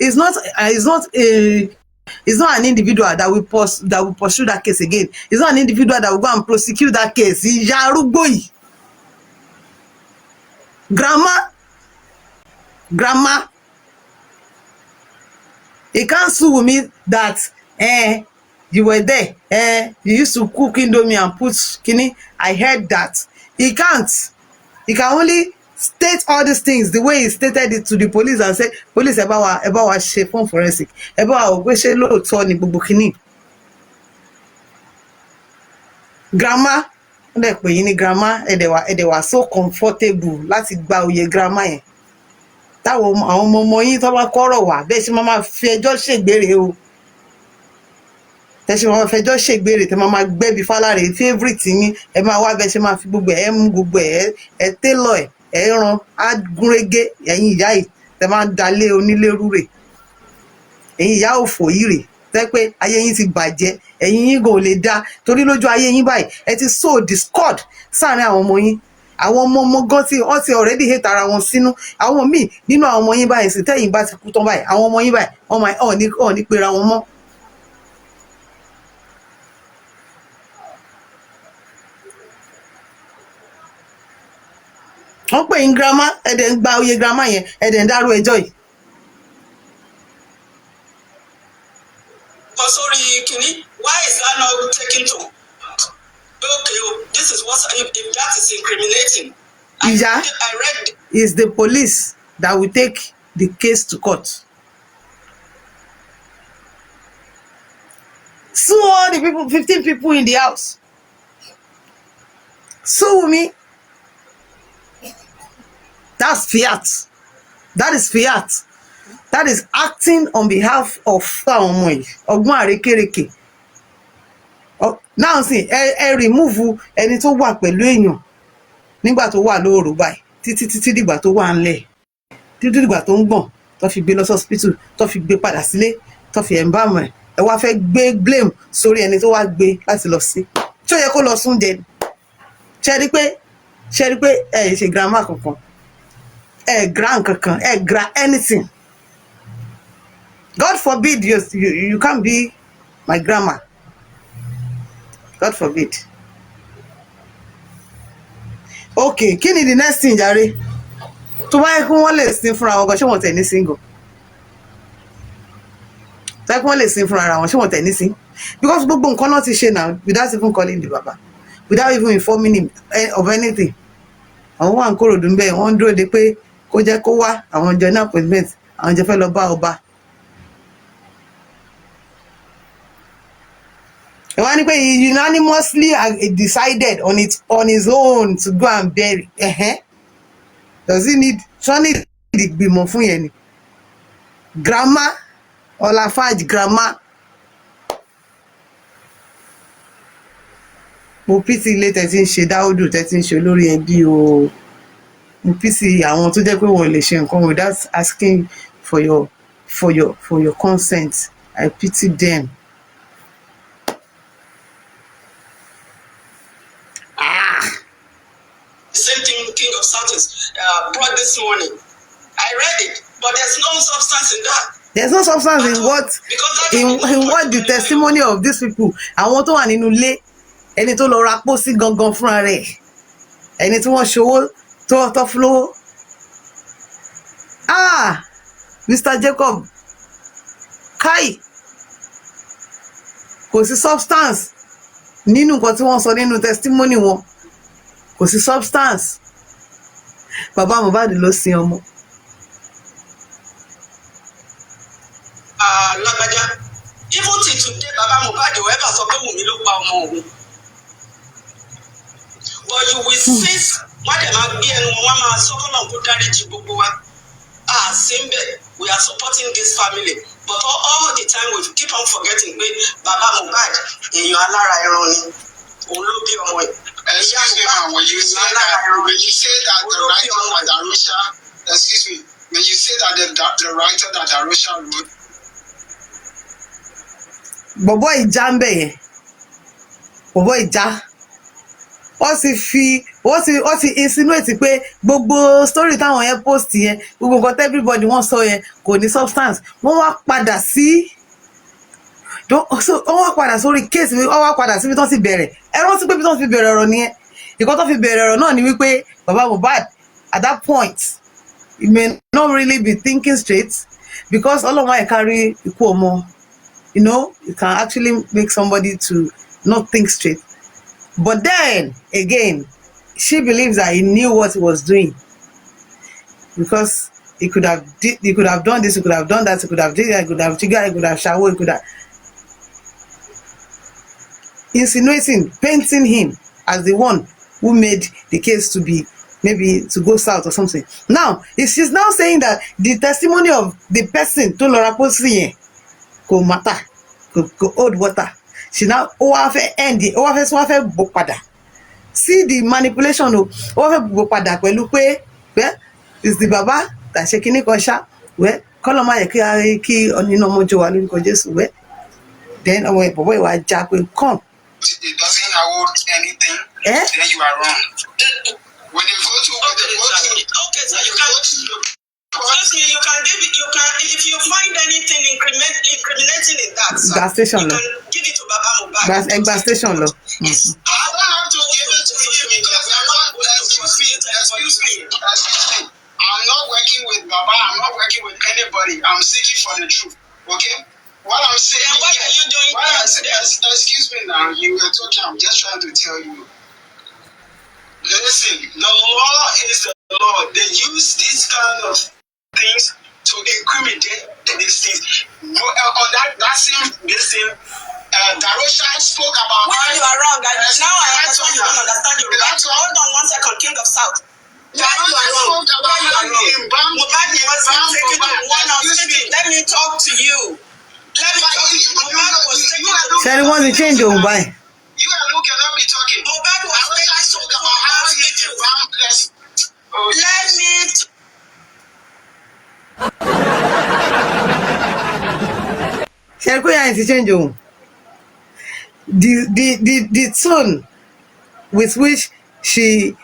It's not an individual that will pursue that case again. It's not an individual that will go and prosecute that case. Ìyá arúgbó yìí. Grandma, he can't sue me that you were there, you used to cook indomie and put kini. I heard that. He can't. He can only state all these things the way he stated it to the police and say, police ẹ bá wa ṣe fún forensic, ẹ bá wa wò pé ṣé lóòótọ́ ni gbogbo kini. Grandma, ẹ pè yín ní grandma, ẹ wà so comfortable láti gba oyè grandma yẹn. Táwọn àwọn ọmọ yín tó bá kọ́rọ̀ wá bẹ́ẹ̀ ṣe máa fi ẹjọ́ ṣègbèrè o. Tẹ́ṣe máa fẹjọ́ ṣègbèrè tẹ́ máa gbẹ́bí fálárè favourite yín ẹ máa wá bẹ́ẹ̀ ṣe máa fi gbogbo ẹ̀ mú gbogbo ẹ̀ télọ̀ ẹ̀ ran agúnrégé ẹ̀yin ìyá yìí tẹ́ máa dalé onílé rúre. Ẹ̀yin ìyá òfò yìí rè tẹ́ pé ayé yín ti bàjẹ́ ẹ̀yin yín gò lè dá torí lójú ayé yín báyìí ẹ ti sow discord sáàrin àwọn ọmọ yín. Àwọn ọmọ gan tí wọ́n ti already hate ara wọn sínú. Àwọn míì nínú àwọn ọmọ yín báyìí sì tẹ́yìn bá ti kú tán báyìí àwọn ọmọ yín báyìí wọ́n ní pera wọn mọ́. Wọ́n pè yín grandma ẹ̀dẹ̀ ń gba oyè grandma yẹn ẹ̀dẹ̀ ń dárú ẹjọ́ yìí. Sorry, Kini, why is that not taken to? Okay, this is what if that is incriminating. Ìyá I read is the police that will take the case to court. Sue all the people, 15 people in the house. Sue me. That's fiat. That is fiat. That is acting on behalf of ọmọ yìí. Ọgbọ́n àrékérekè. Now see, ẹ remove ẹni tó wà pẹ̀lú èèyàn nígbà tó wà lóòrò báyìí títí dìgbà tó wà ńlẹ̀. Títí dìgbà tó ń gbọ̀n tó fi gbé lọ sí hospital tó fi gbé padà sílé tó fi embalm ẹ̀. Ẹ wá fẹ́ gbé blame sórí ẹni tó wá gbé láti lọ sí. Ṣé ó yẹ kó lọ sún jẹ? Ṣé rí pé ẹ ṣe grandma kankan. Grand kankan, gra anything. God forbid you can't be my grandma. God forbid. Okay, kí ni the next thing jàre? Tó bá yẹ kí wọ́n lè sin fúnra wọn gan ṣé wọ́n tẹ̀ ní single? Tó bá yẹ kí wọ́n lè sin fúnra wọn ṣé wọ́n tẹ̀ ní sin? Because gbogbo nǹkan náà ti ṣe now without even calling the baba, without even informing him of anything. Àwọn wà ń Kòròdú ń bẹ̀ wọ́n dúró de pé kó jẹ́ kó wá àwọn jọ ní appointment àwọn jẹ́ fẹ́ lọ bá ọba. Ẹ wá ní pé he unanimously decided on his own to go and bury. Does he need ìgbìmọ̀ fún yẹn ni? Grandma Ọláfàjì grandma. Mo pity ilé tẹ́ ti ń ṣe Dáúdù tẹ́ ti ń ṣe olórí ẹbí o. Mo pity àwọn tó jẹ́ pé wọ́n lè ṣe nǹkan without asking for your consent. I pity them. Same thing King of Southers brought this morning. I read it, but there's no substance in that. There's no substance in what the testimony of these people. Àwọn tó wà nínú ilé ẹni tó lọ ra pósí gangan fúnra rẹ̀ ẹni tí wọ́n ṣòwò tó fúlówó. Mr. Jacob kai kò sí substance nínú nǹkan tí wọ́n sọ nínú testimony wọn. Kò sí substance. Bàbá Mohbad ló sin ọmọ. Lágbájá, even till today Bàbá Mohbad ò ever sọ pé Wùmí ló pa ọmọ òun. But you will see wọ́n dẹ̀ máa gbé ẹnu wọn máa sọ fún náà kó dáríjì gbogbo wa. Simbe, we are supporting this family, but all the time we keep on forgetting pé Bàbá Mohbad èèyàn alára ẹran ni òun ló bí ọmọ ẹ̀. Excuse me, man, when you say that the writer that Arusha, excuse me, when you say that the writer that Arusha wrote. Bọ̀bọ́ ìjà ń bẹ̀ yẹn. Bọ̀bọ́ ìjà. wọ́n ti insinuate pé gbogbo story táwọn yẹn post yẹn gbogbo nǹkan everybody wọ́n sọ yẹn kò ní substance wọ́n wá padà sórí case wọ́n wá padà síbi tó ti bẹ̀rẹ̀ ẹ rántí pé bí tó ti bẹ̀rẹ̀ ọ̀rọ̀ nìyẹn ìkan tó fi bẹ̀rẹ̀ ọ̀rọ̀ náà ni wípé bàbá Mohbad at that point he may not really be thinking straight because ọlọ́run ẹ̀ kárí ikú ọmọ it can actually make somebody to not think straight. But then again, she believes that he knew what he was doing because he could have done this, he could have done that, he could have did that, he could have triggered, he could have showered, he could have insinuating, painting him as the one who made the case to be maybe to go south or something. Now, she's now saying that the testimony of the person to Laura Posi go matter, go hold water. She now end it, see the manipulation of is the baba that shaking kosha we koloma ye ki onino mojo wa lórúkọ Jésù we then àwọn bobo wa ja pe come it doesn't hold anything then you are wrong when you go to okay so you can excuse me, you can give it, if you find anything incriminating in that, sir, gas station you can give it to Baba Mohbad. Gas station lo. I don't have to give it to you because I'm not, excuse me. I'm not working with Baba, I'm not working with anybody. I'm seeking for the truth. Okay? What I'm saying, what are you doing? Excuse me now, you were talking, I'm just trying to tell you. Listen, the law is the law. They use these kind of things to incriminate these things. On that same thing, Darosha spoke about. When you are wrong, now I understand you don't understand your right. Hold on 1 second, King of South. When you are wrong, Mohbad was taken to one hospital. Let me talk to you. Mohbad was taken to. Shall we want to change your mind? You and Luke cannot be talking. Mohbad was taken to one hospital. Let me. Shall we change your the tone with which she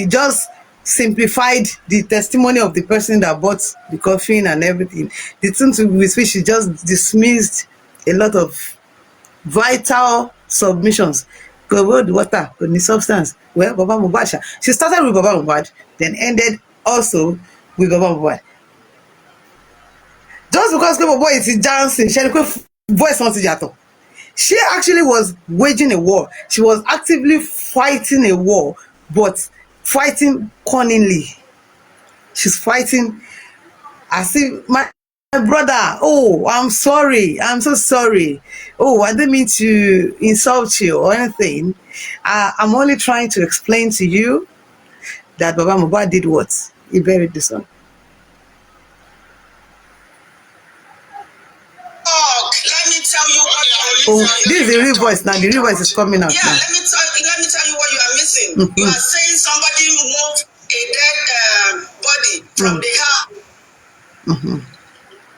just simplified the testimony of the person that bought the coffin and everything, the tone with which she just dismissed a lot of vital submissions. Go hold water, go need substance. Well, Baba Mohbad. She started with Baba Mohbad, then ended also with Baba Mohbad. Just because Baba Boy is dancing, voice on Tijato. She actually was waging a war. She was actively fighting a war, but fighting cunningly. She's fighting as if my brother, oh, I'm sorry. I'm so sorry. Oh, I didn't mean to insult you or anything. I'm only trying to explain to you that Baba Mohbad did what? He buried the son. Let me tell you what Oh, this is the real voice now. The real voice is coming out now. let me tell you what you are missing. You are saying somebody moved a dead body from the house.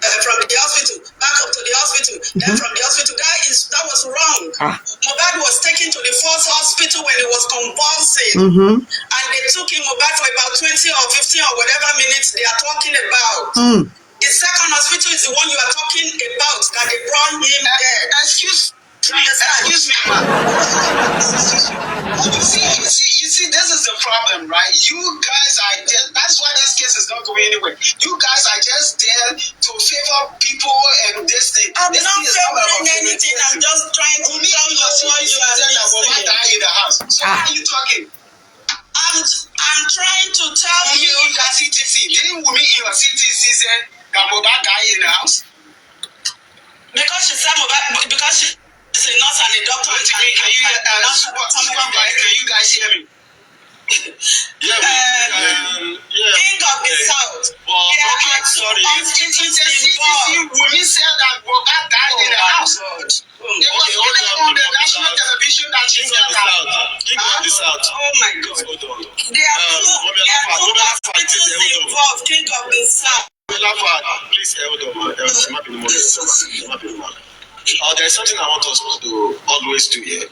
From the hospital back up to the hospital, then from the hospital. That was wrong. Mohbad was taken to the first hospital when he was convulsing, and they took him Mohbad for about 20 or 15 or whatever minutes they are talking about. The second hospital is the one you are talking about that they brought him there. Excuse me, man. You see, this is the problem, right? You guys are just, that's why this case is not going anywhere. You guys are just there to favor people and this thing. I'm not favoring anything. I'm just trying to tell you what you are missing. In the house. So why are you talking? I'm trying to tell you that CTC. Didn't Wumi in your CTC say that Mohbad died in the house? Because she said Mohbad, because she's a nurse and a doctor. Can you guys hear me? King of the South. Sorry. Wumi said that Mohbad died in the house. It was only on the national television that she said that. King of the South. Oh my God. There are two hospitals involved. King of the South. Please hold on. There's something I want us to always do here.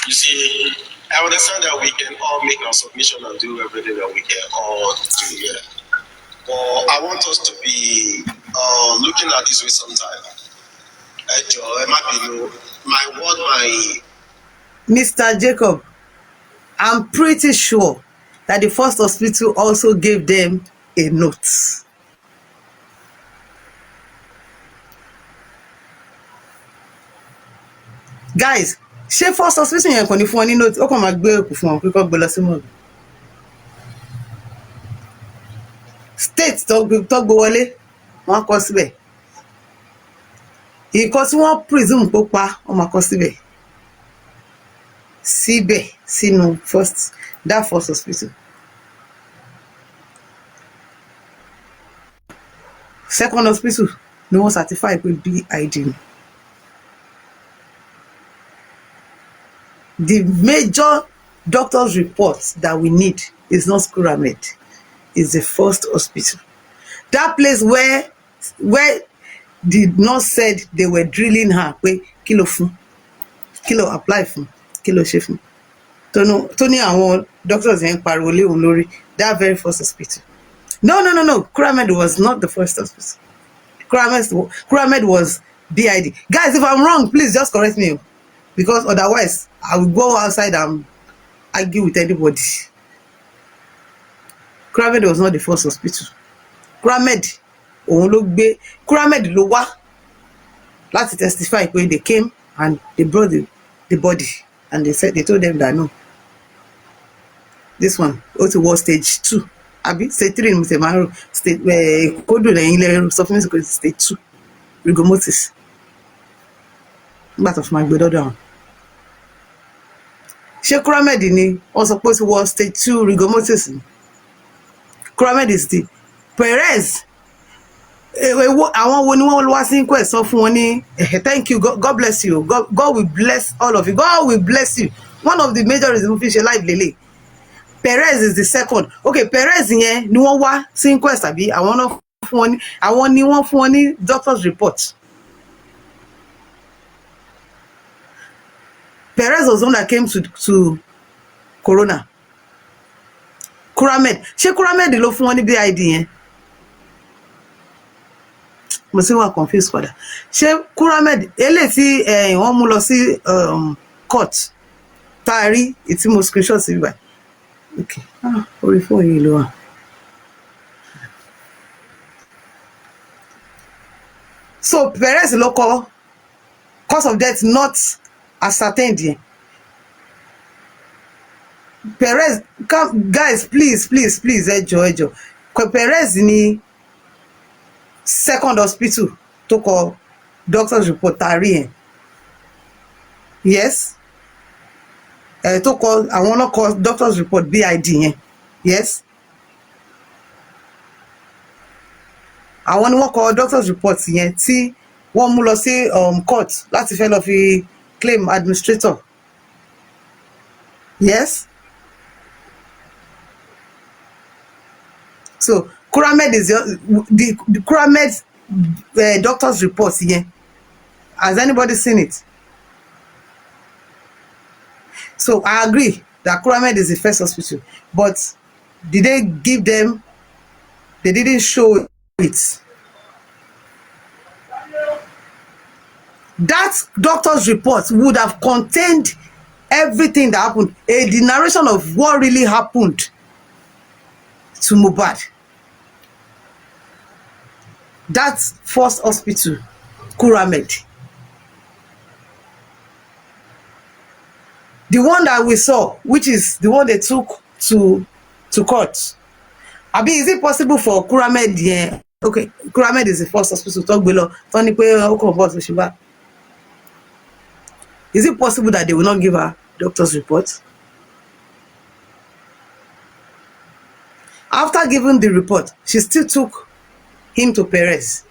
You see, I understand that we can all make our submission and do everything that we can all do here. But I want us to be looking at this with some time. My word, my Mr. Jacob, I'm pretty sure that the first hospital also gave them a note. Guys, ṣé first hospital yẹn kò ní fún wọn ní note? Ó kàn máa gbé òkú fún wọn pé kó gbé lọ sí mọ́ọ̀lù. State tó gbé wọlé, wọ́n kọ síbẹ̀. Ìkan tí wọ́n presume pó pa, wọ́n máa kọ síbẹ̀. Síbẹ̀ sínú that first hospital. Second hospital ni wọ́n certify pé BID. The major doctor's report that we need is not Kuramed, it's the first hospital. That place where the nurse said they were drilling her pé kí ló fún, kí ló apply fún, kí ló ṣe fún. Tó ní àwọn doctors yẹn pariwo lé òun lórí, that very first hospital. No. Kuramed was not the first hospital. Kuramed was BID. Guys, if I'm wrong, please just correct me, because otherwise I will go outside and argue with anybody. Kuramed was not the first hospital. Kuramed ló wá láti testify pé they came and they brought the body and they told them that no, this one also was stage 2. Abi stage 3 ní Maro stage kódò lẹ́yìn ilẹ̀ sọ fún mi sí stage 2 rigomotis. Nígbà tó fi máa gbé dọ́dọ̀ àwọn. Ṣé Kuramed ni wọ́n sọ pé ó ti wọ stage 2 rigomotis ni? Kuramed is the Perez. Àwọn wo ni wọ́n wá sí inquest sọ fún wọn ní thank you, God bless you, God will bless all of you, God will bless you. One of the major reasons fi ṣe live lele. Perez is the second. Okay, Perez yẹn ni wọ́n wá sí inquest àbí àwọn ni wọ́n fún wọn ní doctor's report. Perez was the one that came to Corona. Kuramed, ṣé Kuramed ló fún wọn ní BID yẹn? Mo sì wà confused padà. Ṣé Kuramed eléyìí tí wọ́n mú lọ sí court tá a rí ìtí mo screenshot sí bíbá? Okay, orí fóònù yìí ló wà. So Perez ló kọ cause of death not ascertained yẹn. Perez, guys, please, ẹ jọ̀ọ́. Perez ni second hospital tó kọ doctor's report tari yẹn. Yes. Tó kọ àwọn náà kọ doctor's report BID yẹn. Yes. Àwọn ni wọ́n kọ doctor's report yẹn tí wọ́n mú lọ sí court láti fẹ́ lọ fi claim administrator. Yes. So Kuramed is the Kuramed doctor's report here. Has anybody seen it? So I agree that Kuramed is the first hospital, but did they give them? They didn't show it. That doctor's report would have contained everything that happened, the narration of what really happened to Mohbad. That first hospital, Kuramed. The one that we saw, which is the one they took to court. Abi, is it possible for Kuramed? Yeah. Okay, Kuramed is the first hospital. Talk below. Is it possible that they will not give her doctor's report? After giving the report, she still took him to Perez,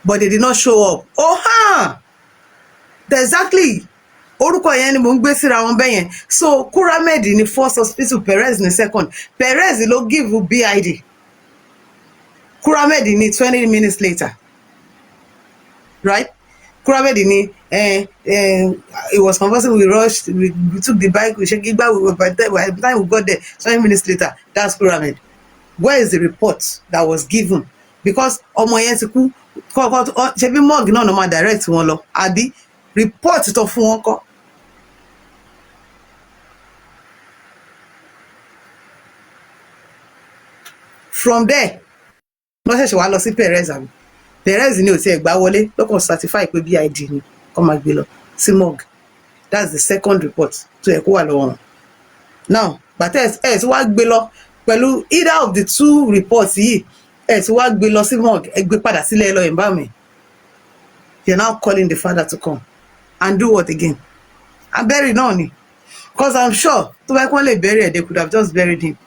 but they did not show up. Exactly. Orúkọ yẹn ni mo ń gbé síra wọn bẹ́yẹn. So Kuramed in the first hospital, Perez in the second. Perez ló give BID. Kuramed in it 20 minutes later. Right? Kuramed ni it was conversing, we rushed, we took the bike, we shake igba, by the time we got there 20 minutes later. That's Kuramed. Where is the report that was given? Because ọmọ yẹn ti kú, ṣebí morgue náà ló máa direct wọn lọ, àbí report tó fún wọn kọ́. From there wọ́n ṣẹ̀ṣẹ̀ wá lọ sí Perez àbí Perez ni ò tiẹ̀ gbá wọlé lọ́kàn certify pé BID ni kọ́ máa gbé lọ sí morgue. That's the second report tó yẹ kó wà lọ́wọ́ wọn. Now bàtẹ́ ẹ̀ tí wàá gbé lọ pẹ̀lú either of the two reports yìí, ẹ̀ tí wàá gbé lọ sí morgue, ẹ gbé padà sílẹ̀ lọ embalming. You're now calling the father to come and do what again? And bury náà ni, because I'm sure tó bá kí wọ́n lè bury ẹ̀, they could have just buried him.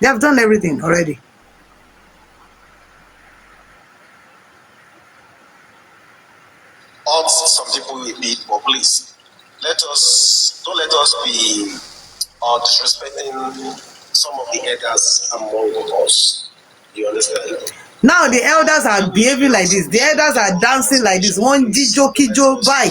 They have done everything already. Some people will be, but please, don't let us be disrespecting some of the elders among us. You understand? Now the elders are behaving like this. The elders are dancing like this. One jijo kijo by,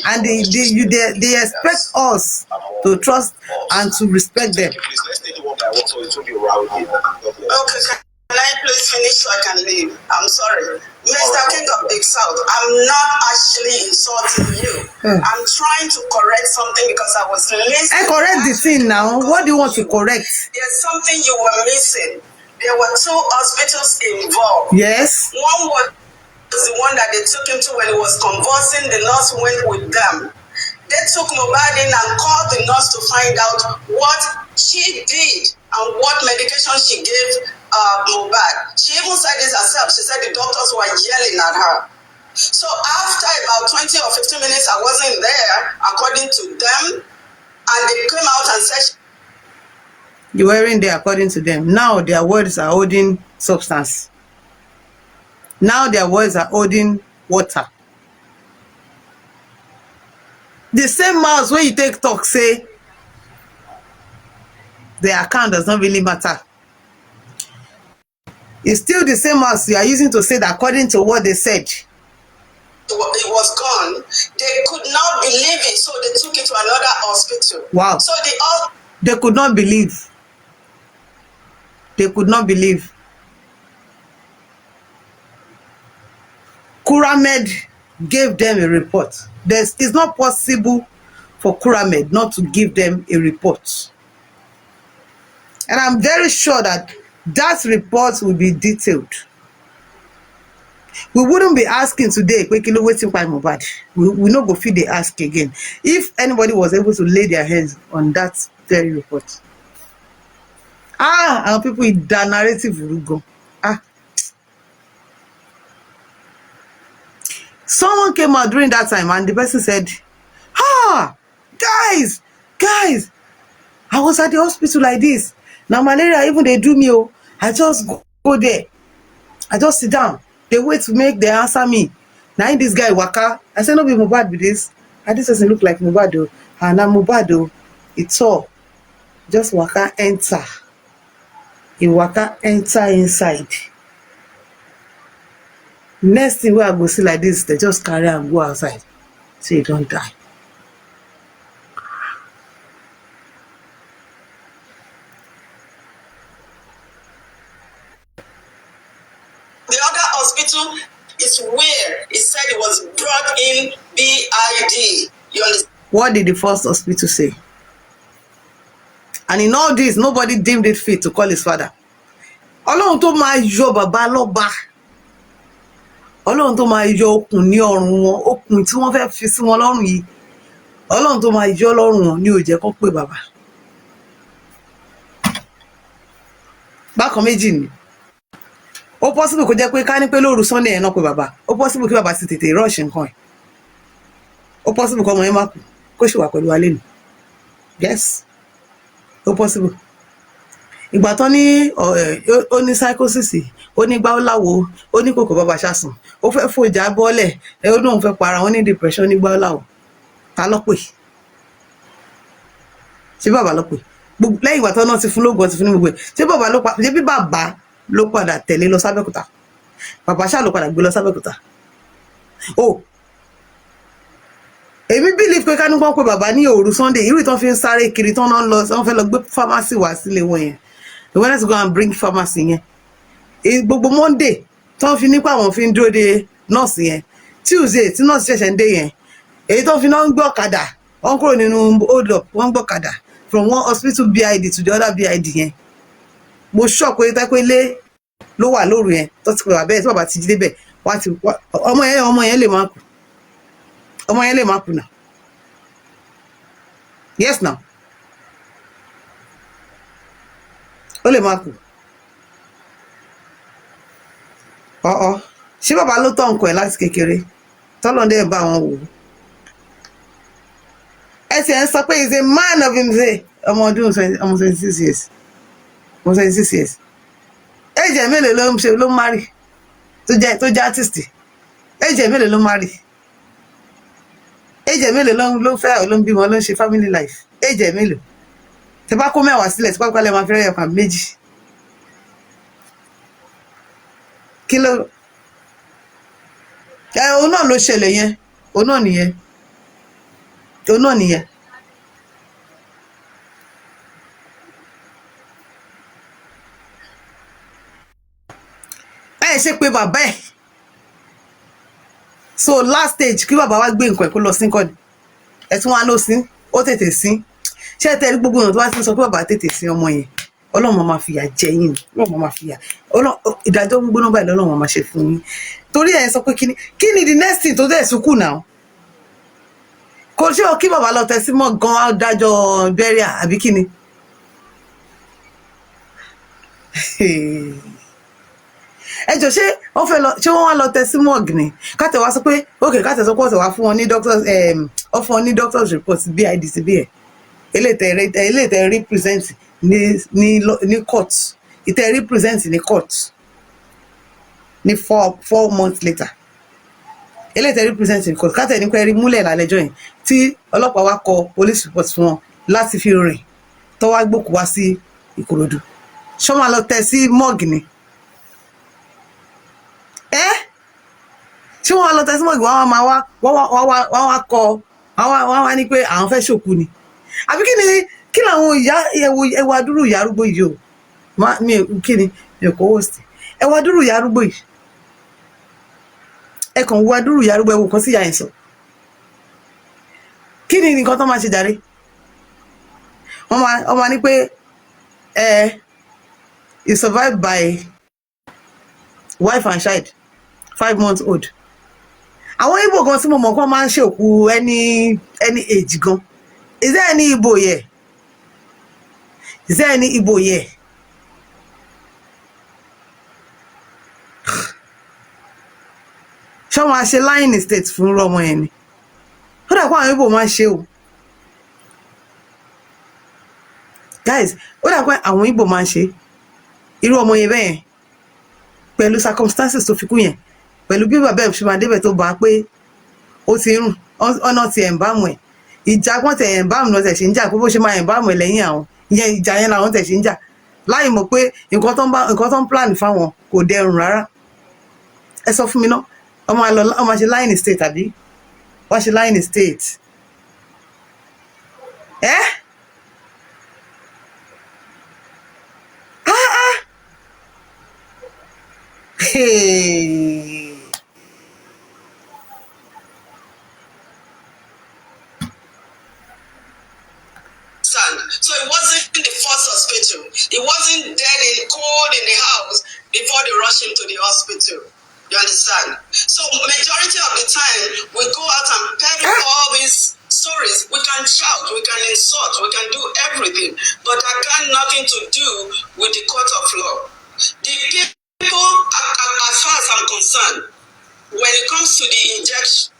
and they expect us to trust and to respect them. Please, let's take it one by one so it will be rowdy. Okay, can I please finish so I can leave? I'm sorry. Mr. King of Big South, I'm not actually insulting you. I'm trying to correct something because I was listening. I correct the thing now. What do you want to correct? There's something you were missing. There were two hospitals involved. Yes. One was the one that they took him to when he was convulsing. The nurse went with them. They took Mohbad in and called the nurse to find out what she did and what medication she gave Mohbad. She even said this herself. She said the doctors were yelling at her. So after about 20 or 15 minutes, I wasn't there, according to them, and they came out and said... You weren't there according to them. Now their words are holding substance. Now their words are holding water. The same mouth when you take talk say the account does not really matter. It's still the same mouth you are using to say that according to what they said. It was gone. They could not believe it, so they took it to another hospital. Wow. So they could not believe. They could not believe. Kuramed gave them a report. It's not possible for Kuramed not to give them a report. And I'm very sure that that report will be detailed. We wouldn't be asking today, quickly waiting by Mohbad. We not go feed the ask again. If anybody was able to lay their hands on that very report. And people with that narrative will go. Someone came out during that time and the person said, guys, I was at the hospital like this. Now malaria, even they do me, I just go there. I just sit down. They wait to make they answer me. Now this guy waka. I said, no be Mohbad with this. And this doesn't look like Mohbad. And now Mohbad, it's all. Just waka enter. He waka enter inside. Next thing where I go see like this, they just carry and go outside. So you don't die. The other hospital is where it said it was brought in BID. You understand? What did the first hospital say? And in all this, nobody deemed it fit to call his father. Ọlọ́run tó máa yọ bàbá lọ́ba. Ọlọ́run tó máa yọ okùn ní ọrùn wọn, okùn tí wọ́n fẹ́ fi sí wọn lọ́rùn yìí. Ọlọ́run tó máa yọ lọ́rùn wọn ni ó jẹ́ kó pé bàbá. Bákan méjì ni. Ó possible kó jẹ́ pé ká ní pé lóru Sunday ẹ̀ náà pé bàbá. Ó possible kí bàbá sì tètè rush nǹkan ẹ̀. Ó possible kó ọmọ yẹn má kú kó ṣì wà pẹ̀lú wa lẹ́nu. Yes. Ó possible. Ìgbà tán ní ó ní psychosis, ó ní gbáwóláwo, ó ní kòkò bàbá ṣàsùn, ó fẹ́ fòjà bọ́lẹ̀, ó lóun fẹ́ para, wọn ní depression ní gbáwóláwo. Ta ló pè? Ṣé bàbá ló pè? Lẹ́yìn ìgbà tán náà ti fún lóògùn, ti fún ní gbogbo ẹ̀. Ṣé bàbá ló pa? Ṣé bí bàbá ló padà tẹ̀lé lọ sábẹ́kúta? Bàbá ṣáà ló padà gbé lọ sábẹ́kúta. oh èmi believe pé kánú pọ́n pé bàbá ní òru Sunday irú ìtàn fi ń sáré kiri tán náà lọ wọ́n fẹ́ lọ gbé pharmacy wá sílé wọn yẹn they wanted to go and bring pharmacy yẹn gbogbo Monday tán fi nípa àwọn fi ń dúró de nọ́ọ̀sì yẹn Tuesday tí nọ́ọ̀sì ṣẹ̀ṣẹ̀ ń dé yẹn èyí tó fi náà ń gbé ọ̀kadà wọ́n kúrò nínú hold up wọ́n ń gbé ọ̀kadà from one hospital BID to the other BID yẹn mo shock pé tẹ́ pé ilé ló wà lóru yẹn tó ti pè wà bẹ́ẹ̀ tí bàbá ti jí débẹ̀ wá ti ọmọ yẹn lè má kú ọmọ yẹn lè má kú náà yes now ó lè má kú ọ̀ọ́ ṣé bàbá ló tọ́ nǹkan ẹ̀ láti kékeré tọ́lọ́ndé bá wọn wò ó ẹsẹ̀ ń sọ pé he's a man of himself ọmọ ọdún ọmọ 26 years ọmọ 26 years ẹ̀jẹ̀ mélòó ló ń ṣe ló ń marry tó jẹ́ artist ẹ̀jẹ̀ mélòó ló ń marry ẹ̀jẹ̀ mélòó ló ń fẹ́ ló ń bímọ ló ń ṣe family life ẹ̀jẹ̀ mélòó tẹ bá kó mẹ́wàá sílẹ̀ tí pápá lẹ́ máa fẹ́rẹ̀ ẹ̀kan méjì kí ló òun náà ló ṣẹlẹ̀ yẹn òun náà nìyẹn ẹ ṣe pé bàbá ẹ̀ so last stage kí bàbá wa gbé nǹkan ẹ̀ kó lọ sí nǹkan ni ẹ̀ tún wá ló sí ó tètè sí ṣé ẹ tẹ́rí gbogbo èèyàn tó wá sí sọ pé bàbá tètè sí ọmọ yẹn ọlọ́run máa fìyà jẹ yín ọlọ́run máa fìyà ìdájọ́ gbígbóná báyìí lọ́lọ́run máa ṣe fún yín torí ẹ̀ sọ pé kí ni the next thing tó dẹ̀ sùkú náà kò ṣe ọ kí bàbá lọ tẹsí mọ́ gan dájọ́ bẹ́ríà àbí kí ni ẹjọ ṣé wọ́n fẹ́ lọ ṣé wọ́n wá lọ tẹsí mọ́ọ̀gì ni káàtẹ wá sọ pé ok káàtẹ sọ pé ọ̀sẹ̀ wá fún wọn ní doctors ọ̀fun ní doctors report BID sí bí ẹ̀ eléyìí represent ní court ìtẹ̀ represent ní court ní 4 months later eléyìí represent ní court káàtẹ ní pé rí múlẹ̀ lálẹ́jọ́ yẹn tí ọlọ́pàá wá kọ police report fún wọn láti fi rìn tó wá gbókù wá sí Ìkòròdú ṣọ́ máa lọ tẹ sí mọ́ọ̀gì ni ṣé wọ́n lọ tẹ sí mọ́ọ̀gì wọ́n máa wá kọ wọ́n wá ní pé àwọn fẹ́ ṣòkú ni àbí kí làwọn ìyá ẹwà dúró ìyá arúgbó yìí o kí ni mi ò kó host ẹwà dúró ìyá arúgbó yìí ẹkàn wà dúró ìyá arúgbó ẹwù kan sí ìyá yẹn sọ kí ni nǹkan tó máa ṣe jàre wọ́n máa ní pé he survived by wife and child 5 months old àwọn Igbo gan tí mo mọ̀ kán máa ń ṣe òkú any age gan is there any Igbo here is there any Igbo here ṣé wọ́n á ṣe line state fún ọmọ yẹn ni ó dà pé àwọn Igbo máa ń ṣe o guys ó dà pé àwọn Igbo máa ń ṣe irú ọmọ yẹn bẹ́ẹ̀ yẹn pẹ̀lú circumstances tó fi kú yẹn pẹ̀lú bí bàbá ẹ̀ ṣe máa débẹ̀ tó bá pé ó ti rùn ọ̀nà ti ẹ̀ǹbámu ẹ̀ ìjà pọ́n tẹ̀ ẹ̀ǹbámu náà tẹ̀ ṣe ń jà pé bó ṣe máa ẹ̀ǹbámu ẹ̀ lẹ́yìn àwọn ìyẹn ìjà yẹn làwọn tẹ̀ ṣe ń jà láì mọ̀ pé nǹkan tó ń plan fáwọn kò dẹrùn rárá ẹ sọ fún mi náà ọmọ ṣe line state àbí wọ́n ṣe line state Hey. So it wasn't the first hospital. It wasn't dead in cold in the house before they rushed him to the hospital. You understand? So majority of the time we go out and peddle all these stories. We can shout, we can insult, we can do everything, but that got nothing to do with the court of law. The people, as far as I'm concerned, when it comes to the injection,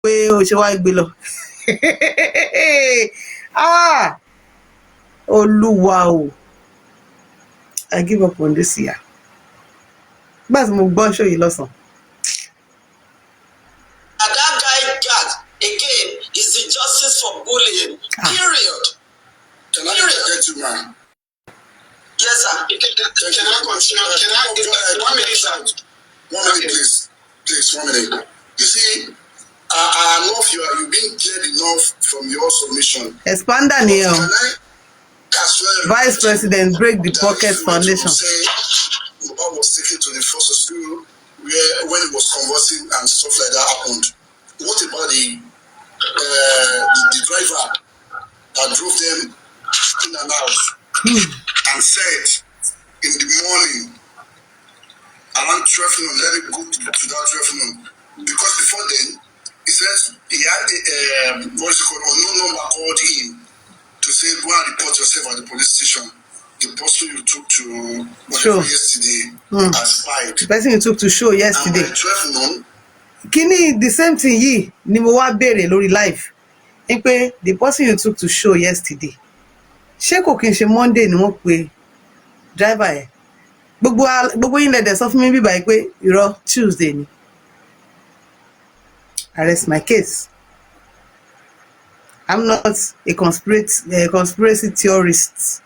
pé o ṣe wá gbé lọ. Ah, Olúwa o, I give up on this year. Gbà tí mo gbọ́ ṣó yìí lọ́sàn. And that guy got again is the justice for bullying. Period. Can I interject you, man? Yes, sir. Can I continue? Can I give 1 minute out? 1 minute, please. Please, 1 minute. You see, I know you've been clear enough from your submission. Expander nìyẹn o. Can I as well? Vice President break the pocket foundation. Bob was taken to the first school where when he was conversing and stuff like that happened. What about the driver that drove them in and out and said in the morning around 12 noon, let it go to that 12 noon? Because before then, he said he had what's it called, unknown number called him to say, go and report yourself at the police station. The person you took to Sure. yesterday has spied. The person you took to show yesterday. And by 12 noon, Kíni the same thing yìí ni mo wá béèrè lórí live. Ní pé the person you took to show yesterday. Ṣé kò kí n ṣe Monday ni wọ́n pe driver ẹ̀? Gbogbo yín lẹ̀dẹ̀ sọ fún mi bíbá yìí pé irọ́ Tuesday ni. Arrest my case. I'm not a conspiracy theorist.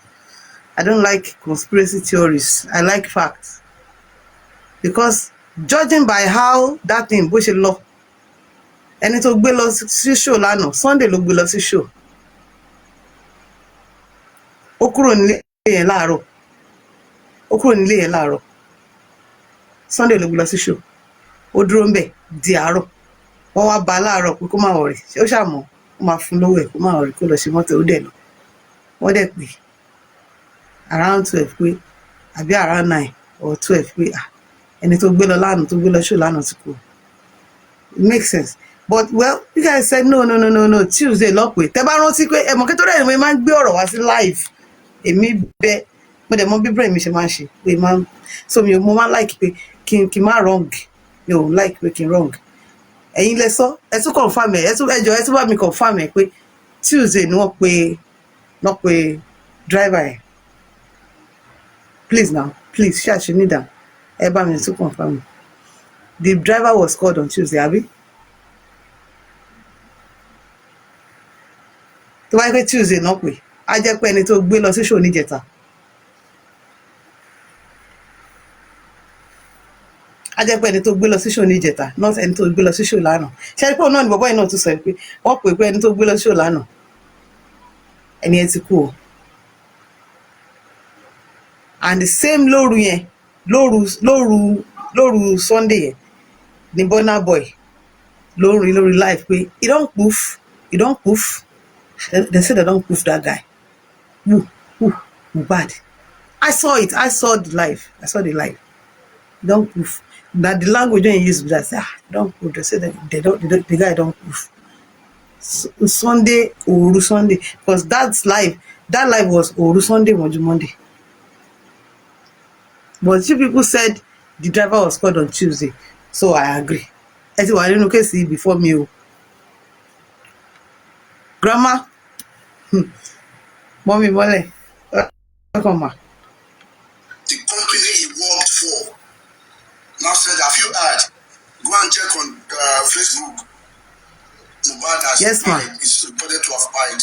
I don't like conspiracy theories. I like facts. Because judging by how that thing bó ṣe lọ, ẹni tó gbé lọ sí show lánàá, Sunday ló gbé lọ sí show. Ó kúrò nílé yẹn láàárọ̀. Sunday ló gbé lọ sí show. Ó dúró ń bẹ̀ di àárọ̀. Wọ́n wá bá láàárọ̀ pé kó má wọ̀rì. Ó ṣàmọ̀ ó máa fún lówó ẹ̀ kó má wọ̀rì kó lọ ṣe mọ́tò ó dẹ̀ lọ. Wọ́n dẹ̀ pé around 12 pé àbí around 9 or 12 pé ẹni tó gbé lọ lánàá tó gbé lọ show lánàá ti kú. It makes sense. But well, you guys said no. Tuesday lọ pé tẹ́ bá rántí pé ẹ̀mọ̀ kí tó rẹ̀ ni mo máa ń gbé ọ̀rọ̀ wá sí live. Èmi bẹ mo dẹ̀ mọ bí brain mi ṣe máa ń ṣe pé so mo máa like pé kí n má wrong. Mi ò like pé kí n wrong. Ẹ̀yin lẹ sọ ẹ tún confirm ẹ tún bá mi confirm ẹ pé Tuesday ni wọ́n pe driver ẹ̀. Please now, please, ṣáàṣì ní dà ẹ bá mi tún confirm. The driver was called on Tuesday, àbí? Tó wáyé pé Tuesday náà pé á jẹ́ pé ẹni tó gbé lọ sí show níjẹta. Á jẹ́ pé ẹni tó gbé lọ sí show níjẹta, not ẹni tó gbé lọ sí show lánàá. Ṣé ẹ rí pé òun náà ni bọ̀bọ́ yìí náà tún sọ pé wọ́n pè pé ẹni tó gbé lọ sí show lánàá ẹni ẹ ti kú o. And the same lóru yẹn lóru Sunday yẹn ni Burna Boy lórí live pé he don poof they say they don poof that guy bad. I saw the live he don poof. Na the language wey he use be that say don poof. They say the guy don poof. Sunday òru Sunday because that live was òru Sunday mọ́jú Monday. But two people said the driver was called on Tuesday, so I agree. Ẹ ti wà nínú kéèsì before me o. Grandma, mommy mọ́lẹ̀, welcome ma. The company he worked for now said, have you heard? Go and check on Facebook. Mohbad has Yes, ma'am. is reported to have died.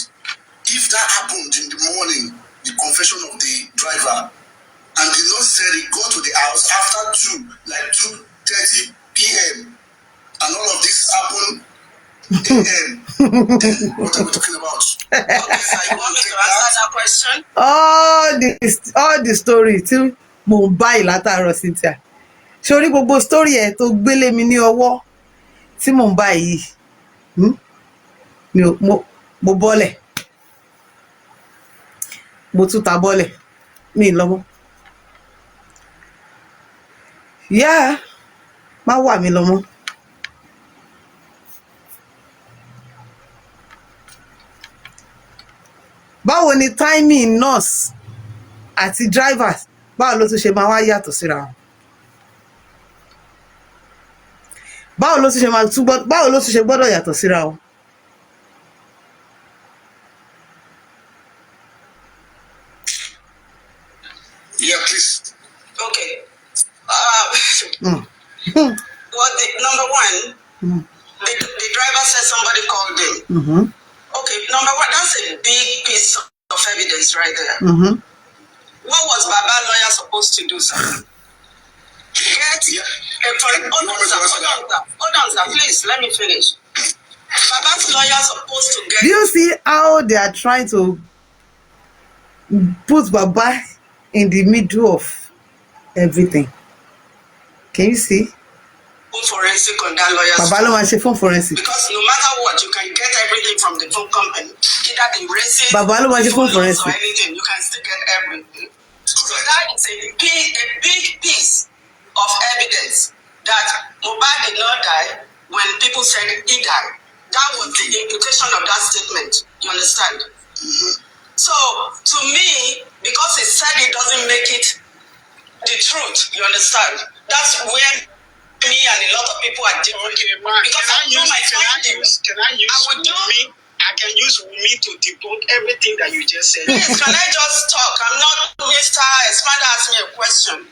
If that happened in the morning, the confession of the driver, and the Lord said he go to the house after 2:30 p.m. and all of this happened a.m. Then what are we talking about? Okay, sir, you want me to answer that question? All the story tí mo ń bá ìlátàárọ̀ Cynthia. Sórí gbogbo story ẹ̀ tó gbélé mi ní ọwọ́ tí mo ń bá yìí. Mo bọ́lẹ̀. Mo tún ta bọ́lẹ̀. Mi lọ́mọ. Yeah, má wà mí lọ́mọ. Báwo ni timing nurse àti drivers báwo ló tún ṣe máa wá yàtọ̀ síra wọn? báwo ló tún ṣe máa túbọ̀ báwo ló tún ṣe gbọ́dọ̀ yàtọ̀ síra wọn. Yeah, please. Okay. Well, number one, the driver said somebody called him. Okay, number one, that's a big piece of evidence right there. What was Baba lawyer supposed to do, sir? Hold on, sir, please, let me finish. Baba's lawyer supposed to get... Do you see how they are trying to put Baba in the middle of everything? Can you see? Forensic on that lawyer's Baba ló máa ṣe phone forensic. Because no matter what, you can get everything from the phone company. Either the receipt, Baba ló máa ṣe phone or forensic. anything, you can still get everything. So that is a big piece of evidence that Mohbad did not die when people said he died. That was the implication of that statement. You understand? So, to me, because he said it doesn't make it the truth, you understand? That's where me and a lot of people are different. Okay, man. Because I know my findings. Can I use Wumi to debunk everything that you just said? Please, can I just talk? I'm not Mr. Expander asked me a question.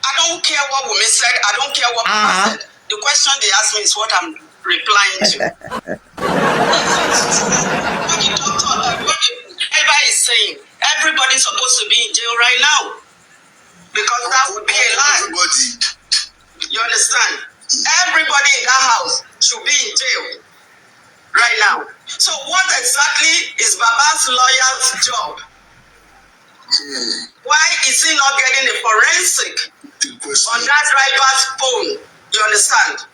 I don't care what Wumi said. I don't care what Wumi said. The question they asked me is what I'm replying to. What the doctor, whatever is saying, everybody's supposed to be in jail right now. Because that would be a lie. You understand? Everybody in that house should be in jail right now. So what exactly is Baba's lawyer's job? Why is he not getting a forensic on that driver's phone? You understand?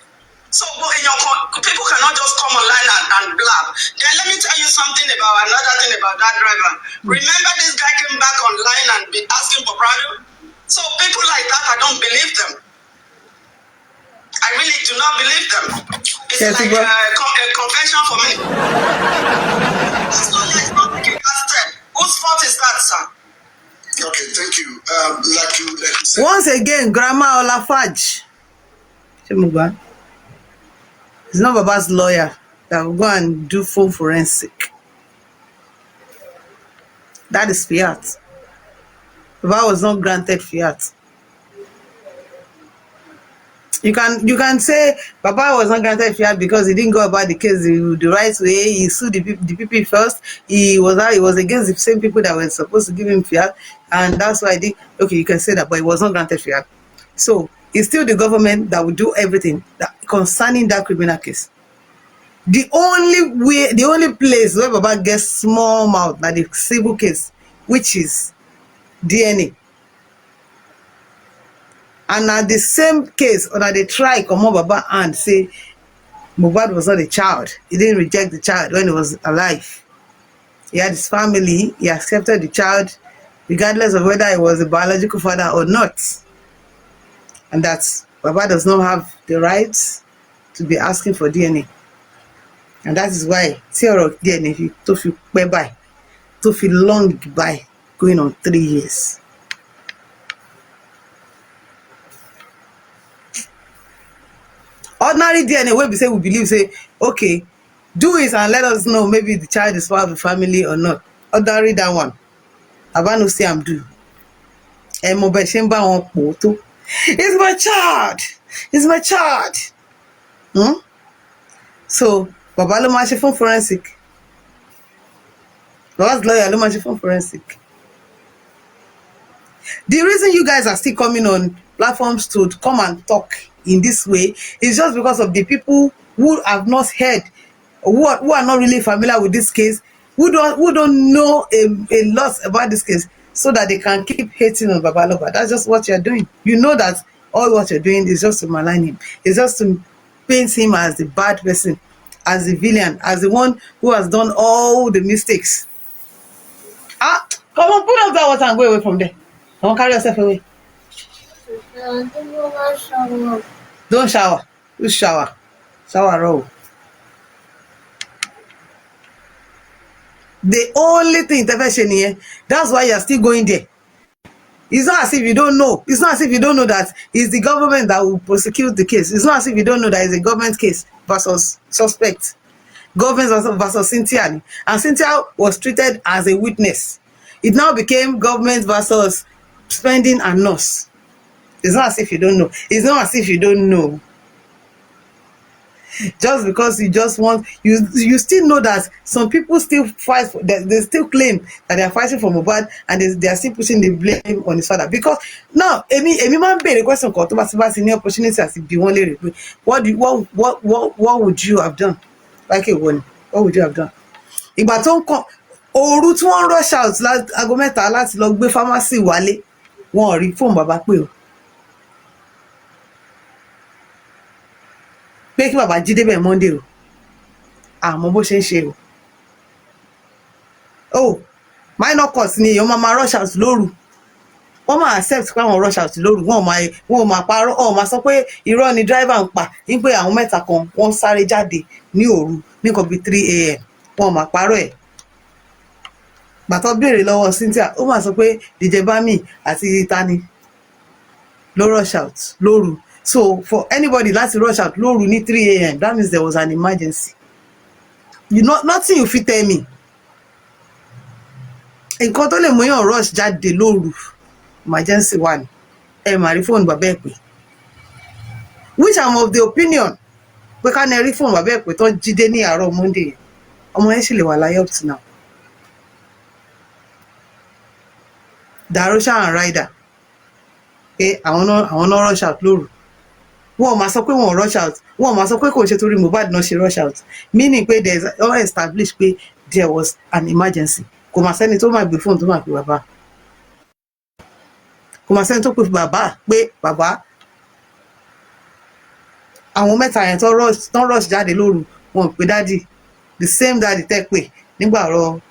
So people cannot just come online and blab. Then let me tell you another thing about that driver. Remember this guy came back online and be asking for brother? So people like that, I don't believe them. I really do not believe them. It's like a confession for me. It's not taking that step. Whose fault is that, sir? Okay, thank you. Like you said. Once again, Grandma Olafaj. It's not Baba's lawyer that will go and do phone forensic. That is fiat. Baba was not granted fiat. You can say Baba was not granted fiat because he didn't go about the case the right way. He sued the people first. He was against the same people that were supposed to give him fiat, and that's why okay, you can say that, but he was not granted fiat. So it's still the government that will do everything concerning that criminal case. The only place where Baba gets small mouth na the civil case, which is DNA. And at the same case, or they try come on Baba and say Mohbad was not a child. He didn't reject the child when he was alive. He had his family. He accepted the child, regardless of whether he was a biological father or not. And that Baba does not have the rights to be asking for DNA. And that is why theory of DNA to feel by, to feel long by, going on 3 years. Ordinary DNA wey be say we believe say okay, do it and let us know maybe the child is part of the family or not. Ordinary that one, Baba no say am do. Mo be se n ba won po to. It's my child. It's my child. So Baba ló máa ṣe phone forensic. Baba's lawyer ló máa ṣe phone forensic. The reason you guys are still coming on platforms to come and talk in this way is just because of the people who have not heard, who are not really familiar with this case, who don't know a lot about this case, so that they can keep hating on Babaloba. That's just what you're doing. You know that all what you're doing is just to malign him. It's just to paint him as the bad person, as the villain, as the one who has done all the mistakes. Come on, put up that water and go away from there. Come on, carry yourself away. Don't shower. You shower. Shower roll. The only thing that's why you're still going there. It's not as if you don't know. It's not as if you don't know that it's the government that will prosecute the case. It's not as if you don't know that it's a government case versus suspect. Government versus Cynthia. And Cynthia was treated as a witness. It now became government versus spending and nurse. It's not as if you don't know. It's not as if you don't know. Just because you just want, you still know that some people still fight for, they still claim that they are fighting for Mohbad, and they are still pushing the blame on his father. Because now èmi máa ń béèrè question kan tó bá ti ní opportunity àti bí wọ́n léèrè pé what would you have done? Like èwo ni, what would you have done? Ìgbà tó ń kàn òru tí wọ́n rush out aago 3 láti lọ gbé pharmacy wálé, wọn ò rí fóònù bàbá pé o. Pé kí bàbá jí débẹ̀ Monday o, àmọ́ bó ṣe ń ṣe o. Oh, minor cause ni èèyàn máa rush out lóru. Wọ́n máa accept pé àwọn rush out lóru, wọn ò máa parọ́, wọn ò máa sọ pé irọ́ ni driver ń pa, ní pé àwọn mẹ́ta kan wọ́n sáré jáde ní òru ní nǹkan bíi 3 a.m. Wọn ò máa parọ́ ẹ̀. Gbàtọ́ béèrè lọ́wọ́ Cynthia, ó máa sọ pé DJ Bami àti Tani ló rush out lóru. So for anybody láti rush out lóru ní 3 a.m., that means there was an emergency. Nothing you fit tell me. Nǹkan tó lè mú yàn rush jáde lóru, emergency wà ní. Ẹ máa rí fóònù bàbá ẹ̀ pé. Which I'm of the opinion pé ká ní rí fóònù bàbá ẹ̀ pé tó jíde ní àárọ̀ Monday, ọmọ yẹn sì lè wà láyé up to now. Darosha and Rider pé àwọn náà rush out lóru. Wọ́n máa sọ pé wọ́n rush out, wọ́n máa sọ pé kò ṣe torí Mohbad náà ṣe rush out, meaning pé there is all established pé there was an emergency. Kò máa sẹ́ni tó máa gbé fóònù tó máa pe bàbá. Kò máa sẹ́ni tó pe bàbá pé bàbá àwọn mẹ́ta yẹn tó rush jáde lóru, wọn pe daddy, the same daddy tẹ́ pé nígbà ọ̀rọ̀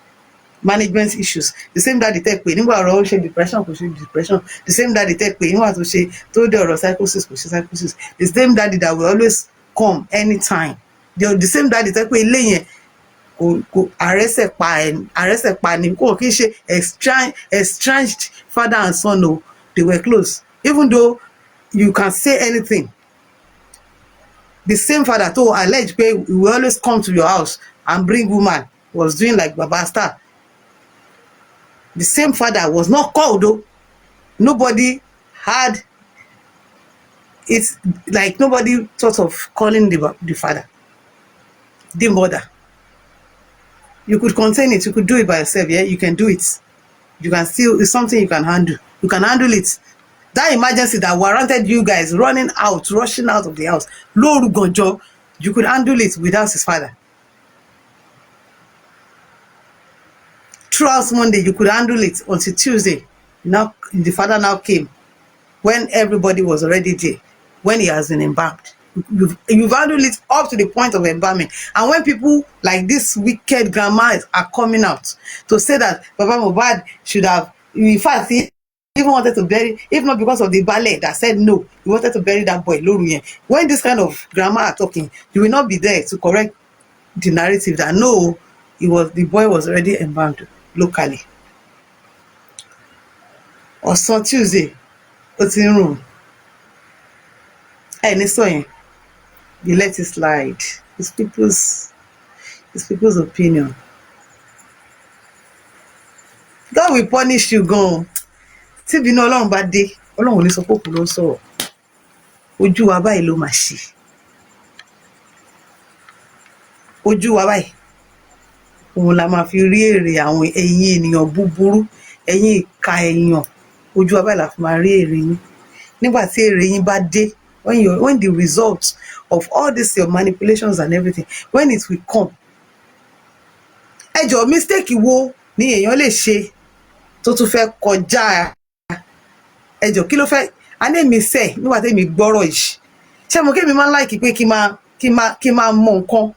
management issues, the same daddy tẹ́ pé nígbà ọ̀rọ̀ ó ṣe depression kò ṣe depression, the same daddy tẹ́ pé nígbà tó dé ọ̀rọ̀ psychosis kò ṣe psychosis, the same daddy that will always come anytime, the same daddy tẹ́ pé ilé yẹn kò àrẹ́sẹ̀ pa ni, kò kí n ṣe estranged father and son o, they were close. Even though you can say anything, the same father tó allege pé he will always come to your house and bring woman was doing like Baba Star. The same father was not called though. Nobody had it, like nobody thought of calling the father, the mother. You could contain it, you could do it by yourself, yeah, you can do it. You can still, it's something you can handle. You can handle it. That emergency that warranted you guys rushing out of the house, Lord Gonjo, you could handle it without his father. Throughout Monday, you could handle it until Tuesday. Now the father now came when everybody was already there, when he has been embalmed. You've handled it up to the point of embalming. And when people like this wicked grandmas are coming out to say that Baba Mohbad should have, in fact, he even wanted to bury, if not because of the ballet that said no, he wanted to bury that boy Loruyen. When this kind of grandma are talking, you will not be there to correct the narrative that no, the boy was already embalmed locally. Ọ̀sán Tuesday, ó ti ń rùn. Ẹni sọ yẹn, you let it slide. It's people's opinion. God will punish you gan. Tí bínú Ọlọ́run bá dé, Ọlọ́run ò ní sọ pé òkú ló ń sọ̀rọ̀. Ojú wa báyìí ló máa ṣe. Ojú wa báyìí. Òun la máa fi rí èrè àwọn ẹ̀yin ènìyàn búburú, ẹ̀yin ìka èèyàn. Ojú wa báyìí la fi máa rí èrè yín. Nígbà tí èrè yín bá dé, when the results of all this your manipulations and everything, when it will come. Ẹ jọ̀ọ́, mistake wo ni èèyàn lè ṣe tó tún fẹ́ kọjá? Ẹ jọ̀ọ́, kí ló fẹ́? Ané mi sẹ́ nígbà tí mi gbọ́rọ̀ yìí. Ṣé mo kémi máa ń like pé kí n máa mọ nǹkan?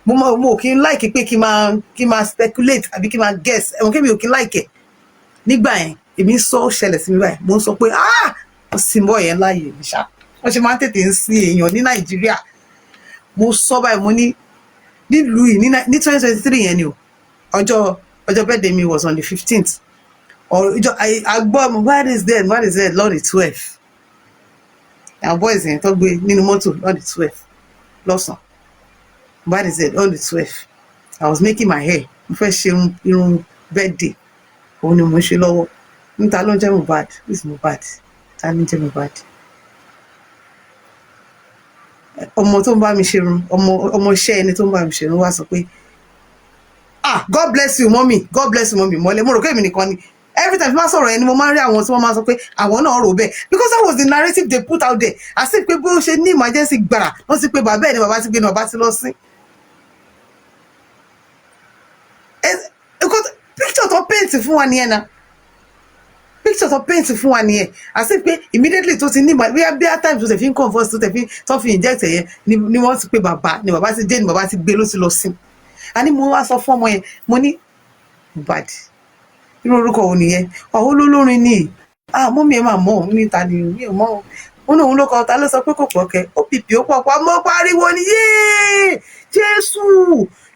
Mo kí n like pé kí n máa speculate àbí kí n máa guess. Mo kémi ò kí n like ẹ̀. Nígbà yẹn, èmi sọ ṣẹlẹ̀ sí mi báyìí. Mo ń sọ pé wọ́n sì mọ́ yẹn láàyè mi ṣá. Wọ́n ṣe máa ń tètè ń sin èèyàn ní Nàìjíríà. Mo sọ báyìí, mo ní nílùú yìí ní 2023 yẹn ni o. Ọjọ́ birthday mi was on the 15th. Àgbọ̀ Mohbad is dead lọ́ọ̀dì 12 àwọn boys yẹn tó gbé nínú mọ́tò lọ́ọ̀dì 12 lọ́sàn-án Mohbad is dead lọ́ọ̀dì 12 I was making my hair mo fẹ́ ṣe irun birthday òun ni mo ṣe lọ́wọ́ níta ló ń jẹ́ Mohbad is Mohbad ta ni ń jẹ́ Mohbad ọmọ tó ń bá mi ṣerun ọmọ iṣẹ́ ẹni tó ń bá mi ṣerun wá sọ pé God bless you mommy mọ́lẹ̀ mo rò pé èmi nìkan ni every time máa sọ̀rọ̀ ẹni mo máa ń rí àwọn tí wọ́n máa sọ pé àwọn náà rò bẹ́ẹ̀ because that was the narrative they put out there àti pé bó ṣe ní emergency gbàrà wọ́n ti pé bàbá ẹ̀ ni bàbá ti gbé ni bàbá ti lọ sí. Picture tó paint fún wa nìyẹn na picture tó paint fún wa nìyẹn àti pé immediately tó ti ní bí at times tó tẹ̀ fi ń converse tó fi inject ẹ̀yẹn ni wọ́n ti pé bàbá ni bàbá ti dé ni bàbá ti gbé ló ti lọ sí. Àní mo wá sọ fún ọmọ yẹn mo ní Mohbad irú orúkọ wo nìyẹn ọ̀hún olólórin ni mọ́mí ẹ̀ máa mọ̀ òun níta ni mi ò mọ̀ òun ní òun ló kọ ta ló sọ pé kò pọ̀ kẹ́ ó pìpì ó pọ̀ mọ́ pariwo ni yéé Jésù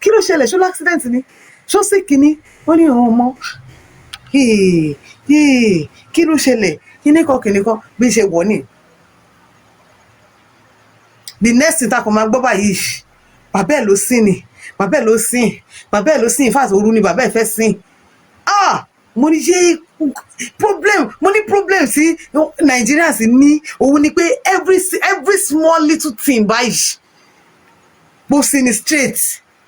kí ló ṣẹlẹ̀ ṣó l'accident ni ṣó sì kíní ó ní òun mọ́ kí ló ṣẹlẹ̀ kíní kan bí ṣe wọ̀ ni the next thing tá a kò máa gbọ́ báyìí bàbá ẹ̀ ló sìn ni bàbá ẹ̀ ló sìn fáàtì òru ni bàbá ẹ̀ fẹ́ sìn mo ní ṣe problem sí Nàìjíríà sí ní òun ni pé every small little thing báyìí bó sì ní straight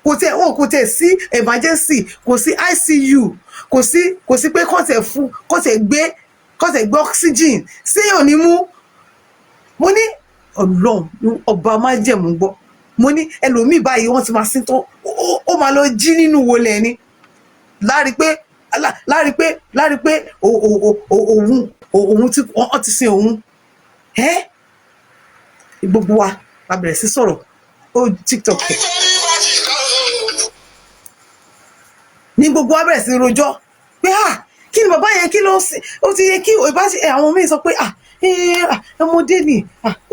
kò tẹ̀ sí emergency kò sí ICU kò sí pé kò tẹ̀ gbé oxygen sí òní mú mo ní Ọlọ́run ọba má jẹ̀mú gbọ́ mo ní ẹlòmíì báyìí wọ́n ti máa sín tán ó máa lọ jí nínú wọlé ẹni láàrí pé òun tí wọ́n ti sin òun gbogbo wa la bẹ̀rẹ̀ sí sọ̀rọ̀ ó TikTok ní gbogbo wa bẹ̀rẹ̀ sí rojọ́ pé kí ni bàbá yẹn kí ló ó ti yẹ kí àwọn míì sọ pé ọmọdé ni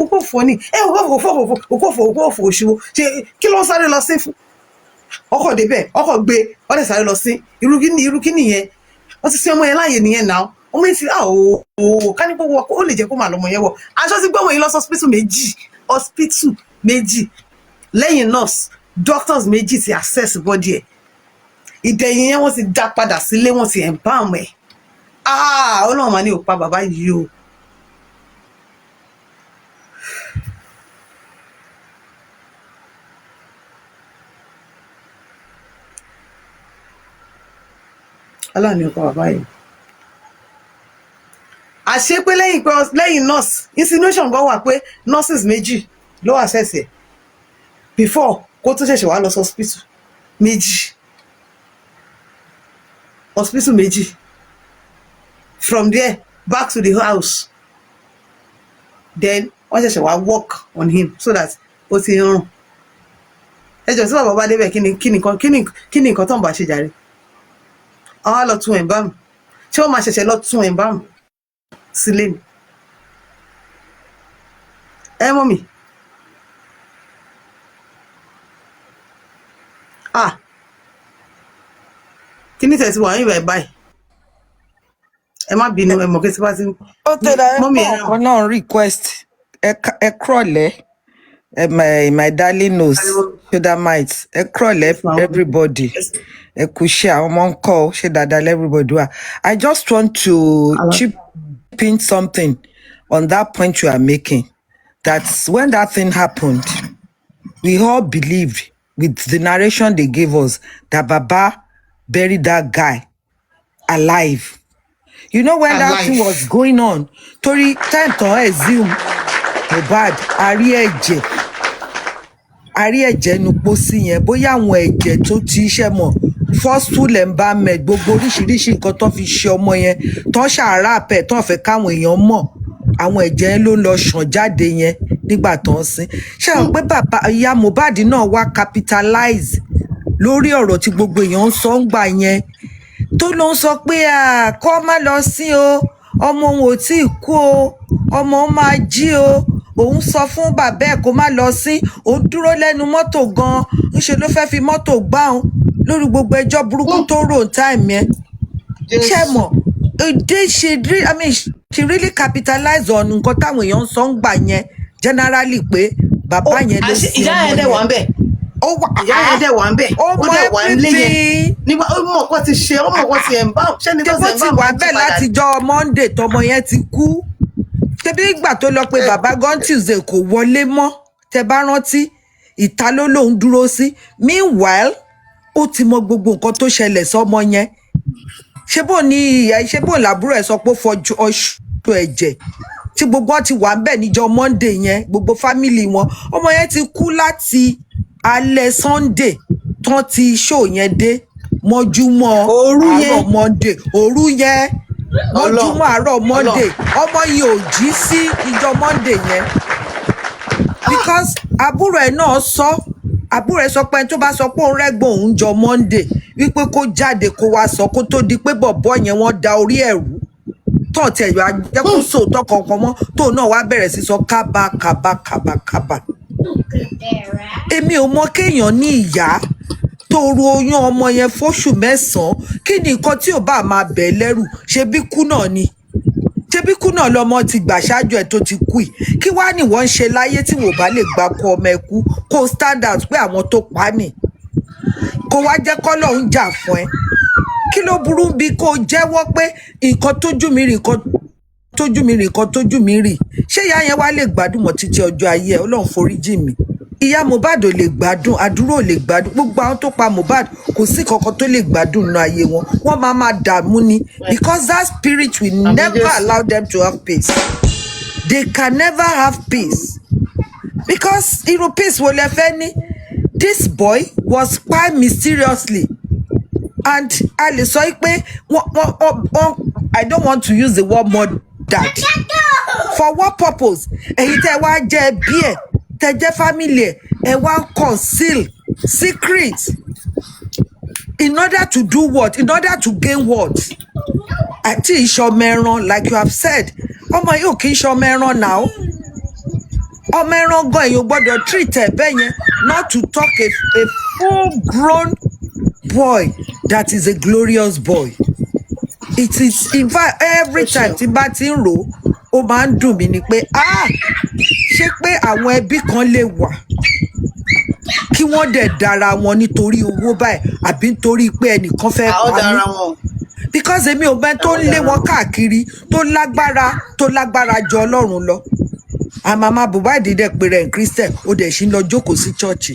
òkú òfò ni òkú òfò òṣìwò ṣe kí ló ń sáré lọ sí fún ọkọ̀ débẹ̀ ọkọ̀ gbé wọ́n lè sáré lọ sí irú kí nìyẹn wọ́n ti sí ọmọ yẹn láàyè nìyẹn náà ọmọ yẹn ti ká ní gbogbo ó lè jẹ́ kó máa lọ́mọ yẹn wọ̀ aṣọ ti gbọ́mọ yẹn lọ hospital méjì lẹ́yìn nurse doctors méjì ti access body ẹ̀ ìdẹ̀yìn yẹn wọ́n ti dá padà sílé wọ́n ti embalm ẹ̀ Ọlọ́run máa ní ó pa bàbá yìí o. Ọlọ́run ní ó pa bàbá yìí. Àṣé pé lẹ́yìn nurse insinuation gan wà pé nurses méjì ló wà sẹ́sẹ̀ before kó tó ṣẹ̀ṣẹ̀ wá lọ sí hospital méjì from there back to the house then wọ́n ṣẹ̀ṣẹ̀ wá work on him so that ó ti ń rùn ẹjọ́ tí bàbá bá débẹ̀ kí ni nǹkan tó ń bá ṣe jàre àwọn á lọ tún ẹ̀ bá mi ṣé wọ́n máa ṣẹ̀ṣẹ̀ lọ tún ẹ̀ bá mi sílé mi mọ́ mi kí ní tẹ̀sí wà ní ìwà ìbáyìí ẹ má bínú ẹ mọ̀ kí tí bá ti ó tẹ̀lé ọkọ̀ náà request ẹ crọ̀lẹ́ my darling knows shoulder mites ẹ crọ̀lẹ́ everybody ẹ kú ṣe àwọn ọmọ ń kọ́ ṣe dáadáa everybody wa I just want to chip in something on that point you are making that when that thing happened we all believed with the narration they gave us that Baba buried that guy alive. You know when that thing was going on, torí time to assume Mohbad àrí ẹ̀jẹ̀ nu pósí yẹn bóyá àwọn ẹ̀jẹ̀ tó ti ṣe mọ̀ forceful embalmment gbogbo oríṣiríṣi nǹkan tó fi ṣe ọmọ yẹn tó ṣàárà pẹ̀ tó fẹ́ káwọn èèyàn mọ̀ àwọn ẹ̀jẹ̀ yẹn ló ń lọ ṣàn jáde yẹn nígbà tó ń sin ṣé àwọn pé bàbá ìyá Mohbad náà wá capitalize lórí ọ̀rọ̀ tí gbogbo èèyàn ń sọ ń gbà yẹn tó ló ń sọ pé kó má lọ sí o ọmọ òun ò tí ì kú o ọmọ òun máa jí o òun sọ fún bàbá ẹ̀ kó má lọ sí òun dúró lẹ́nu mọ́tò gan-an ńṣe ló fẹ́ẹ́ fi mọ́tò gbá òun lórí gbogbo ẹjọ́ burúkú tó rò ń táìmù yẹn ṣé mọ̀ she really capitalized on nǹkan táwọn èèyàn sọ ń gbà yẹn generally pé bàbá yẹn ló sin ìyá ọmọ yẹn dẹ̀ wà ń bẹ̀. ìyá yẹn dẹ̀ wà ń bẹ̀. ó mọ dẹ̀ wà ń lé yẹn. everything. nígbà ó mọ̀ kó ti ṣe ó mọ̀ kó ti ẹ̀ ń bá ṣẹ́ni tó tẹ́bó ṣe ń ti bá wà wọn bẹ́ẹ̀ látijọ́ Monday tọmọ yẹn ti kú tẹ́bí ìgbà tó lọ pé bàbá gan Tuesday kò wọlé mọ́ tẹ́ bá rántí ìta ló lóun dúró sí meanwhile ó ti mọ gbogbo nǹkan tó ṣẹlẹ̀ sọ́mọ yẹn ṣé bò ní ìyá ṣé bò làbúrò ẹ̀ sọ pé ó fọjú ọṣù ẹ̀jẹ̀ tí gbogbo wọn ti wà ń bẹ̀ níjọ́ Monday yẹn gbogbo fámìlì wọn ọmọ yẹn ti kú láti alẹ́ Sunday tán ti show yẹn dé mọ́júmọ́ àárọ̀ Monday òru yẹn mọ́júmọ́ àárọ̀ Monday ọmọ yìí ò jí sí ìjọ Monday yẹn because àbúrò ẹ̀ náà àbúrò ẹ̀ sọ pé tó bá sọ pé òun rẹ́gbọ̀n òun jọ Monday wípé kó jáde kó wá sọ kó tó di pé bọ̀bọ́ yẹn wọ́n da orí ẹ̀rú tó tẹ̀ yọ ajẹ́kùn sóòótọ́ kankan mọ́ tó náà wá bẹ̀rẹ̀ sí sọ kábàkábàkábàkábà èmi ò mọ kéèyàn ní ìyá tó ru oyún ọmọ yẹn fóṣù mẹ́sàn-án kí ni nǹkan tí ò bá máa bẹ̀ lẹ́rù ṣe bí kú náà ni ṣe bí kú náà lọmọ ti gbà ṣáájú ẹ̀ tó ti kú yìí kí wàá ní wọ́n ń ṣe láyé tí wò bá lè gba kó ọmọ ẹ̀ kú kó stand out pé àwọn tó pa á nì kó wá jẹ́ kọ́lọ́hún jà fún ẹ kí ló burú bí kó jẹ́wọ́ pé nǹkan tójú mi rí nǹkan tójú mi rí nǹkan tójú mi rí ṣé ìyá yẹn wá lè gbádùn mọ́ títí ọjọ́ ayé ẹ Ọlọ́run foríjì mi ìyá Mohbad ò lè gbádùn àdúrò ò lè gbádùn gbogbo àwọn tó pa Mohbad kò sí kankan tó lè gbádùn nínú ayé wọn wọ́n máa dààmú ni because that spirit will never allow them to have peace they can never have peace because irú peace wo lẹ fẹ́ ní this boy was quite mysteriously and a lè sọ pé I don't want to use the word murdered for what purpose èyí tẹ́ wá jẹ́ bí ẹ̀ tẹ́ jẹ́ family ẹ̀ wá conceal secret in order to do what in order to gain what àti ìṣọmẹran like you have said ọmọ yóò kí ìṣọmẹran now ọmọ ẹran gan èèyàn gbọ́dọ̀ treat ẹ bẹ́ẹ̀ yẹn not to talk a full grown boy that is a glorious boy it is in fact every time tí bá ti ń rò ó máa ń dùn mí ni pé ṣé pé àwọn ẹbí kan lè wà kí wọ́n dẹ̀ dára wọn nítorí owó báyìí àbí nítorí pé ẹnìkan fẹ́ pa mí because èmi ò bẹ́ẹ̀ tó ń lé wọn káàkiri tó lágbára jọ Ọlọ́run lọ àmàmà Mohbad dẹ̀ pé rẹ̀ ń Christian ó dẹ̀ ṣì ń lọ jókòó sí chọ́ọ̀chì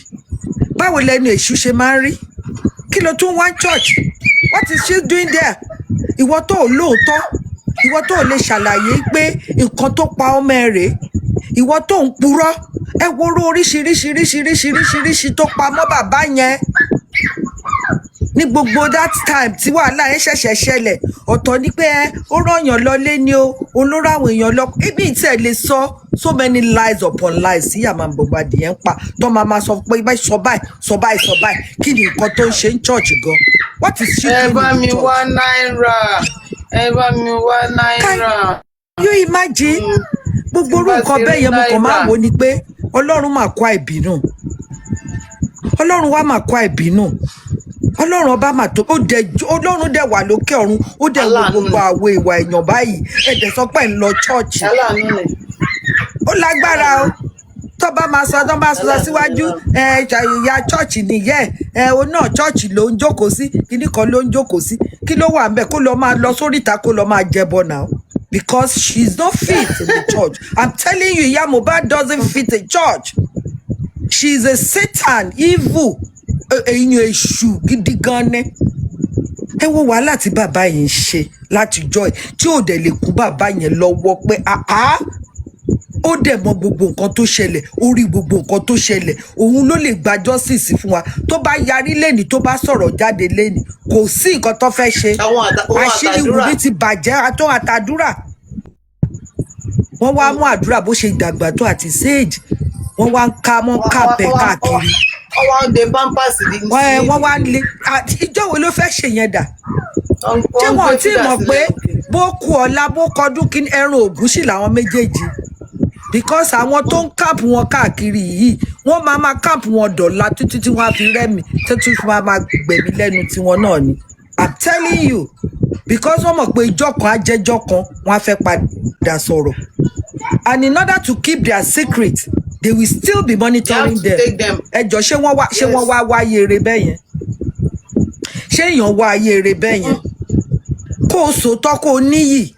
báwo lẹnu èṣù ṣe máa ń rí kí ló tún wá church what is she doing there ìwọ tó lóòótọ́ ìwọ tó lè ṣàlàyé pé nǹkan tó pa ọmọ ẹ rèé ìwọ tó ń purọ́ ẹ woró oríṣiríṣiríṣiríṣiríṣi tó pa mọ́ bàbá yẹn ní gbogbo that time tí wàhálà yẹn ṣẹ̀ṣẹ̀ ṣẹlẹ̀ ọ̀tọ̀ ni pé ó rọ̀yàn lọlé ni o olóró àwọn èèyàn lọ ibi ìtẹ̀ lè sọ so many lies upon lies sí àmà Mohbad yẹn ń pa tó máa sọ pé ibà sọ báyìí kí ni nǹkan tó ń ṣe ń church gan what is she doing in church. ẹ bá mi wá náírà. Can you imagine gbogbo orú nǹkan bẹ́ẹ̀ yẹn mo kàn máa wò ni pé Ọlọ́run máa kó àìbínú Ọlọ́run wá máa kó àìbínú Ọlọ́run ọba mà tó Ọlọ́run dẹ̀ wà lókè ọ̀run ó dẹ̀ wo gbogbo àwọ̀ ìwà èèyàn báyìí ẹ̀dẹ̀ sọ pé ń lọ chọ́ọ̀chì ó lágbára o tó bá máa sọ síwájú ìyá chọ́ọ̀chì nìyẹn o náà chọ́ọ̀chì ló ń jókòó sí kíní kan ló ń jókòó sí kí ló wà ń bẹ̀ kó lọ máa lọ sóríta kó lọ máa jẹbọ náà because she's not fit in the church I'm telling you ìyá Mohbad doesn't fit a church she's a Satan evil èèyàn èṣù gidi gan ni ẹ wo wàhálà tí bàbá yẹn ń ṣe látijọ́ ẹ̀ tí ò dẹ̀ lè kú bàbá yẹn lọ́wọ́ pé ó dẹ̀ mọ gbogbo nǹkan tó ṣẹlẹ̀ ó rí gbogbo nǹkan tó ṣẹlẹ̀ òun ló lè gba justice fún wa tó bá yarí lẹ́nìí tó bá sọ̀rọ̀ jáde lẹ́nìí kò sí nǹkan tó fẹ́ ṣe àṣírí Wùmí ti bàjẹ́ àtọ́ àtàdúrà wọ́n wá mú àdúrà bó ṣe dàgbà tó àti sage wọ́n wá ń ká bẹ́ẹ̀ káàkiri wọ́n wá ń de pampers wọ́n wá ń lé ìjọ wo ló fẹ́ ṣe yẹn dà ṣé wọn ò tí ì mọ̀ pé bó kú ọ̀la bó kọdún kí ẹran ògún sì làwọn méjèèjì because àwọn tó ń káàpù wọn káàkiri yìí wọ́n máa káàpù wọn dọ̀la títí tí wọ́n á fi rẹ́mi títí tí wọ́n á máa gbẹ̀mí lẹ́nu tiwọn náà ni I'm telling you, because wọ́n mọ̀ pé ìjọ kan á jẹ́jọ́ kan wọ́n á fẹ́ padà sọ̀rọ̀, and in order to keep their secret they will still be monitoring them. ẹjọ́ ṣé wọ́n wá wáyé eré bẹ́ẹ̀ yẹn, ṣé èèyàn wá ayé eré bẹ́ẹ̀ yẹn kó o sòótọ́ kó o níyì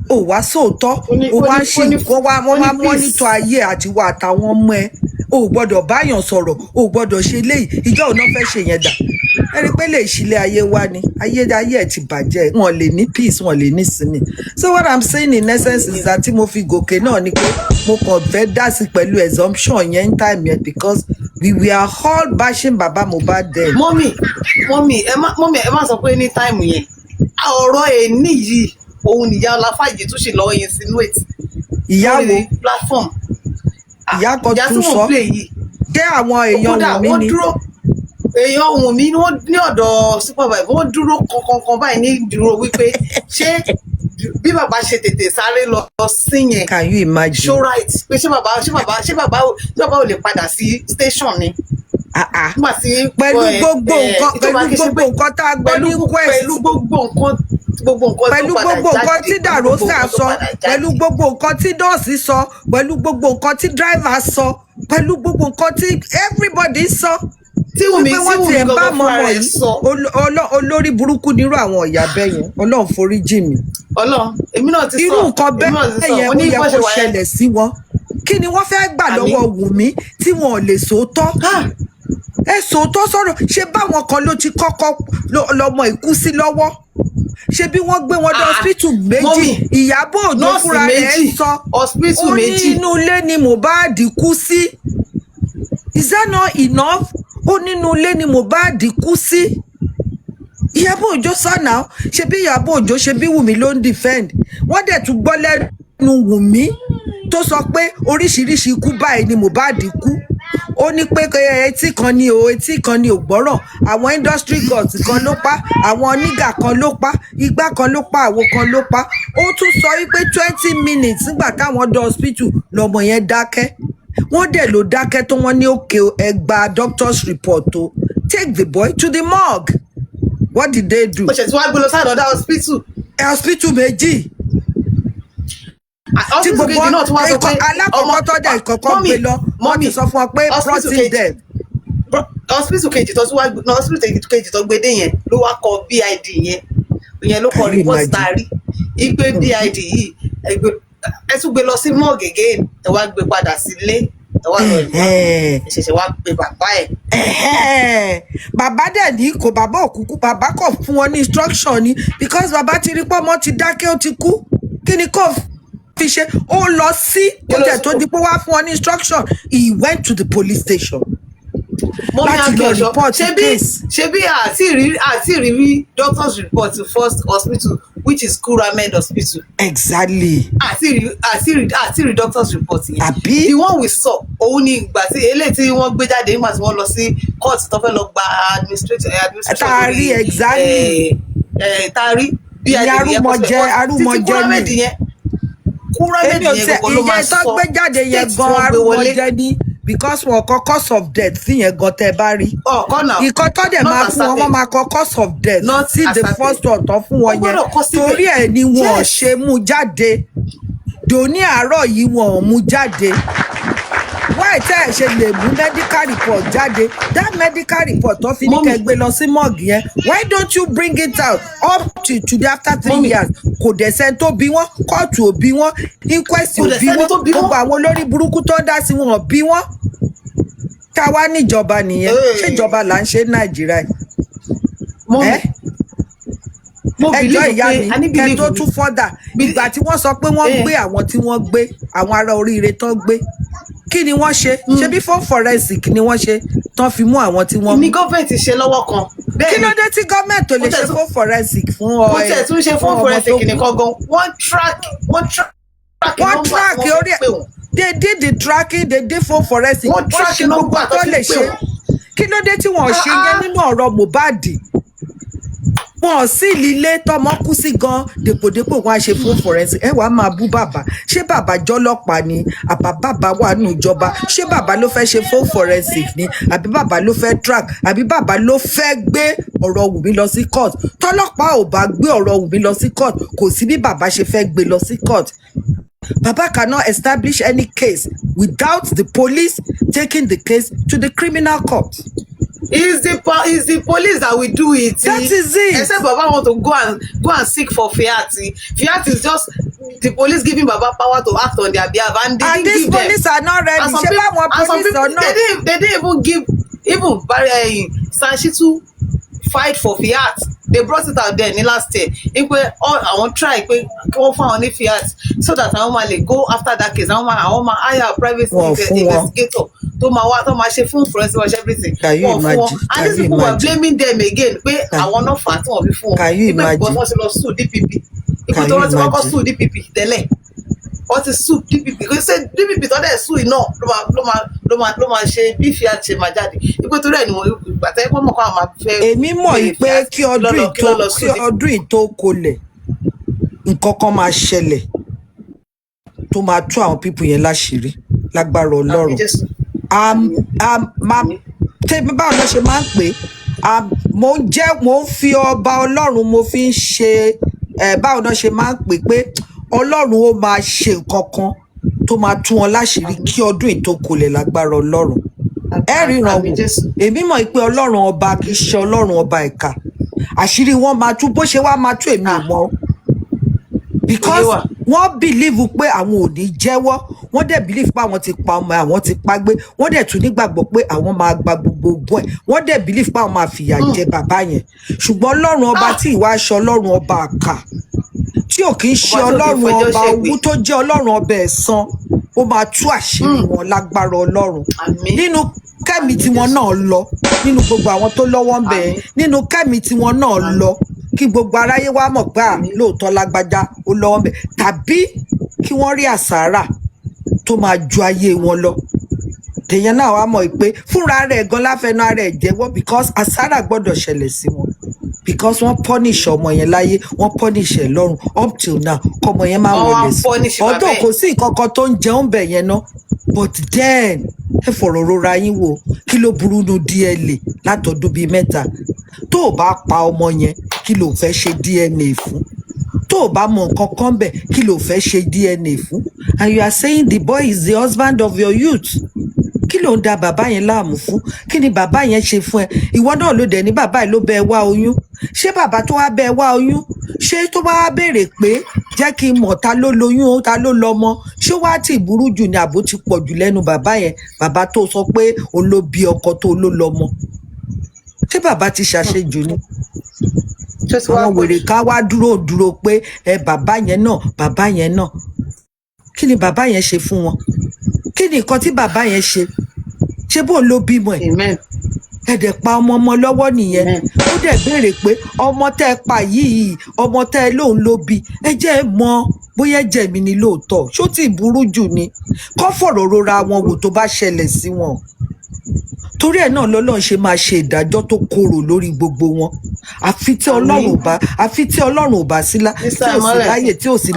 o wá sòótọ́ o wá ń ṣe nǹkan wọ́n wá mọ́nítọ̀ ayé àtiwọ́ àtàwọn ọmọ ẹ o gbọ́dọ̀ báyàn sọ̀rọ̀ o gbọ́dọ̀ ṣe léyìí, ìjọ òun náà fẹ́ ṣe yẹn dà. ẹni pé lè ṣílẹ̀ ayé wa ni ayé ẹ̀ ti bàjẹ́, wọn lè ní peace, wọn lè ní sinmi. So what I'm saying in essence is that tí mo fi gòkè náà ni pé mo kàn fẹ́ dá sí pẹ̀lú assumption yẹn time yẹn because we were all bashing Baba Mohbad then. mọ́mì ẹ má sọ pé ní táìmù yẹn ọ̀rọ̀ èní yìí òun nìyá Ọláfàyè tún ṣe lọ́wọ́ insinuate ìyàwó platform ìyá kan tún sọ jẹ́ àwọn èèyàn Wùnmí ni èèyàn Wùnmí ni wọ́n ní ọ̀dọ̀ supervisor wọ́n dúró kankan báyìí ní ìdúró wípé ṣé bí bàbá ṣe tètè sáré lọ sí yẹn can you imagine show right pé ṣé bàbá ò lè padà sí station ni. pẹ̀lú gbogbo nǹkan tá a gbọ́ ní quest pẹ̀lú gbogbo nǹkan tí Dàrósà sọ, pẹ̀lú gbogbo nǹkan tí nọ́ọ̀sì sọ, pẹ̀lú gbogbo nǹkan tí driver sọ, pẹ̀lú gbogbo nǹkan tí everybody sọ, tí Wùnmí bá mọ ọmọ yìí olórí burúkú nírú àwọn ìyá bẹ́ẹ̀ yẹn, Ọlọ́run foríjì mi. Ọlọ́run èmi náà ti sọ irú nǹkan bẹ́ẹ̀ yẹn ó yẹ kó ṣẹlẹ̀ sí wọn. Kí ni wọ́n fẹ́ gbà lọ́wọ́ Wùnmí tí wọn ò lè sòótọ́? ẹ sòótọ́ sọ̀rọ̀, ṣé báwọn kan ló ti kọ́kọ́ lọ́mọ ìkú sí lọ́wọ́, ṣé bí wọ́n gbé wọn lọ hospital méjì, Ìyábọ̀ Òjó fúnra rẹ̀ sọ ó ní inú ilé ni Mohbad kú sí. Is that not enough? ó nínú ilé ni Mohbad kú sí. Ìyábọ̀ Òjó sọ náà, ṣé bí Ìyábọ̀ Òjó ṣe bí Wùnmí ló ń defend, wọ́n dẹ̀ tún gbọ́ lẹ́nu Wùnmí tó sọ pé oríṣiríṣi ikú báyìí ni Mohbad kú. Ó ní pé etí kan ni ò gbọ́rọ̀, àwọn industry gods kan ló pa, àwọn nígà kan ló pa, igbá kan ló pa, àwo kan ló pa. Ó tún sọ wípé 20 minutes nígbà táwọn dé hospital lọmọ yẹn dákẹ́. Wọ́n dẹ̀ ló dákẹ́ tó wọ́n ní òkè ẹgbà doctor's report o, take the boy to the morgue. What did they do? ó ṣe tí wọ́n gbé lọ sí àdọ́dá hospital méjì. Tí gbogbo alákọ̀ọ́kọ́ tó dẹ̀ ìkọ̀kọ́ gbé lọ, wọ́n ti sọ fún ọ pé protein dead. Hospital kejì tó gbé dé yẹn ló wá kọ BID yẹn ló kọ report tari ipe BID yìí ẹ tún gbé lọ sí morgue again, ẹ wá gbé padà sílé, ẹ wá lọ ìṣẹ̀ṣẹ̀ wá gbé bàbá ẹ̀. Bàbá dẹ̀ ní kò bàbá òkùnkùn, bàbá kò fún wọn ní instruction ni because bàbá ti rí pọ́nmọ́ ti dákẹ́ ó ti kú. Kí ni kò fi ṣe? Ó lọ sí kótẹ̀ tó di pé wá fún wọn ní instruction, he went to the police station láti lọ report case. ṣebí àti rí doctor's report first hospital which is Kuramed hospital. Exactly. àti rí doctor's report yẹn. Àbí? The one we saw òun ni ìgbà tí eléyìí tí wọ́n gbé jáde nígbà tí wọ́n lọ sí court tó fẹ́ lọ gba administration. Taari exactly. Taari bí arúmọjẹ ni. Kuramed yẹn gbogbo ló máa sọ tó gbé jáde yẹn gan arúmọjẹ ni because wọn kọ cause of death sí yẹn gan tẹ bá rí. Ìkọ́ tó dẹ̀ máa fún wọn máa kọ cause of death sí the first one tó fún wọn yẹn torí ẹ̀ ni wọn ṣe mú jáde dòní àárọ̀ yìí wọn ò mú jáde. Why tẹ́ ẹ̀ ṣe lè mú medical report jáde? That medical report tó fi ní kẹ́ gbé lọ sí morgue yẹn, why don't you bring it out up to today after 3 years? Kò dẹ̀ sẹ́ni tó bí wọ́n, kóòtù ò bí wọ́n, inquest ò bí wọ́n, gbogbo àwọn olórí burúkú tó ń dá sí wọn ò bí wọ́n. Ká wá níjọba nìyẹn, ṣé ìjọba là ń ṣe Nàìjíríà? Ẹjọ́ ìyá mi kẹ́ tó tún fọ́dà ìgbà tí wọ́n sọ pé wọ́n gbé àwọn tí wọ́n gbé àwọn ará oríire tán gbé. Kí ni wọ́n ṣe? Ṣé bí fún forensic ni wọ́n ṣe tán fi mú àwọn tí wọ́n mú? Ní gọ́ọ̀mẹ̀ntì ṣe lọ́wọ́ kan. Kí ló dé tí gọ́ọ̀mẹ̀ntì ò lè ṣe fún forensic fún ọ? Wọ́n tẹ̀ tún ṣe fún forensic nìkan gan. Wọ́n track orí ẹ̀. They did the tracking, they did for forensic. Wọ́n track gbogbo tó lè ṣe. Kí ló dé tí wọ́n ṣe yẹn nínú ọ̀rọ̀ Mohbad? wọn ò sí lílé tọmọ kú sí gan dèpòdépò wọn á ṣe fún forensic ẹ wàá máa bú bàbá ṣé bàbá jọlọ́pàá ni àbá bàbá wà nù ìjọba ṣé bàbá ló fẹ́ ṣe fún forensic ni àbí bàbá ló fẹ́ track àbí bàbá ló fẹ́ gbé ọ̀rọ̀ Wùmí lọ sí court tọ́lọ́pàá ò bá gbé ọ̀rọ̀ Wùmí lọ sí court kò sí bí bàbá ṣe fẹ́ gbé lọ sí court. Baba cannot establish any case without the police taking the case to the criminal court. It's the police that will do it. That is it. Except Baba want to go and seek for fiat. Fiat is just the police giving Baba power to act on their behalf, and these police are not ready. And some people, they didn't even give Sanshitu fight for fiat. They brought it out there in the last year. If we all I want try go find on fiat so that I want go after that case. I want hire a private investigator to my chef for everything. Can you imagine? And these people were blaming them again. I want not fat on before. Can you imagine? Because wants to sue DPP. If we don't want to sue DPP, then what is sue DPP? Because say DPP don't they sue no. Ló máa ṣe bí fiat ṣe máa jáde. Ipò tó rẹ̀ ni wọ́n gbàtẹ́ pọ́n mọ̀ kó àwọn máa fẹ́. Èmi mọ̀ pé kí ọdún ìtó kolẹ̀ nǹkan kan máa ṣẹlẹ̀ tó máa tú àwọn pípù yẹn láṣìírí lágbára Ọlọ́run. Tẹ́bí báwo ló ṣe máa ń pè é mo ń fi ọba Ọlọ́run mo fi ń ṣe báwo ló ṣe máa ń pè pé Ọlọ́run ó máa ṣe nǹkan kan tó máa tú wọn láṣìírí kí ọdún ìtókolẹ̀ lágbára Ọlọ́run. Ẹ ríran wò èmi mọ̀ pé Ọlọ́run ọba kì í ṣe Ọlọ́run ọba ìkà àṣírí wọn máa tú bó ṣe wá máa tú èmi ò mọ̀ because wọ́n believe pé àwọn ò ní jẹ́wọ́ wọ́n dẹ̀ believe pé àwọn ti pa ọmọ àwọn ti pa gbé wọ́n dẹ̀ tún nígbàgbọ́ pé àwọn máa gba gbogbo ogún ẹ̀ wọ́n dẹ̀ believe pé àwọn máa fìyà jẹ bàbá yẹn ṣùgbọ́n Ọlọ́run ọba tí ìwà aṣọ Ọlọ́run ọba àkà tí ò kì í ṣe Ọlọ́run ọba owú tó jẹ́ Ọlọ́run ọba ẹ̀san ó máa tú àṣírí wọn lágbára Ọlọ́run nínú kẹ́mi tí wọn náà lọ nínú gbogbo àwọn tó lọ́wọ́ ń bẹ̀ nínú kẹ́mi tí wọn náà lọ kí gbogbo aráyé wá mọ̀ pé lóòótọ́ lágbájá ó lọ́wọ́ ń bẹ̀ tàbí kí wọ́n rí àsárà tó máa ju ayé wọn lọ tèèyàn náà wá mọ̀ pé fúnra rẹ̀ gan láfẹnú ara ẹ̀ jẹ́wọ́ because àsárà gbọ́dọ̀ ṣẹlẹ̀ sí wọn because wọ́n punish ọmọ yẹn láyé wọ́n punish ẹ̀ lọ́run up till now kọ́mọ yẹn máa wọlé sí ọdún kò sí nǹkan kan tó ń jẹun bẹ̀ yẹn ná but then ẹ fọ̀rọ̀ rora yín wò kí ló burú nu DNA látọdún bíi 3 tó o bá pa ọmọ yẹn kí ló fẹ́ ṣe DNA fún tó o bá mọ nǹkan kan bẹ̀ kí ló fẹ́ ṣe DNA fún and you are saying the boy is the husband of your youth kí ló ń da bàbá yẹn láàmú fún kí ni bàbá yẹn ṣe fún ẹ ìwọ náà ló dẹ̀ ní bàbá yìí ló bẹ ẹ wá oyún ṣé bàbá tó wá bẹ ẹ wá oyún ṣé tó bá wá béèrè pé jẹ́ kí n mọ̀ ta ló lóyún ta ló lọ́mọ ṣé wàá tì burú jù ni àbó ti pọ̀ jù lẹ́nu bàbá yẹn bàbá tó sọ pé òun ló bí ọkọ tó ló lọ́mọ ṣé bàbá ti ṣàṣejù ni àwọn wèrè ká wá dúró pé ẹ bàbá yẹn náà kí ni bàbá yẹn ṣe fún wọn kí ni nǹkan tí bàbá yẹn ṣe bóun ló bímọ ẹ ẹ̀dẹ̀ pa ọmọ lọ́wọ́ nìyẹn ó dẹ̀ béèrè pé ọmọ tẹ́ ẹ pa yìí ọmọ tẹ́ ẹ lóun ló bí ẹ jẹ́ ẹ mọ̀ bóyá ẹ̀jẹ̀ mi ni lóòótọ́ ṣó tí burú jù ni kọ́ fọ̀rọ̀ rora wọn wò tó bá ṣẹlẹ̀ sí wọn torí ẹ̀ náà lọ́lọ́run ṣe máa ṣe ìdájọ́ tó korò lórí gbogbo wọn àfi tí Ọlọ́run ò bá sí láyè tí ò sí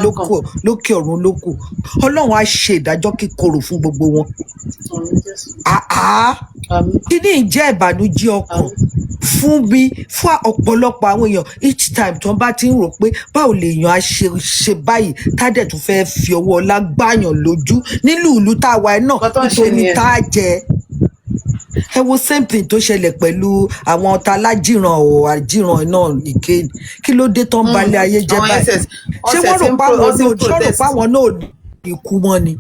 lókè ọ̀run lókù Ọlọ́run á ṣe ìdájọ́ kíkorò fún gbogbo wọn. Kí ni ìjẹ́ ìbànújẹ́ ọkàn fún ọ̀pọ̀lọpọ̀ àwọn èèyàn each time tó ń bá ti ń rò pé báwo lèèyàn á ṣe báyìí tádẹ̀ tún fẹ́ fi ọwọ́ ọlá gbáyàn lójú nílùú ìlú tá a wà náà nítorí tá a jẹ ẹ wo same thing tó ṣẹlẹ̀ pẹ̀lú àwọn ọ̀tá alájìràn àjìràn náà ìkéde kí ló dé tó ń balẹ̀ ayé jẹ́ báyìí ṣé wọ́n rò páwọn náà ikú wọn ni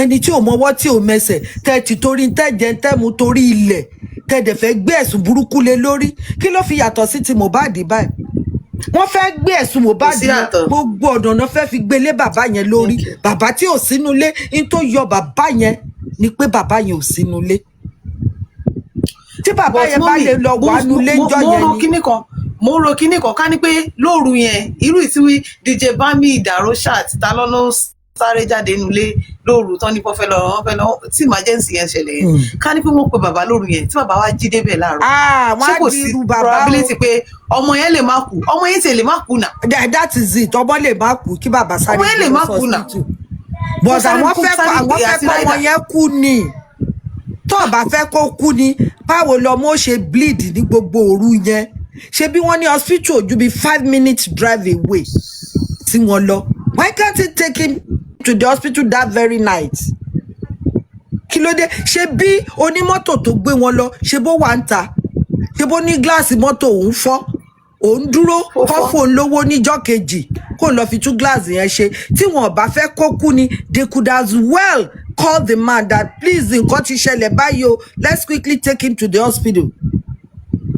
ẹni tí ò mọwọ́ tí ò mẹsẹ̀ tẹ́ ti torí tẹ́jẹ̀ tẹ́mu torí ilẹ̀ tẹ́dẹ̀ fẹ́ gbé ẹ̀sùn burúkú lé lórí kí ló fi yàtọ̀ sí ti Mohbad báyìí wọ́n fẹ́ gbé ẹ̀sùn Mohbad gbogbo ọ̀nà náà fẹ́ fi gbélé bàbá yẹn lórí bàbá tí ò sínú ilé ní tó yọ bàbá yẹn ni pé bàbá yẹn ò sínú ilé tí bàbá yẹn bá lè lọ wà nulẹ̀ jọ yẹn ni. mo ń ro kíní kan ká ní pé lóru yẹn irú ìtiwí DJ Bami Ìdàróṣà àti ta lọ́nà sáré jáde nílé lóru tán ní wọ́n fẹ́ lọ tí emergency yẹn ṣẹlẹ̀ yẹn ká ní pé wọ́n pe bàbá lóru yẹn tí bàbá wa jí débẹ̀ láàárọ̀ ṣé kò sí probability pé ọmọ yẹn lè má kú ọmọ yẹn sì lè má kú nà. that is it, ọmọ lè má kú kí bàbá sáré ọmọ yẹn lè má kú nà. but àwọn fẹ́ kọ́ ọmọ yẹn kú ni tó bá fẹ́ kó kú ni báwo lọmọ ó ṣe bleed ní gbogbo òru yẹn ṣe bí wọ́n ní hospital ojú bí 5 minutes drive away tí wọ́n lọ. Why can't he take him to the hospital that very night? Kí ló dé? Ṣé bí onímọ́tò tó gbé wọn lọ ṣe bó wà ń ta ṣe bó ní gíláàsì mọ́tò òun fọ́ òun dúró kọ́ fóun lówó níjọ́ kejì kó lọ fi tún gíláàsì yẹn ṣe tí wọn bá fẹ́ kó kú ni they could as well call the man that please nǹkan ti ṣẹlẹ̀ báyìí o let's quickly take him to the hospital.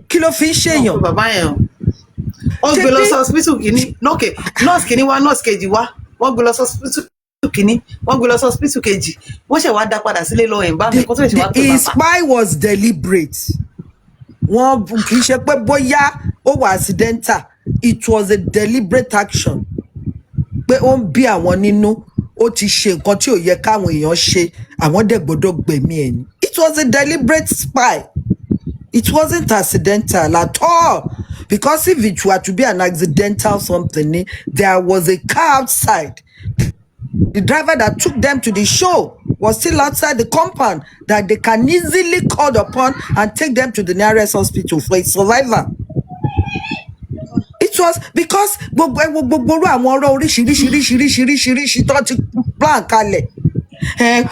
Kí ló fi ń ṣèyàn? Bàbá yẹn wọ́n gbé lọ sí hospital kìíní nurse kìíní wá nurse kejì wá wọ́n gbé lọ sí hospital kìíní wọ́n gbé lọ sí hospital kejì wọ́n ṣẹ̀ wá dá padà sílé lọ ẹ̀ ń bá mi kó tó lè ṣe wá pé bàbá. The spy was deliberate. Wọ́n kì í ṣe pé bóyá ó wà accidental, it was a deliberate action. Pé ó ń bí àwọn nínú ó ti ṣe nǹkan tí ò yẹ káwọn èèyàn ṣe àwọn dẹ̀ gbọ́dọ̀ gbẹ̀mí ẹ̀ ni. It was a deliberate spy. It wasn't accidental at all. Because if it were to be an accidental something, there was a car outside. The driver that took them to the show was still outside the compound that they can easily call upon and take them to the nearest hospital for a survivor. It was because gbogbo àwọn ọ̀rọ̀ oríṣiríṣiríṣiríṣiríṣiríṣi tó ti plan kalẹ̀.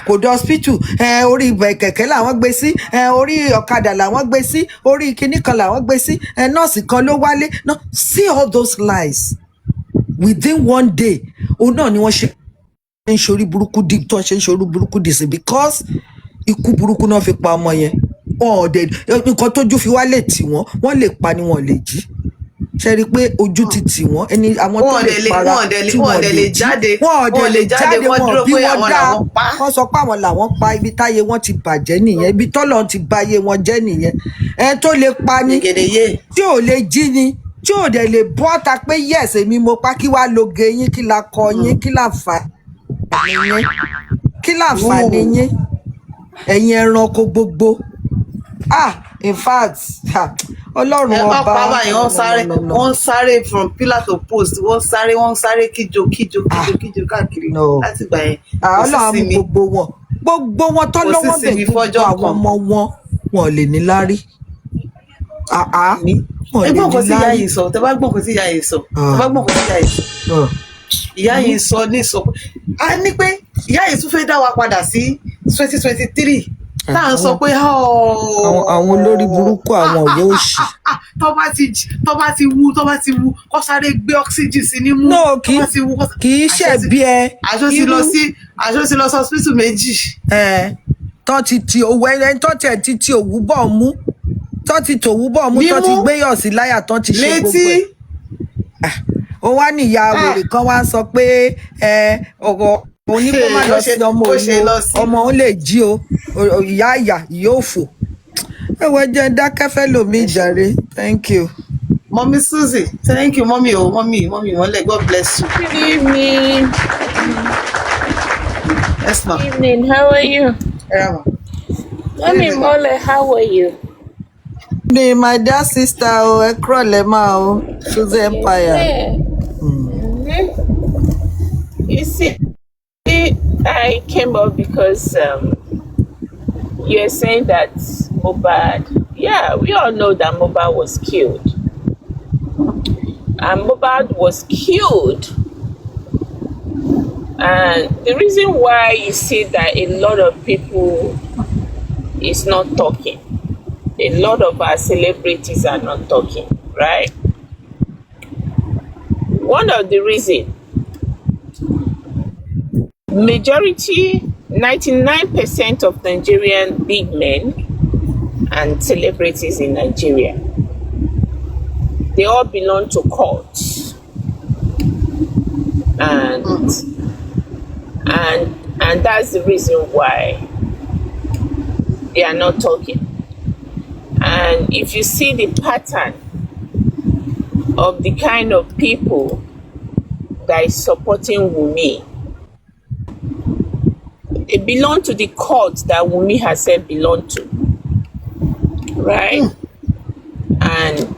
Kò dé hospital orí kẹ̀kẹ́ làwọn gbé sí orí ọ̀kadà làwọn gbé sí orí kinní kan làwọn gbé sí nọ́ọ̀sì kan ló wálé. No, see all those lies within one day. Òun náà ni wọ́n ṣe ń ṣorí burúkú dì tó ṣe ń ṣorí burúkú dì sí because ikú burúkú náà fi pa ọmọ yẹn. Nǹkan tójú fi wá lè tì wọ́n lè pa ni wọ́n lè jí. Ṣe rí pé ojú ti tì wọ́n ẹni àwọn tó lè para tí wọ́n lè jáde wọ́n lè jáde wọ́n bí wọ́n dá wọ́n sọ pé àwọn làwọn pa ibi táyé wọ́n ti bàjẹ́ nìyẹn ibi tọ́lọ̀ ti báyé wọn jẹ́ nìyẹn ẹni tó lè pa ni tí ò lè jí ni tí ò dẹ̀ lè bọ́ ta pé yes èmi mo pa kí wàá lo ge yín kí la kọ yín kí la fà yín kí la fà yín ẹ̀yin ẹranko gbogbo in fact Ọlọ́run ọba pa báyìí wọ́n sáré from pillar to post wọ́n sáré kíjo káàkiri láti gbà yẹn. Ọlọ́run gbogbo wọn tọ́lọ́wọ́ bẹ̀ gbogbo àwọn ọmọ wọn lè ní lárí. ẹgbọ́n nǹkan tí ìyá yìí sọ tẹ bá gbọ́n nǹkan tí ìyá yìí sọ ìyá yìí sọ ní sọ a ní pé ìyá yìí tún fẹ́ dá wa padà sí 2023 tá à ń sọ pé àwọn olórí burúkú àwọn òye òṣì. tó bá ti wú kó sáré gbé oxygen sí ní mú. no kì í ṣe bí ẹ. àjọ ti lọ sí hospital méjì. tó ti òwú ẹni tó ti ti òwú bọ̀ mú tó ti tòwú bọ̀ mú tó ti gbéyọ̀ sí láyà tó ti ṣe gbogbo ẹ̀. ó wá ní ìyá wèrè kan wá sọ pé ọ̀rọ̀ òun ní kó má lọ sí ọmọ òun lè jí o ìyá yóò fò. Ẹ̀wọ̀n jẹ́ dákẹ́fẹ́ lomi jàre. Thank you. Mommy Susie, thank you, mommy. Mommy, God bless you. Good evening. Yes, ma'am. Good evening. How are you? Yeah, ma'am. Mommy Mole, how are you? My dear sister, ẹ kúrọ̀lẹ́ ma Susie Empire. You see, I came up because you're saying that Mohbad, we all know that Mohbad was killed. And Mohbad was killed. And the reason why you see that a lot of people is not talking, a lot of our celebrities are not talking, right? One of the reasons, majority, 99% of Nigerian big men and celebrities in Nigeria, they all belong to cults. And that's the reason why they are not talking. And if you see the pattern of the kind of people that is supporting Wunmi, it belonged to the court that Wunmi herself belonged to, right? And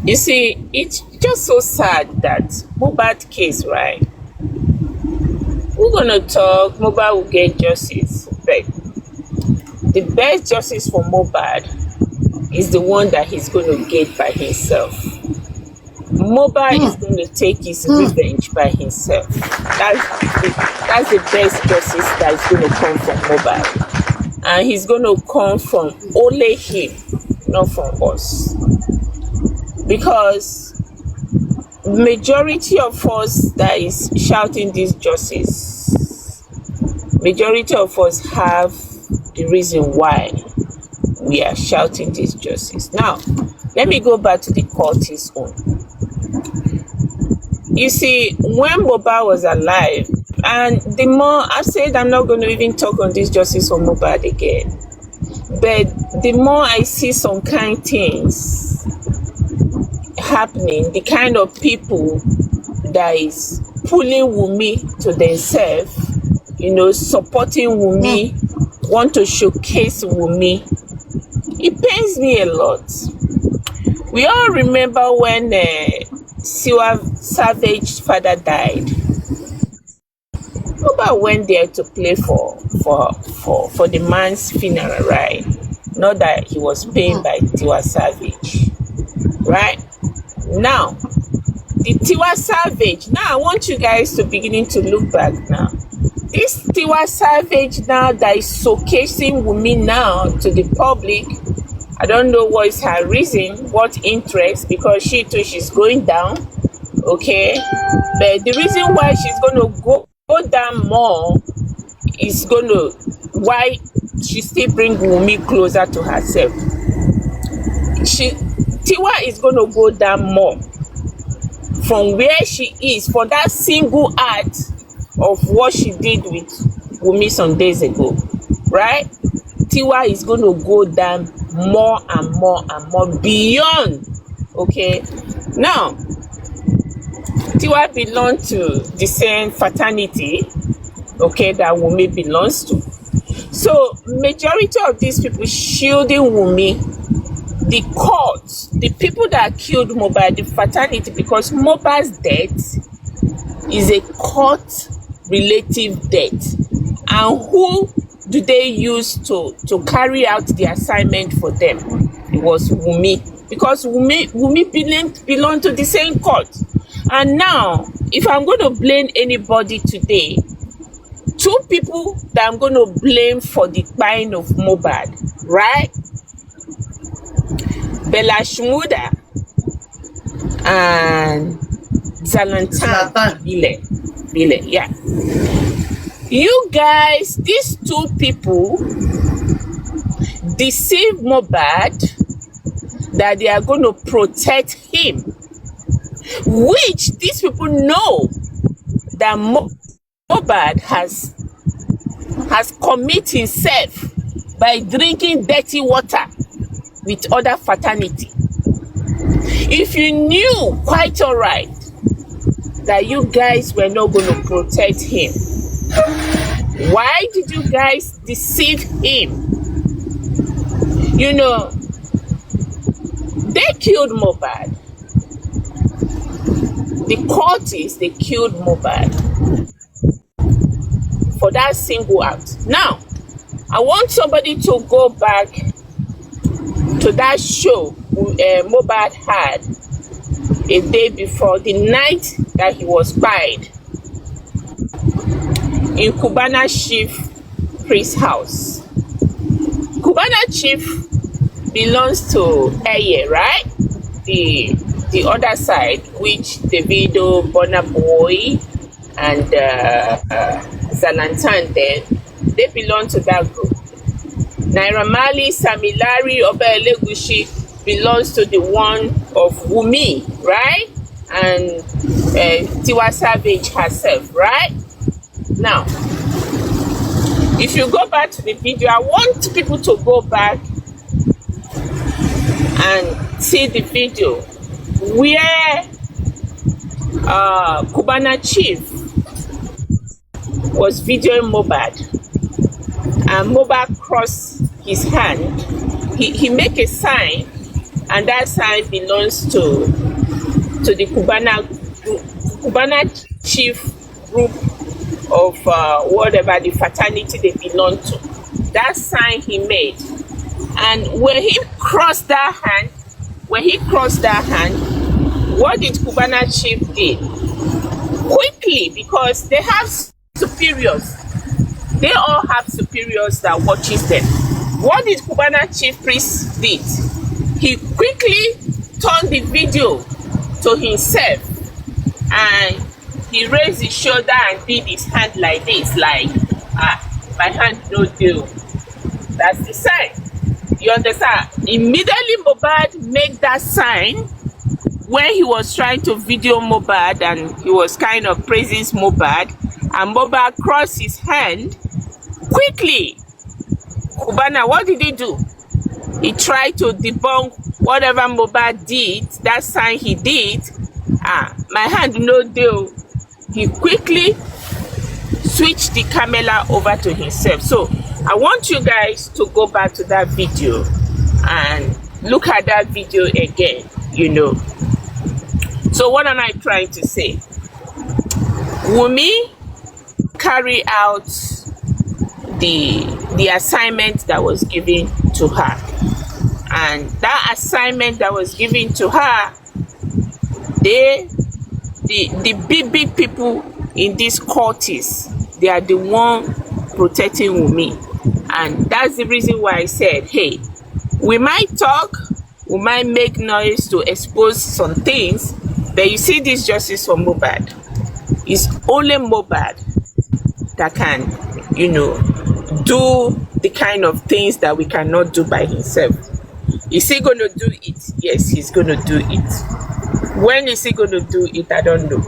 you see, it's just so sad that Mohbad case, right? We're gonna talk, Mohbad will get justice, but the best justice for Mohbad is the one that he's gonna get by himself. Mohbad is going to take his revenge by himself. That's the best justice that is going to come from Mohbad. And he's going to come from only him, not from us. Because majority of us that is shouting this justice, majority of us have the reason why we are shouting this justice. Now, let me go back to the court's own. You see, when Mohbad was alive, and the more I've said, I'm not going to even talk on this justice for Mohbad again, but the more I see some kind things happening, the kind of people that is pulling Wunmi to themselves, supporting Wunmi, want to showcase Wunmi, it pains me a lot. We all remember when Tiwa Savage's father died. Mohbad went there to play for the man's funeral, right? Not that he was paid by Tiwa Savage, right? Now, the Tiwa Savage. Now, I want you guys to beginning to look back now. This Tiwa Savage now that is showcasing Wunmi now to the public. I don't know what is her reason, what interest, because she too, she's going down, okay? But the reason why she's going to go down more is why she still bring Wunmi closer to herself. Tiwa is going to go down more from where she is for that single act of what she did with Wunmi some days ago, right? Tiwa is going to go down more and more and more beyond, okay? Now, Tiwa belongs to the same fraternity, okay, that Wunmi belongs to. So, majority of these people shielding Wunmi, the court, the people that killed Mohbad, the fraternity, because Mohbad's death is a court-relative death. And who do they use to carry out the assignment for them? It was Wunmi, because Wunmi belonged to the same court. And now, if I'm going to blame anybody today, two people that I'm going to blame for the buying of Mohbad, right? Bella Shmurda and Zalatan Bile, yeah. You guys, these two people deceive Mohbad that they are going to protect him, which these people know that Mohbad has committed himself by drinking dirty water with other fraternity. If you knew quite all right that you guys were not going to protect him, why did you guys deceive him? They killed Mohbad. The cultists, they killed Mohbad for that single act. Now, I want somebody to go back to that show Mohbad had a day before, the night that he was buried in Cubana Chief Priest's house. Cubana Chief belongs to Eye, right? The other side, which Davido, Burna Boy, and Zalatan, they belong to that group. Naira Marley, Sammy Larry, Oba Elegushi belongs to the one of Wunmi, right? And Tiwa Savage herself, right? Now, if you go back to the video, I want people to go back and see the video where Cubana Chief was videoing Mohbad, and Mohbad crossed his hand. He make a sign, and that sign belongs to the Cubana chief group of whatever the fraternity they belong to. That sign he made, and when he crossed that hand, what did Cubana chief did? Quickly, because they have superiors. They all have superiors that watches them. What did Cubana chief priest did? He quickly turned the video to himself, and he raised his shoulder and did his hand like this, like, my hand no deal. That's the sign. You understand? Immediately Mohbad made that sign when he was trying to video Mohbad, and he was kind of praising Mohbad, and Mohbad crossed his hand quickly. Cubana, what did he do? He tried to debunk whatever Mohbad did, that sign he did. My hand no deal. He quickly switched the camera over to himself. So I want you guys to go back to that video and look at that video again, you know. So what am I trying to say? Wunmi carry out the assignment that was given to her, and that assignment that was given to her, the big people in these cultists, they are the one protecting Wunmi. And that's the reason why I said, hey, we might talk, we might make noise to expose some things, but you see this justice for Mohbad, it's only Mohbad that can, you know, do the kind of things that we cannot do by himself. Is he going to do it? Yes, he's going to do it. When is he going to do it? I don't know.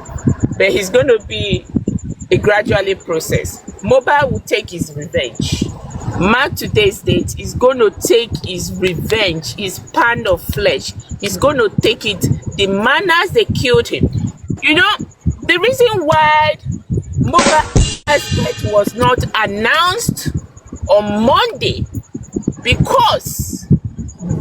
But he's going to be a gradually process. Mohbad will take his revenge. Mark today's date. He's going to take his revenge, his pound of flesh. He's going to take it. The manners they killed him. You know, the reason why Mohbad's death was not announced on Monday, because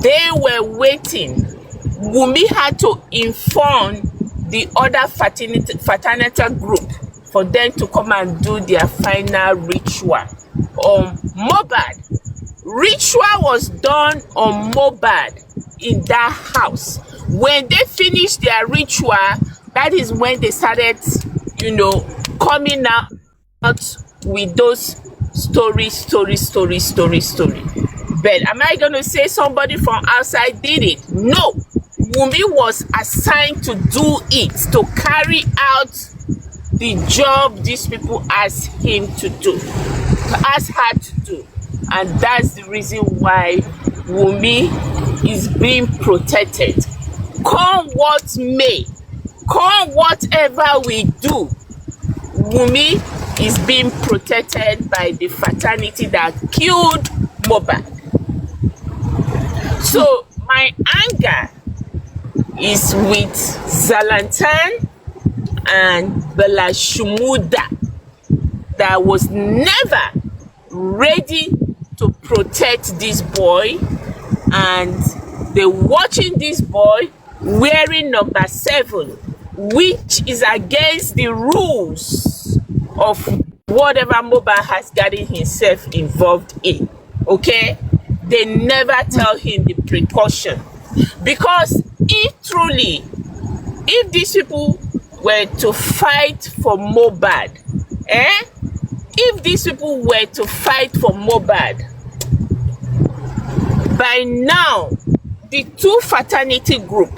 they were waiting. Wunmi had to inform the other fraternity group for them to come and do their final ritual on Mohbad. Ritual was done on Mohbad in that house. When they finished their ritual, that is when they started, you know, coming out with those story. But am I going to say somebody from outside did it? No. Wunmi was assigned to do it, to carry out the job these people asked him to do, asked her to do. And that's the reason why Wunmi is being protected. Come what may, come whatever we do, Wunmi is being protected by the fraternity that killed Mohbad. So my anger is with Zalantan and Bella Shumuda, that was never ready to protect this boy, and they're watching this boy wearing number 7, which is against the rules of whatever Mohbad has gotten himself involved in. Okay, they never tell him the precaution, because if these people were to fight for Mohbad, if these people were to fight for Mohbad, by now the two fraternity group,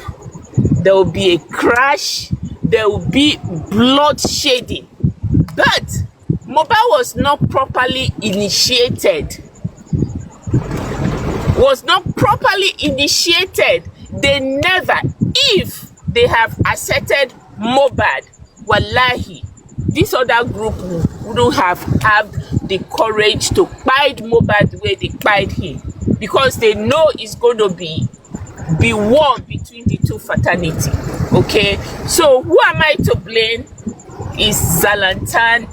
there will be a crash, there will be bloodshedding. But Mohbad was not properly initiated. They never, if they have accepted Mohbad, wallahi, this other group wouldn't have had the courage to fight Mohbad the way they fight him, because they know it's going to be war between the two fraternity. Okay, so who am I to blame? Is Zalantan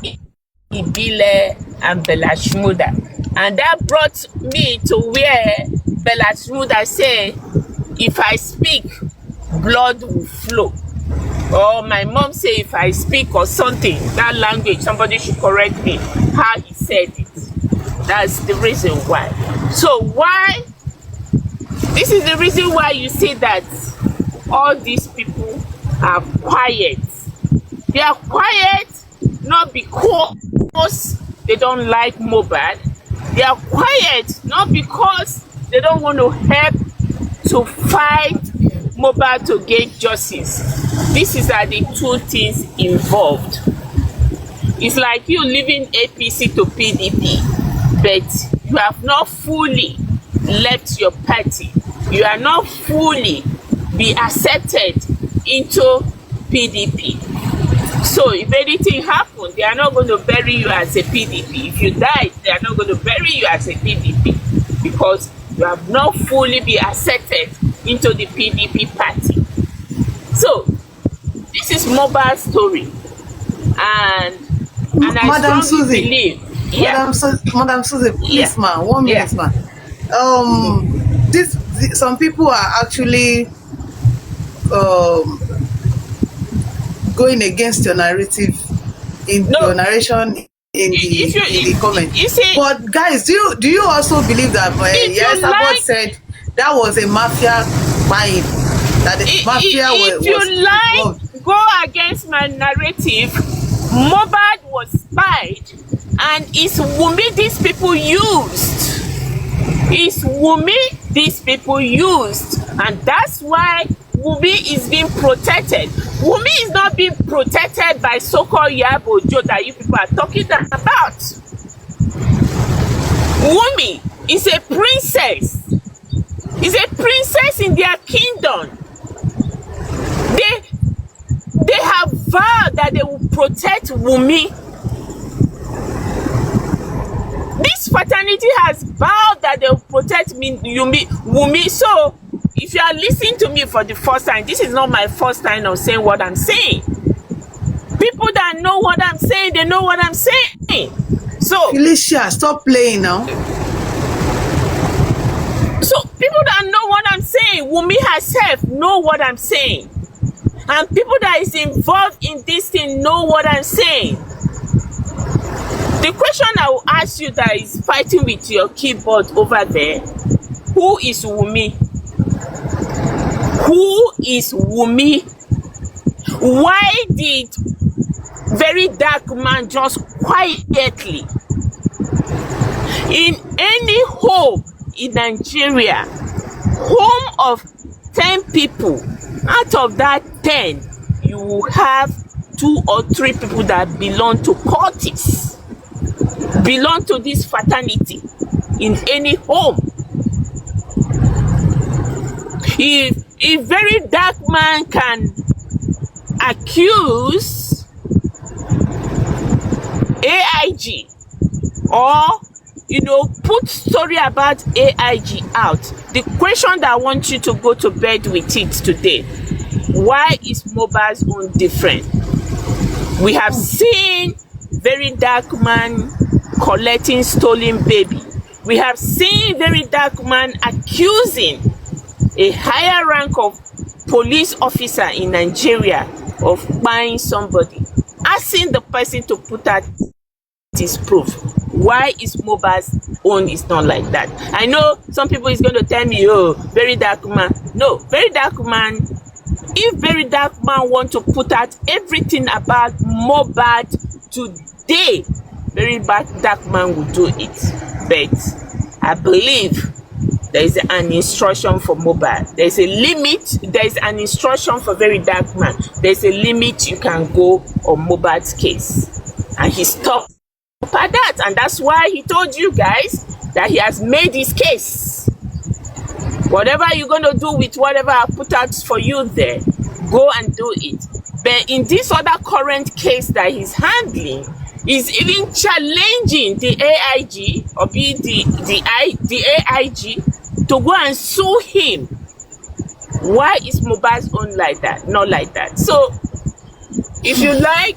Ibile and Bella Shmurda. And that brought me to where Bella Shmurda said, if I speak, blood will flow. Or my mom say if I speak or something, that language, somebody should correct me how he said it. That's the reason why. So why? This is the reason why you see that all these people are quiet. They are quiet not because they don't like Mohbad. They are quiet not because they don't want to help to fight Mohbad to get justice. These are the two things involved. It's like you leaving APC to PDP, but you have not fully left your party. You are not fully be accepted into PDP. So if anything happens, they are not going to bury you as a PDP. If you die, they are not going to bury you as a PDP because you have not fully been accepted into the PDP party. So this is Mohbad's story, and I Madam strongly Susie, believe. Yeah. Madam Susie, please, Yeah. ma, 1 minute, Yeah. ma. Some people are actually going against your narrative in No. your narration in the comment. You see, But guys, do you also believe that yes, Abod said that was a mafia buying, that the mafia if you was like involved? go against my narrative, Mohbad was spied, and it's Wunmi these people used. It's Wunmi these people used, and that's why Wunmi is being protected. Wunmi is not being protected by so-called Iyabo Ojo that you people are talking about. Wunmi is a princess. Is a princess in their kingdom. They have vowed that they will protect Wunmi. This fraternity has vowed that they will protect Wunmi. So if you are listening to me for the first time, this is not my first time of saying what I'm saying. People that know what I'm saying, they know what I'm saying. So Felicia, stop playing now. So people that know what I'm saying, Wunmi herself know what I'm saying. And people that is involved in this thing know what I'm saying. The question I will ask you that is fighting with your keyboard over there, who is Wunmi? Who is Wunmi? Why did very dark man just quietly in any home in Nigeria, home of 10 people, out of that 10 you will have 2 or 3 people that belong to cultists, belong to this fraternity in any home. If a very dark man can accuse AIG or put story about AIG out, the question that I want you to go to bed with it today, why is Mohbad's own different? We have seen very dark man collecting stolen baby. We have seen very dark man accusing a higher rank of police officer in Nigeria of buying somebody, asking the person to put out his proof. Why is Mohbad's own is not like that? I know some people is going to tell me, oh, very dark man. No, very dark man, if very dark man want to put out everything about Mohbad today, very dark man will do it. But I believe there is an instruction for Mohbad. There is a limit. There is an instruction for very dark man. There is a limit you can go on Mohbad's case, and he stopped at that, and that's why he told you guys that he has made his case. Whatever you're going to do with whatever I put out for you there, go and do it. But in this other current case that he's handling, he's even challenging the AIG or the AIG to go and sue him. Why is Mohbad's own like that? Not like that. So if you like,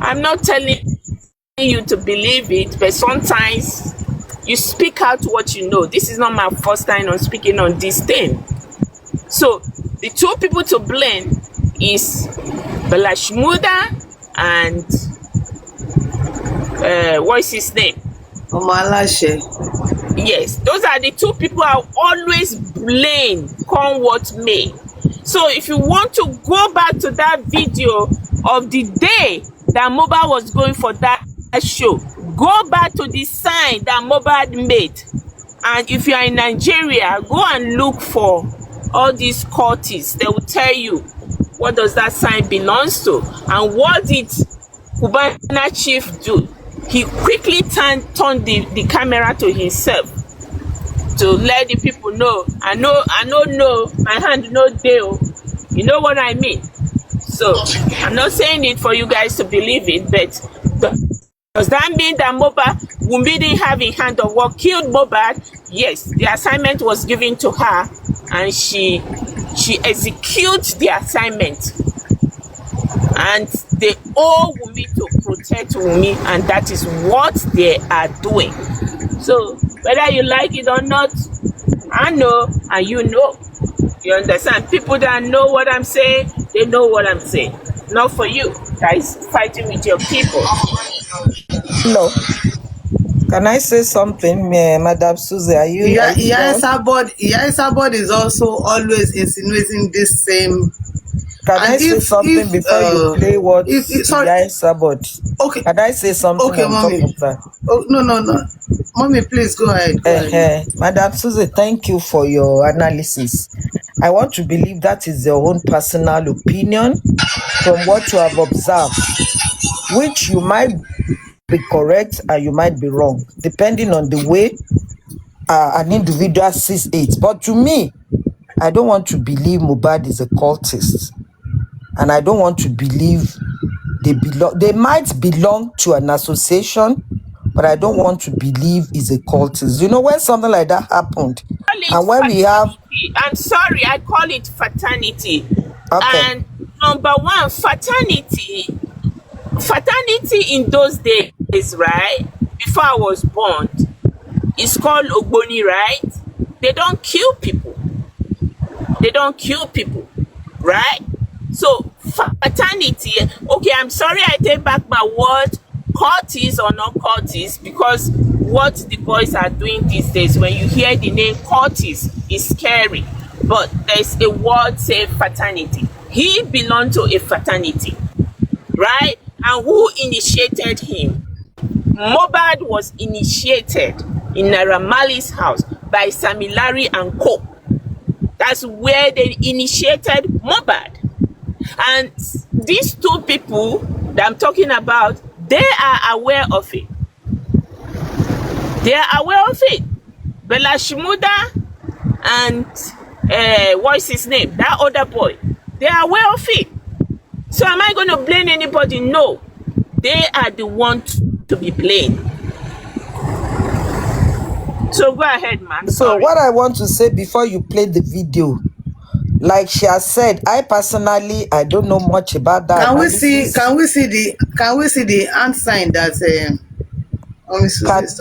I'm not telling you to believe it, but sometimes you speak out what you know. This is not my first time on speaking on this thing. So the two people to blame is Belashmuda and what is his name? Omalashe. Yes, those are the two people I always blame, come what may. So if you want to go back to that video of the day that Mohbad was going for that show, go back to the sign that Mohbad made. And if you are in Nigeria, go and look for all these cultists. They will tell you what does that sign belongs to. And what did Cubana chief do? He quickly turned the camera to himself to let the people know. I know, my hand no deal. You know what I mean? So I'm not saying it for you guys to believe it, but does that mean that Wunmi didn't have in hand of what killed Mohbad? Yes, the assignment was given to her, and she executes the assignment. And they owe Wunmi to protect Wunmi, and that is what they are doing. So whether you like it or not, I know and you know. You understand? People that know what I'm saying, they know what I'm saying. Not for you guys fighting with your people. Hello. Can I say something, Madam Susie? Are you? Sabod is also always insinuating this same. Can I say something before you play what Sabod? Okay. Can I say something on Mommy. top of that? Oh, no. Mommy, please go ahead. Madam Susie, thank you for your analysis. I want to believe that is your own personal opinion from what you have observed, which you might be correct and you might be wrong, depending on the way an individual sees it. But to me, I don't want to believe Mohbad is a cultist. And I don't want to believe they might belong to an association, but I don't want to believe he's a cultist. You know, when something like that happened, and when we have... I'm sorry, I call it fraternity. Okay. And number one, fraternity in those days, right, before I was born, it's called Ogboni, right? They don't kill people. Right? So fraternity, okay, I'm sorry, I take back my word, cultists or not cultists, because what the boys are doing these days, when you hear the name cultists, is scary. But there's a word, say fraternity. He belonged to a fraternity, right? And who initiated him? Mohbad was initiated in Naira Marley's house by Sami Larry and Co. That's where they initiated Mohbad. And these two people that I'm talking about, they are aware of it. Belashmuda and what's his name? That other boy. They are aware of it. So am I going to blame anybody? No. They are the ones to be blamed. So go ahead, man. So what I want to say before you play the video, like she has said, I personally, I don't know much about that. Can we see the hand sign that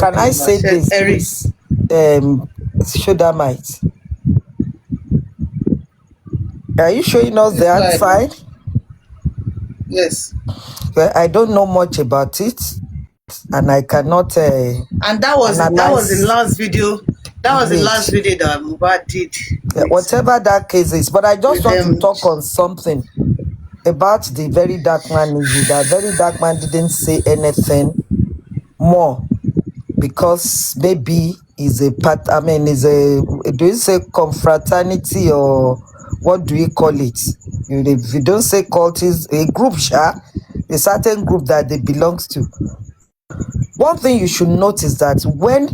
can I say this, please? Shodamite, are you showing us the hand sign? Yes. Well, I don't know much about it, and I cannot. And that was the last video. That was the last video that Mohbad did. Yeah, whatever that case is, but I just want to talk on something about the very dark man issue. That very dark man didn't say anything more because maybe is a part. I mean, is a, do you say confraternity or what do you call it? If you don't say cult, is a group, a certain group that they belong to. One thing you should notice that when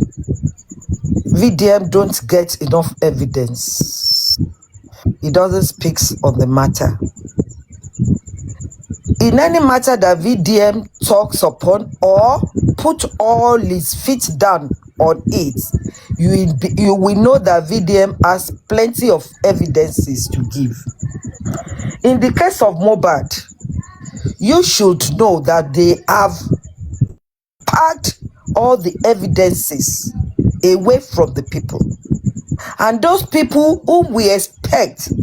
VDM don't get enough evidence, it doesn't speak on the matter. In any matter that VDM talks upon or put all his feet down on it, you will know that VDM has plenty of evidences to give. In the case of Mohbad, you should know that they have packed all the evidences away from the people. And those people whom we expect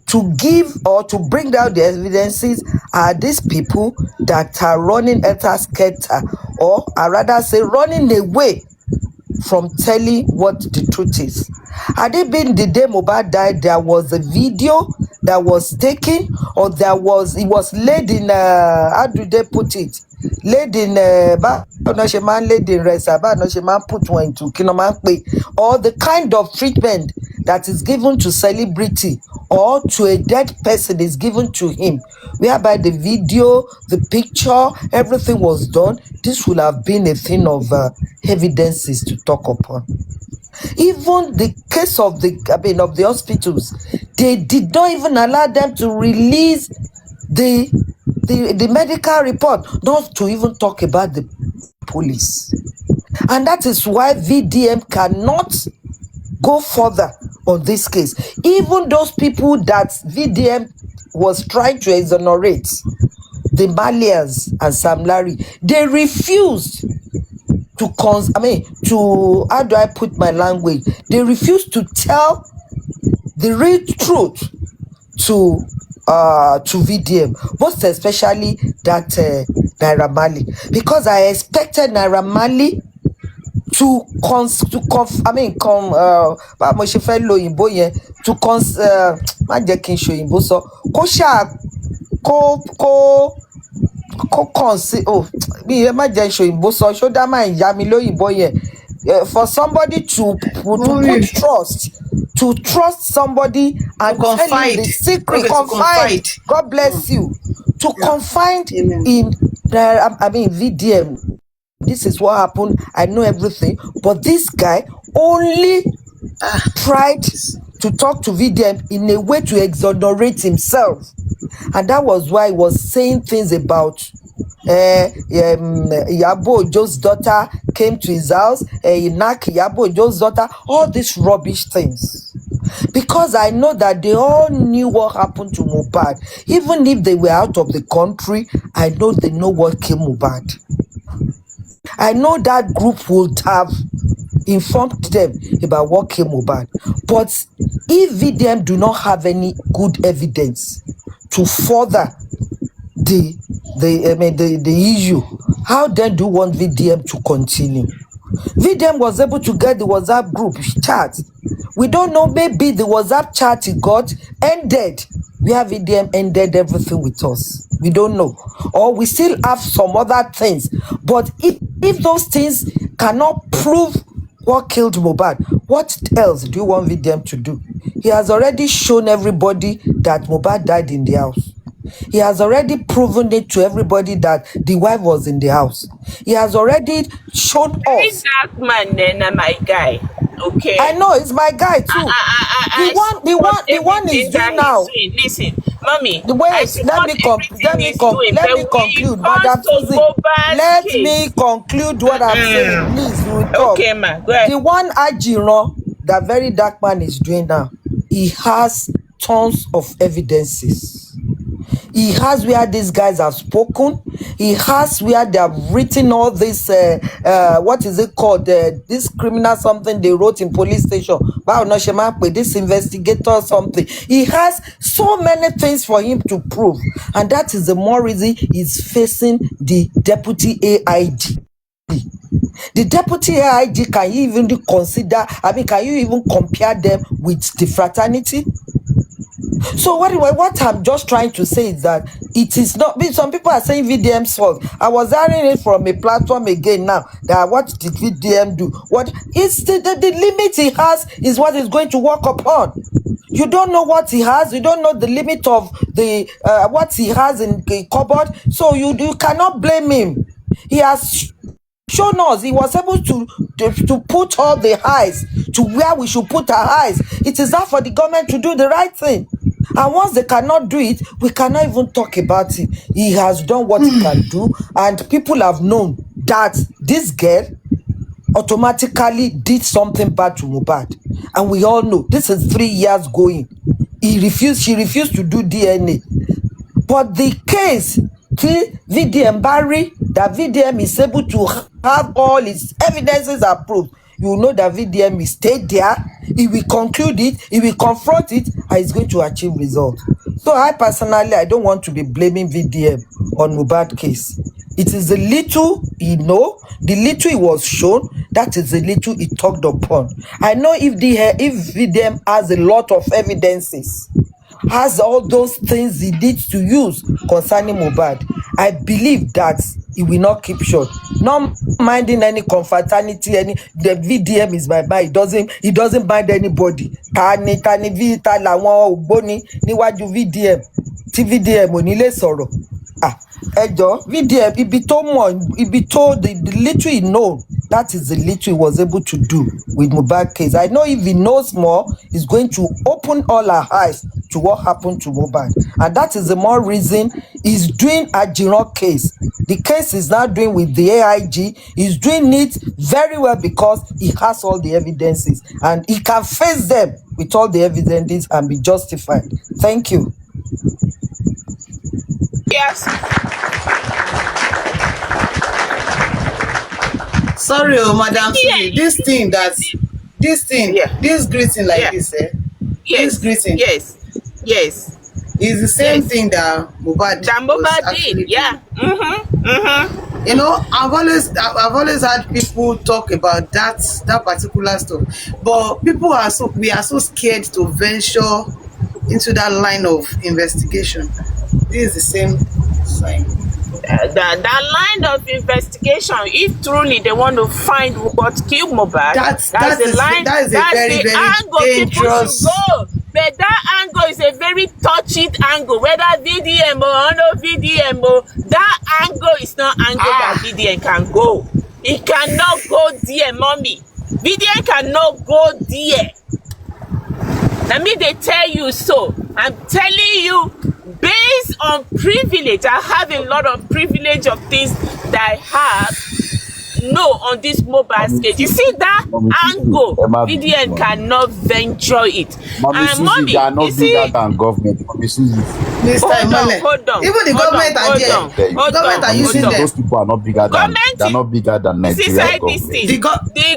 to give or to bring down the evidences are these people that are running helter-skelter, or I rather say running away from telling what the truth is. Had it been the day Mohbad died, there was a video that was taken, or it was laid in how do they put it? Laid in laid in rest, put one into or the kind of treatment that is given to celebrity or to a dead person is given to him, whereby the video, the picture, everything was done. This would have been a thing of evidences to talk upon. Even the case of the hospitals, they did not even allow them to release the medical report, not to even talk about the police. And that is why VDM cannot go further on this case. Even those people that VDM was trying to exonerate, the Malians and Sam Larry, they refused to how do I put my language? They refused to tell the real truth to VDM, most especially that Naira Marley, because I expected Naira Marley to for somebody to trust somebody and tell you the secret, confide. God bless you. To confide in VDM. This is what happened. I know everything. But this guy only tried to talk to VDM in a way to exonerate himself. And that was why he was saying things about Iyabo Ojo's daughter came to his house, he knocked Iyabo Ojo's daughter, all these rubbish things. Because I know that they all knew what happened to Mohbad. Even if they were out of the country, I know they know what killed Mohbad. I know that group would have informed them about what killed Mohbad. But if VDM do not have any good evidence to further the issue, how then do you want VDM to continue? VDM was able to get the WhatsApp group chat. We don't know, maybe the WhatsApp chat he got ended where VDM ended everything with us. We don't know. Or we still have some other things. But if those things cannot prove what killed Mohbad, what else do you want VDM to do? He has already shown everybody that Mohbad died in the house. He has already proven it to everybody that the wife was in the house. He has already shown us. That man then, my guy. Okay. I know, it's my guy too. The one is doing now. Listen, mommy. Let me conclude, Madam Suzy. Let me conclude what I'm saying. Please, you will talk. Okay, ma. Go ahead. The one Ajiran, that very dark man is doing now, he has tons of evidences. He has where these guys have spoken. He has where they have written all this, what is it called? This criminal something they wrote in police station. This investigator something. He has so many things for him to prove. And that is the more reason he's facing the deputy AIG. The deputy AIG, can you even consider, can you even compare them with the fraternity? So what I'm just trying to say is that it is not, some people are saying VDM's fault. I was hearing it from a platform again now, that what did VDM do? What is the limit he has is what he's going to work upon. You don't know what he has, you don't know the limit of the what he has in the cupboard, so you cannot blame him. He has shown us he was able to put all the eyes to where we should put our eyes. It is up for the government to do the right thing. And once they cannot do it, we cannot even talk about it. He has done what he can do, and people have known that this girl automatically did something bad to Mohbad. And we all know this is 3 years going. She refused to do DNA. But the case, VDM Barry that VDM is able to have all its evidences approved, you know that VDM will stay there, he will conclude it, he will confront it, and he's going to achieve results. So I personally, I don't want to be blaming VDM on Mohbad case. It is the little he know, the little he was shown, that is the little he talked upon. I know if VDM has a lot of evidences, has all those things he needs to use concerning Mohbad, I believe that he will not keep short. Not minding any confraternity, the VDM is my mind. He doesn't mind anybody. Tani vita làwọn ògbóni níwájú VDM. Tí VDM ò ní lè sọ̀rọ̀. VDM ibi tó the little he know, that is the little he was able to do with Mohbad case. I know if he knows more, he's going to open all our eyes to what happened to Mohbad, and that is the more reason he's doing a Ajiran case. The case is now doing with the AIG. He's doing it very well because he has all the evidences and he can face them with all the evidences and be justified. Thank you. Yes. Sorry, Madam Siri, this greeting like this, yes, this greeting, yes, is the same thing that Mohbad did. Yeah. You know, I've always had people talk about that particular stuff, but we are so scared to venture into that line of investigation. This is the same thing. That line of investigation, if truly they want to find what killed Mohbad, that's the line. That's the very angle dangerous. People should go. But that angle is a very touchy angle. Whether VDM or no VDM, that angle is not angle that VDM can go. It cannot go there, mommy. VDM cannot go there. Let me tell you so. I'm telling you, based on privilege, I have a lot of privilege of things that I have. No, on this mobile scale. You see that angle? VDN cannot venture it. And mommy, they are not bigger than government. Hold on. Even the government are there. Government are using them. Those people are not bigger than. They're not bigger than Nigeria government. The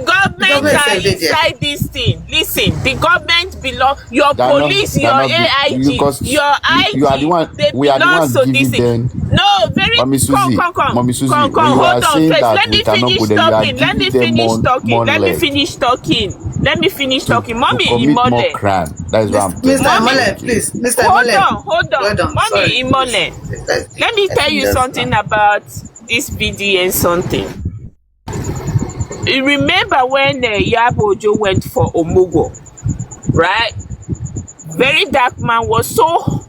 government are inside this thing. Listen, the government belong. Your police, your AIG, your IG. You are the one. We are the ones giving them. No, very. Mommy Susie, Mommy Susie, hold on first. Let me finish talking. Let me finish talking. Mommy Imole. That is what I'm Mr. Imole, please. Mr. Imole. Hold on. Mommy Imole. Let me tell you something about this VDN something. You remember when Iyabo Ojo went for Omugo, right? Very dark man was so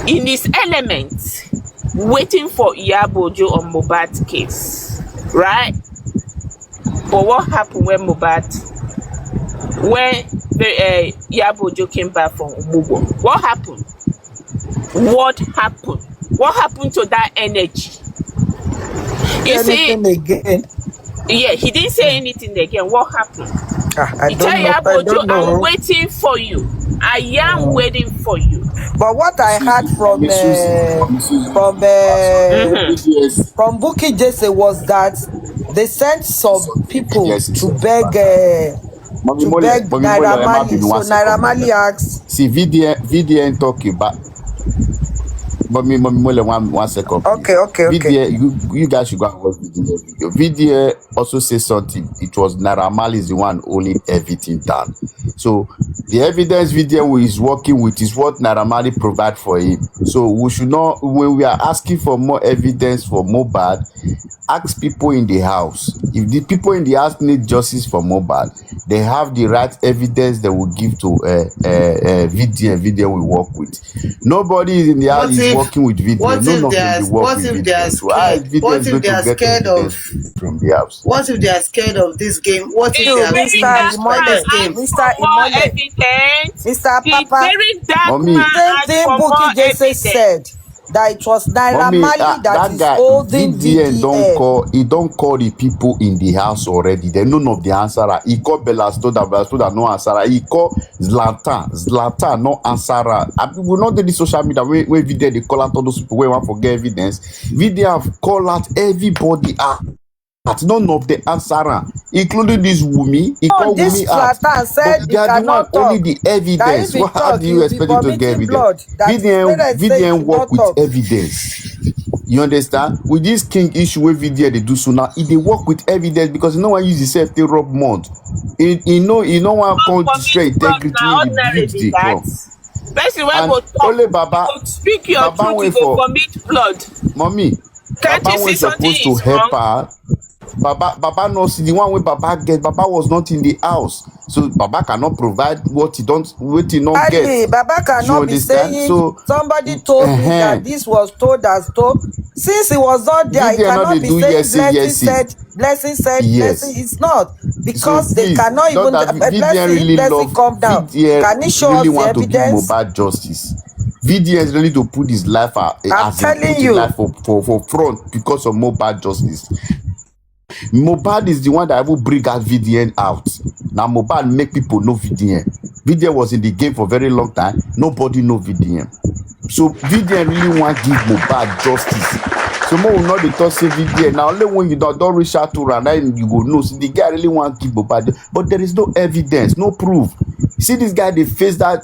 in his element, waiting for Iyabo Ojo on Mohbad's case, right? But what happened when Iyabo Ojo came back from Omugo? What happened? What happened to that energy? You see, again? Yeah, he didn't say anything again. What happened? I don't know. I'm waiting for you. I am waiting for you. But what I heard from Bukky Jesse was that they sent some people to beg Naira Marley. So Naira Marley asked. See, VDN talking about. Mommy, one second. Okay. VDA, you guys should go and watch VDA video. VDA also says something. It was Naira Marley is the one holding everything down. So the evidence VDA is working with is what Naira Marley provide for him. So we should not, when we are asking for more evidence for Mohbad, ask people in the house. If the people in the house need justice for Mohbad, they have the right evidence they will give to VDA will work with. Nobody in the house is working with VDA. What if they are scared of from the house? What if they are scared of this game? What if they are Mr. Papa, very dark Mommy, same thing Bukky Jesse said. that it was Naira Mommy, Marley that that is guy holding VDN don't VDM. call. He don't call the people in the house already. They none of the answer. He called Bella Stoda no answer. He called Zlatan no answer. We not do the social media where VDN they call out all those people where want forget evidence. VDN have call out everybody out. None of the answer, including this Wumi. He No, called this Wumi out. Zlatan said But he they are the one cannot only talk. the That if evidence. he How talk, do he you will be expect him to get vomiting evidence? blood. That his parents say he VDN should work not with talk. evidence. You understand? With this king issue wey VDN dey do so now, e dey work with evidence because e no wan use himself take rub mouth. E no wan come destroy Commit fraud integrity na wey the ordinary youth be dey that. come. Person wey And go talk, only you go speak your Baba truth, wey you go for commit blood. mommy, Can't Baba you wey see something suppose to is help wrong? her. Baba no see the one wey Baba get. Baba was not in the house, so Baba cannot provide what he not get. Ali, Baba You cannot be understand? saying So, somebody told me that this was told as told. Since he was not there, he VDN no cannot dey be do saying yesi blessing yesi. said, blessing said, blessing. Yes. It's not. So Because they please, cannot not even that VDN blessing, if really blessing love come down. Can he VDN show really us the want to give evidence? Mohbad justice. VDN is ready to put his life I'm as in telling put his you. life for front because of Mohbad justice. Mohbad is the one that will bring out VDN out. Now Mohbad make people know VDN. VDN was in the game for a very long time. Nobody know VDN. So VDN really want give Mohbad justice. So more will not dey talk say VDN. Now only when you don't reach out to her, then you go know. So the guy really want give Mohbad, but there is no evidence, no proof. You see this guy, they face that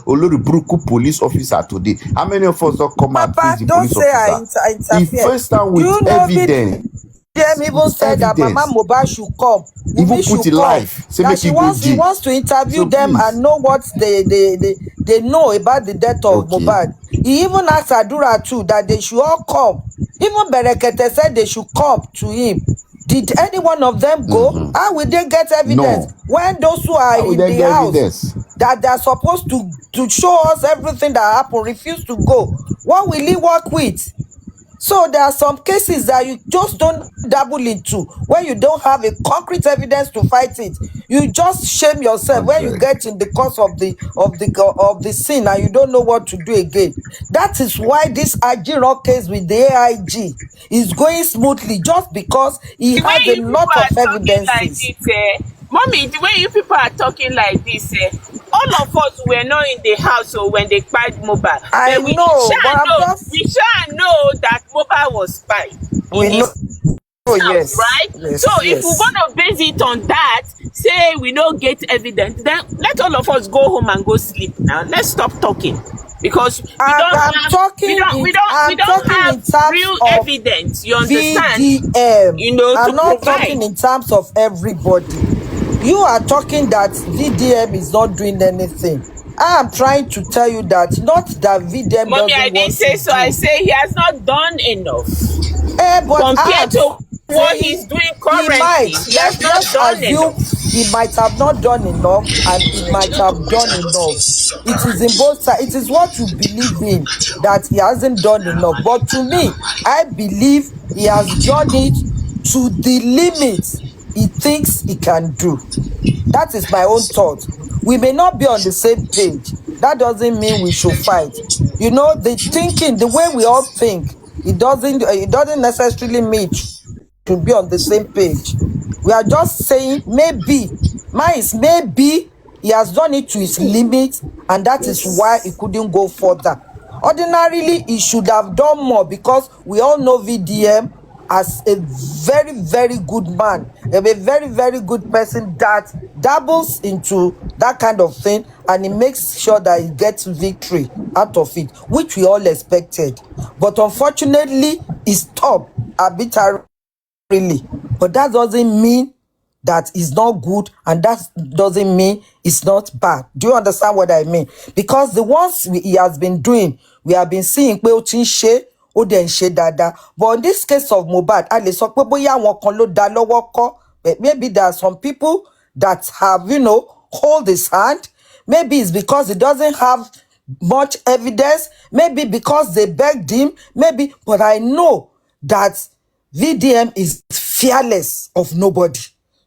Oloriburuku police officer today. How many of us don't come and face Papa, the don't police say I officer? He interfere. faced down Do with you know evidence. VDM even With said that Mama evidence. Mohbad should come, Even Wunmi put should it come, live. Say that make it go he G. wants to interview So them please. and know what they know about the death of Okay. Mohbad. He even asked Adura too that they should all come. Even Berekete said they should come to him. Did any one of them go? How will they get evidence? No. When those who are How would in they the get house evidence? that they are supposed to show us everything that happened refuse to go, what will he work with? So there are some cases that you just don't dabble into when you don't have a concrete evidence to fight it. You just shame yourself when you get in the course of the scene and you don't know what to do again. That is why this Ajiro case with the AIG is going smoothly, just because he The way has a you people lot of are talking like evidences. this, mommy, the way you people are talking like this, all of us were not in the house so when they spied mobile. I But we know, but shall I'm know, just that mobile was spied in we know. his Oh house, yes, right? So yes, if we're yes. gonna base it on that, say we don't get evidence, then let all of us go home and go sleep now. Let's stop talking. Because I'm talking we don't have in terms real of evidence, you understand? VDM. To I'm not provide. talking in terms of everybody. You are talking that VDM is not doing anything. I am trying to tell you that not that VDM Mommy, I doesn't didn't want to say so. I do. say he has not done enough. But I Compared am to what he's saying doing he currently, might. he has not Let's done assume enough. he might have not done enough and he might have done enough. It is in both sides. It is what you believe in that he hasn't done enough. But to me, I believe he has done it to the limit he thinks he can do. That is my own thought. We may not be on the same page. That doesn't mean we should fight. You know, the way we all think, it doesn't necessarily mean it should be on the same page. We are just saying maybe, mine is maybe he has done it to his limit, and that is why he couldn't go further. Ordinarily, he should have done more because we all know VDM as a very, very good man, a very, very good person that dabbles into that kind of thing, and he makes sure that he gets victory out of it, which we all expected. But unfortunately, he stopped arbitrarily. But that doesn't mean that it's not good, and that doesn't mean it's not bad. Do you understand what I mean? Because the ones he has been doing, we have been seeing pé ó ti ń ṣe, ó dẹ̀ ń ṣe dáadáa. But in this case of Mohbad, a lè sọ pé bóyá àwọn kan ló dá lọ́wọ́ kọ́. But maybe there are some people that have, hold his hand. Maybe it's because he doesn't have much evidence. Maybe because they begged him. Maybe, but I know that VDM is fearless of nobody.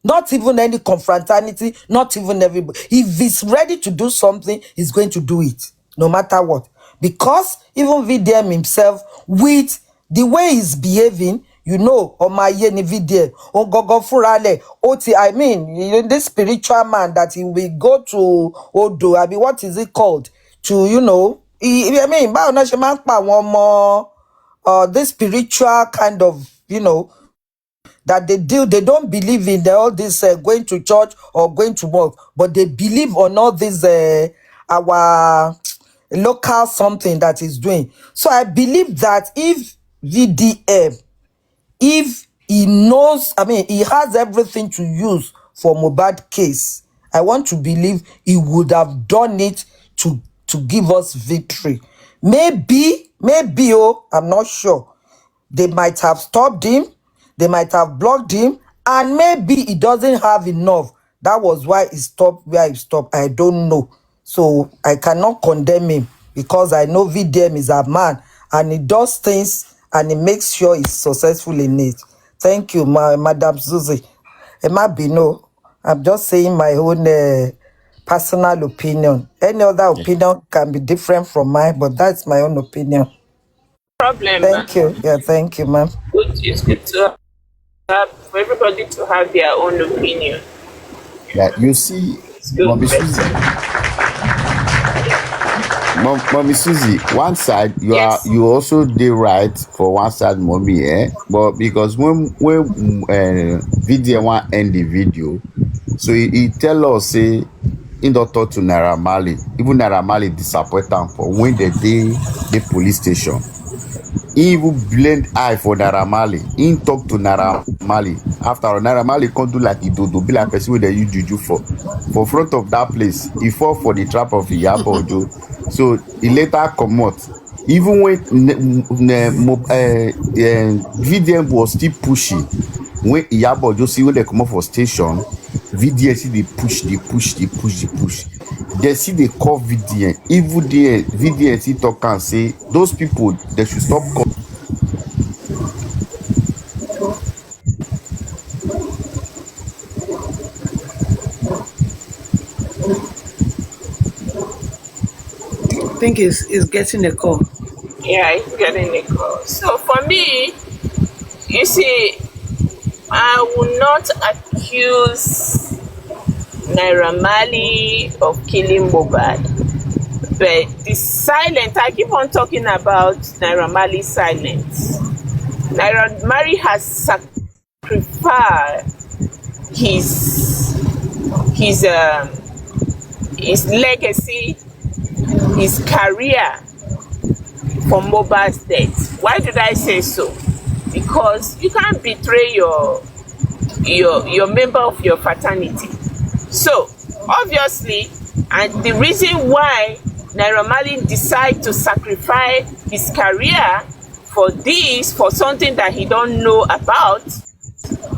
Not even any confraternity, not even everybody. If he's ready to do something, he's going to do it, no matter what. because even VDM himself, with the way he's behaving, you know, on my ni VDM, on gogo furale, oti, I mean, you know, this spiritual man that he will go to Odo, I mean, what is it called? To, you know, I mean, one more, this spiritual kind of, you know, that they don't believe in all this going to church or going to work, but they believe on all this our local something that is doing. So I believe that if VDM, if he knows, I mean, he has everything to use for Mohbad case, I want to believe he would have done it to give us victory. Maybe, I'm not sure. They might have stopped him, they might have blocked him, and maybe he doesn't have enough. That was why he stopped where he stopped. I don't know. So I cannot condemn him because I know VDM is a man and he does things and he makes sure he's successful in it. Thank you, Madam Susie. Emma Bino, I'm just saying my own personal opinion. Any other opinion can be different from mine, but that's my own opinion. Problem. Thank you. Yeah, thank you, ma'am. It's good to have for everybody to have their own opinion. Yeah, you see, Mommy Susie. Mommy Susie, one side you also did right for one side, Mommy, but because when video one end the video, so he tell us say in the talk to Naira Marley, even Naira Marley disappoint am for when they the police station. He even blend eye for Naira Marley. He talk to Naira Marley. After Naira Marley come do like he do be like person wey dey use juju for front of that place. He fall for the trap of Iyabo Ojo. So he later comot. Even when VDM was still pushing, when Iyabo Ojo see when they come up for station, VDM see they push. They see they call VDM. Even there, VDM see talk and say those people they should stop calling. I think he's getting a call. Yeah, he's getting a call. So for me, you see, I will not accuse Naira Marley of killing Mohbad, but the silence, I keep on talking about Naira Marley's silence. Naira Marley has sacrificed his legacy, his career for Mohbad's death. Why did I say so? Because you can't betray your member of your fraternity. So obviously, and the reason why Naira Marley decided to sacrifice his career for something that he don't know about,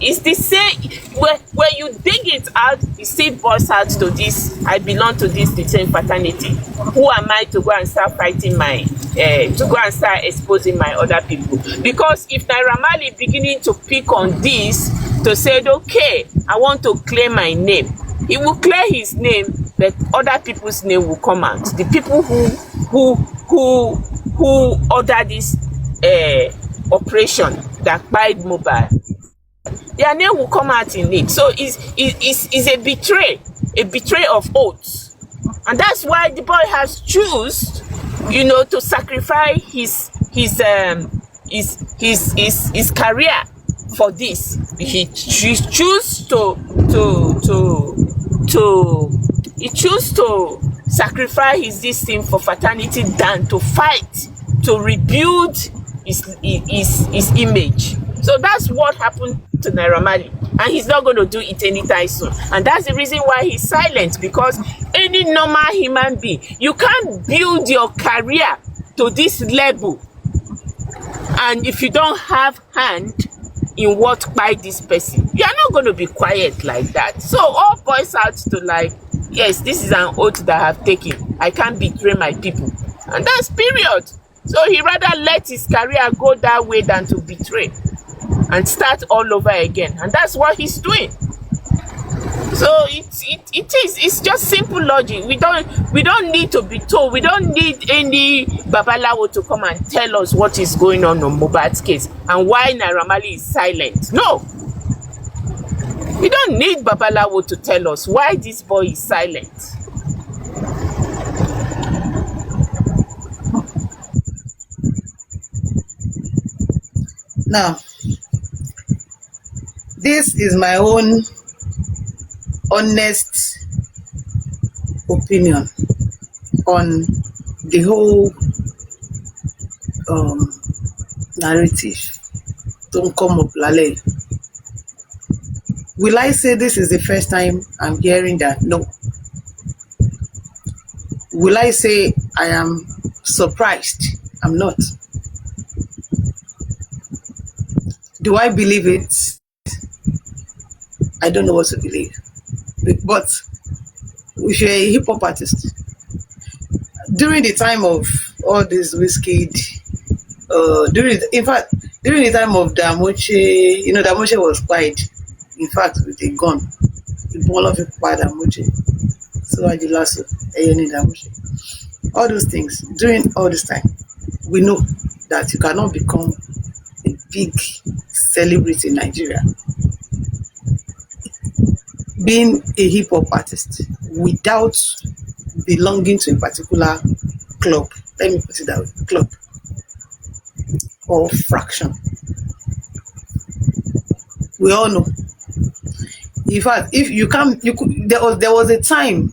is the same. When you dig it out, it still bursts out to this: I belong to this the same fraternity. Who am I to go and start fighting to go and start exposing my other people? Because if Naira Marley beginning to pick on this to say, okay, I want to clear my name, he will clear his name, but other people's name will come out. The people who order this operation that bite Mohbad, their name will come out in it. So it's a betray of oaths, and that's why the boy has choose, to sacrifice his career for this. He choose to sacrifice this thing for fraternity than to fight to rebuild his image. So that's what happened to Naira Marley, and he's not going to do it anytime soon. And that's the reason why he's silent, because any normal human being, you can't build your career to this level, and if you don't have hand in what by this person, you are not going to be quiet like that. So all boys out to like, yes, this is an oath that I have taken. I can't betray my people, and that's period. So he rather let his career go that way than to betray and start all over again, and that's what he's doing. So it's just simple logic. We don't need to be told. We don't need any babalawo to come and tell us what is going on Mohbad's case and why Naira Marley is silent. No, we don't need babalawo to tell us why this boy is silent. Now, this is my own honest opinion on the whole narrative. Don't come up, Lale. Will I say this is the first time I'm hearing that? No. Will I say I am surprised? I'm not. Do I believe it? I don't know what to believe. But if you're a hip hop artist, during the time of all this Wizkid, during the time of Damoche, Damoche was quiet. In fact, with a gun, all of it by Damoche. So I did last Damoche. All those things, during all this time, we know that you cannot become a big celebrity in Nigeria being a hip hop artist without belonging to a particular club. Let me put it that way, club or fraction. We all know. In fact, if you can't, there was a time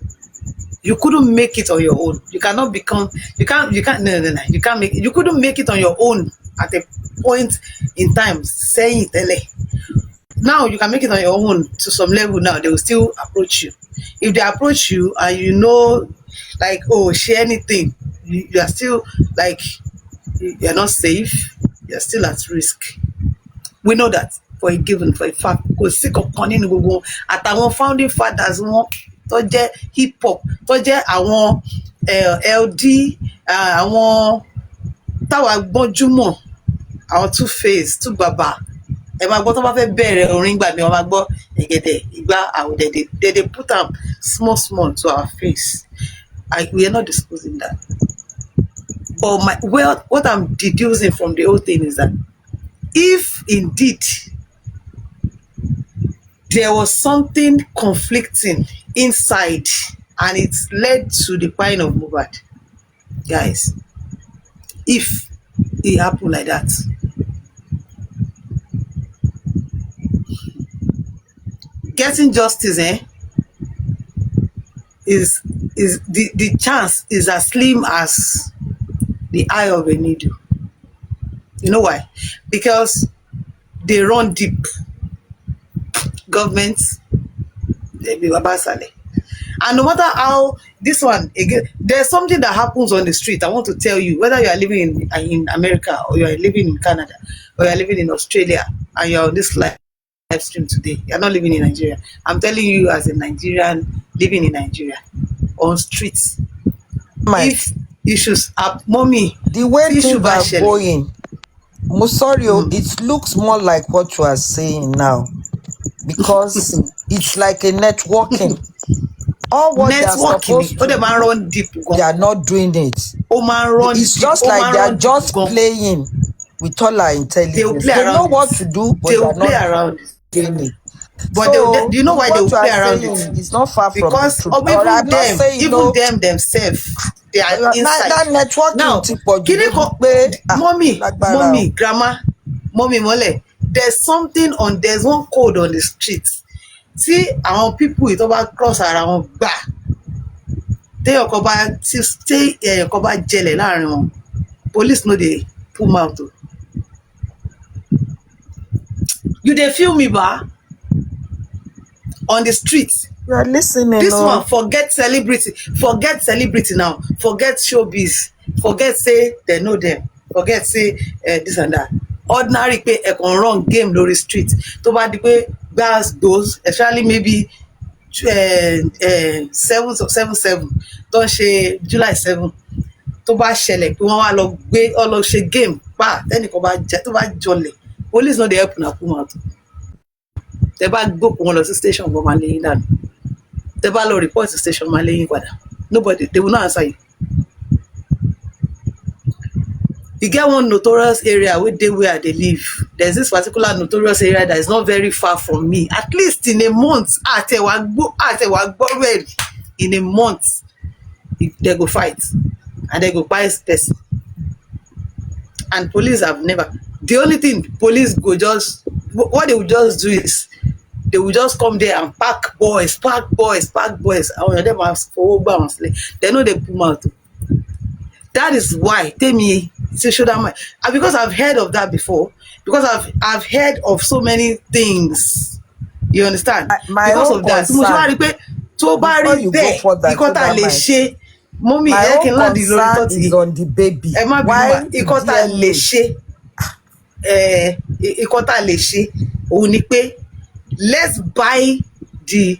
you couldn't make it on your own. You cannot become. You can't. You can't make. You couldn't make it on your own at a point in time. Saying it, now you can make it on your own to some level. Now they will still approach you. If they approach you and like, oh, share anything, you are still like, you are not safe. You are still at risk. We know that for a fact. Because sick of conning gbogbo àtàwọn founding fathers wọn tó jẹ́ hip hop tó jẹ́ àwọn LD àwọn táwa gbọ́njúmọ̀ àwọn Two-Face Two Baba ẹ máa gbọ́ tó bá fẹ́ bẹ̀rẹ̀ orin gbà mí wọ́n máa gbọ́ ẹ̀gẹ̀dẹ̀ ìgbà àwòdẹ̀dẹ̀ they put am small to our face. We are not discussing that. But what I'm deducing from the whole thing is that if indeed there was something conflicting inside and it led to the crying of Mohbad, guys, if it happened like that, getting justice is the chance is as slim as the eye of a needle. You know why? Because they run deep. Government, they be Babasale. And no matter how this one again, there's something that happens on the street. I want to tell you, whether you are living in America or you are living in Canada or you are living in Australia and you are on this live stream today, you are not living in Nigeria. I'm telling you as a Nigerian living in Nigeria on streets. If issues are mommy, the way things are going, I'm sorry, it looks more like what you are saying now because it's like a networking. All what they are supposed to do, they are not doing it. It's just like they are just playing with all our intelligence. They know what to do, but they are not doing it. But so, do you know why they will play around it? It's not far from because the truth. Even them themselves, they are inside. That networking now, mommy, grandma, mommy, mole. There's one code on the streets. See, our people it over cross around back. They are covered. Stay covered jelly. Police know they pull mouth. You they feel me, ba? On the streets. You are listening. This one, forget celebrity now. Forget showbiz. Forget say they know them. Forget say this and that. Ordinary pay a wrong game lórí street. To bá di pé gas goes, especially maybe 7/7 tó ń ṣe July 7. Tó bá ṣẹlẹ̀ pé wọ́n wá lọ gbé ọ lọ ṣe game pa tẹ́nìkan bá jẹ́ tó bá jọlẹ̀. Police no dey help una pull mouth. They back go wọn lọ sí station wọn máa lè yín dànù. The bá report to station máa léyìn padà. Nobody, they will not answer you. You get one notorious area where they live. There's this particular notorious area that is not very far from me. At least in a month, in a month, they go fight and they go buy person. And police have never. The only thing police go just, what they will just do is they will just come there and pack boys. They know they pull out. That is why tell me because I've heard of that before, because I've heard of so many things, you understand? My because own of that concern, before you go for that, mommy, my own concern is on the baby. Why let's buy the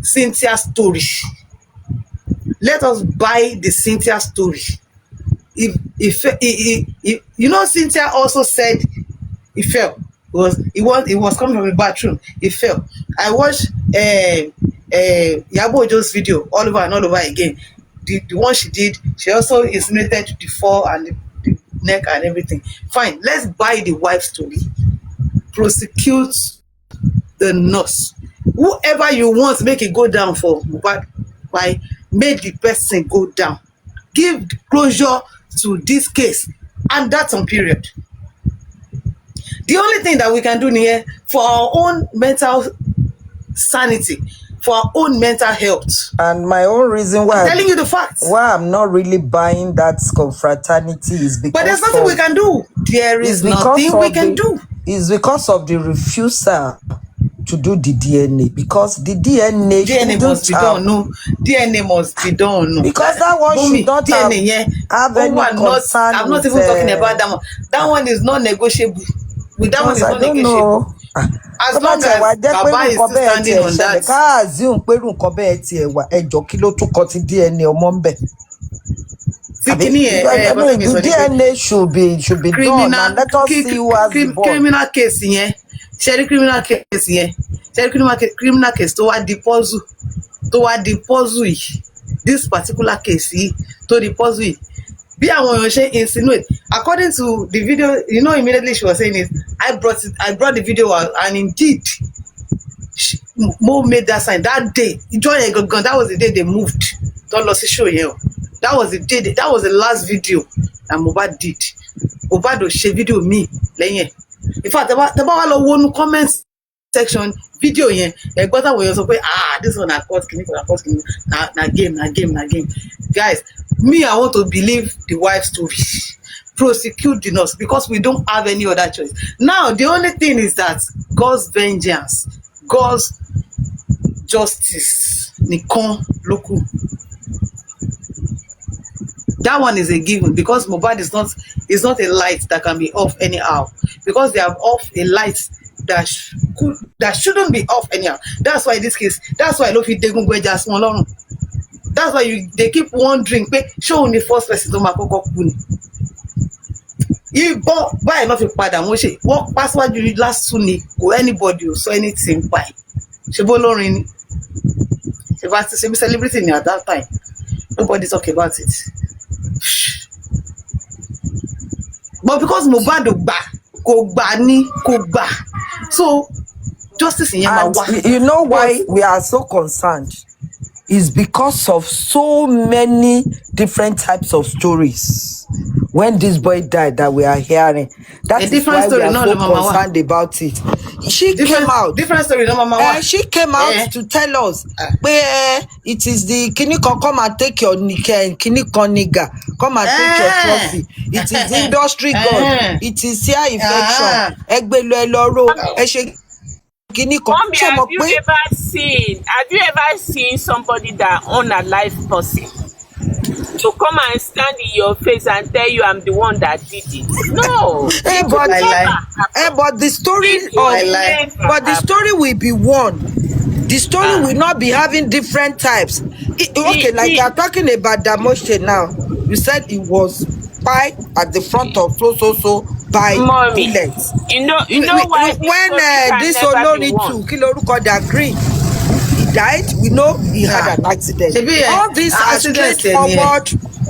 Cynthia story. Let us buy the Cynthia story. If you know, Cynthia also said he fell. It was coming from the bathroom. He fell. I watched Yabo Ojo's video all over and all over again. The one she did, she also insinuated the fall and the neck and everything. Fine, let's buy the wife story. Prosecute the nurse. Whoever you want, make it go down for Mohbad. Why? Make the person go down. Give closure to this case, and that's on period. The only thing that we can do here for our own mental sanity, for our own mental health. And my own reason why I'm telling you the facts. Why I'm not really buying that confraternity is because. But there's nothing we can do. There is nothing we can do. It's because of the refusal to do the DNA, because the DNA must be done. No, DNA must be done. No. Because that one should not have any concern. I'm not even talking about that one. That one is not negotiable. With that one is not negotiable. As long as Baba is still standing on that. The DNA should be done, and let us see who has the ball. Criminal case here. Criminal case here. Criminal case to what the puzzle. This particular case to the puzzle. Be àwọn èèyàn ṣe insinuate. According to the video, you know, immediately she was saying it. I brought the video out, and indeed, Mo made that sign that day. That was the day they moved. Don't lose show here. That was the day. That was the last video that Mohbad did. Mohbad will share video me. In fact, the bá one comment section video yẹn ẹgbọ́n táwọn èèyàn sọ pé this one na court kìíní na game. Guys, me, I want to believe the wife story. Prosecute the nurse, because we don't have any other choice. Now, the only thing is that God's vengeance, God's justice, nìkan ló kù. That one is a given, because Mohbad is not a light that can be off anyhow. Because they have off a light that shouldn't be off anyhow. That's why in this case, that's why I love you. That's why they keep wondering, show the first person to make koko kú ni. Ìbọn báyìí náà fi padà wọ́n ṣe wọ́n pàṣíwájú lásù ni kò anybody ò sọ anything pa ẹ̀. Ṣé bó lórin ni? Ṣé bí celebrity ni at that time? Nobody talk about it. But because Mohbad kò gbà. So justice in Yemawa. You know why we are so concerned? Is because of so many different types of stories when this boy died that we are hearing. That is why we are so concerned about it. She came out. Different story, no mama. She came out to tell us where it is the Kiniko, come and take your Kiniko nigga, come and take your trophy. It is industry god. It is here infection. Egbelo eloro. Mommy, have you ever seen somebody that own a live person to come and stand in your face and tell you I'm the one that did it? No. But the story will be one. The story will not be having different types. Like you're talking about Damoshe now. You said it was by at the front of so by bullets. You know why when this Olori too Kiloruko they agree. died. We know he had an accident. All these are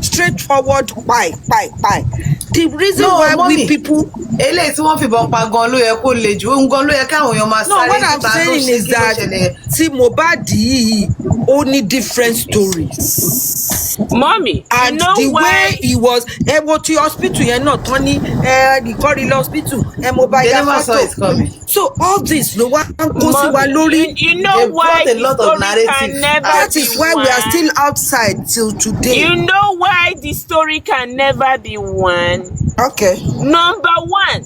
straightforward. Bye. The reason why we people. Eléyìí tí wọ́n fìbọn pa gan ló yẹ kó le jù òun gan ló yẹ káwọn èèyàn máa sáré. No, what I'm saying is that tí Mohbad yìí ó ní different stories. Mommy, and you know the why? way he was wo ti hospital yẹn náà tán ní ìkọ́rí lọ hospital Mohbad ya photo. So all this ló wá ń kó sí wa lórí. You know why the story can never that is why we are still outside till today. You know why the story can never be one? Okay. Number one,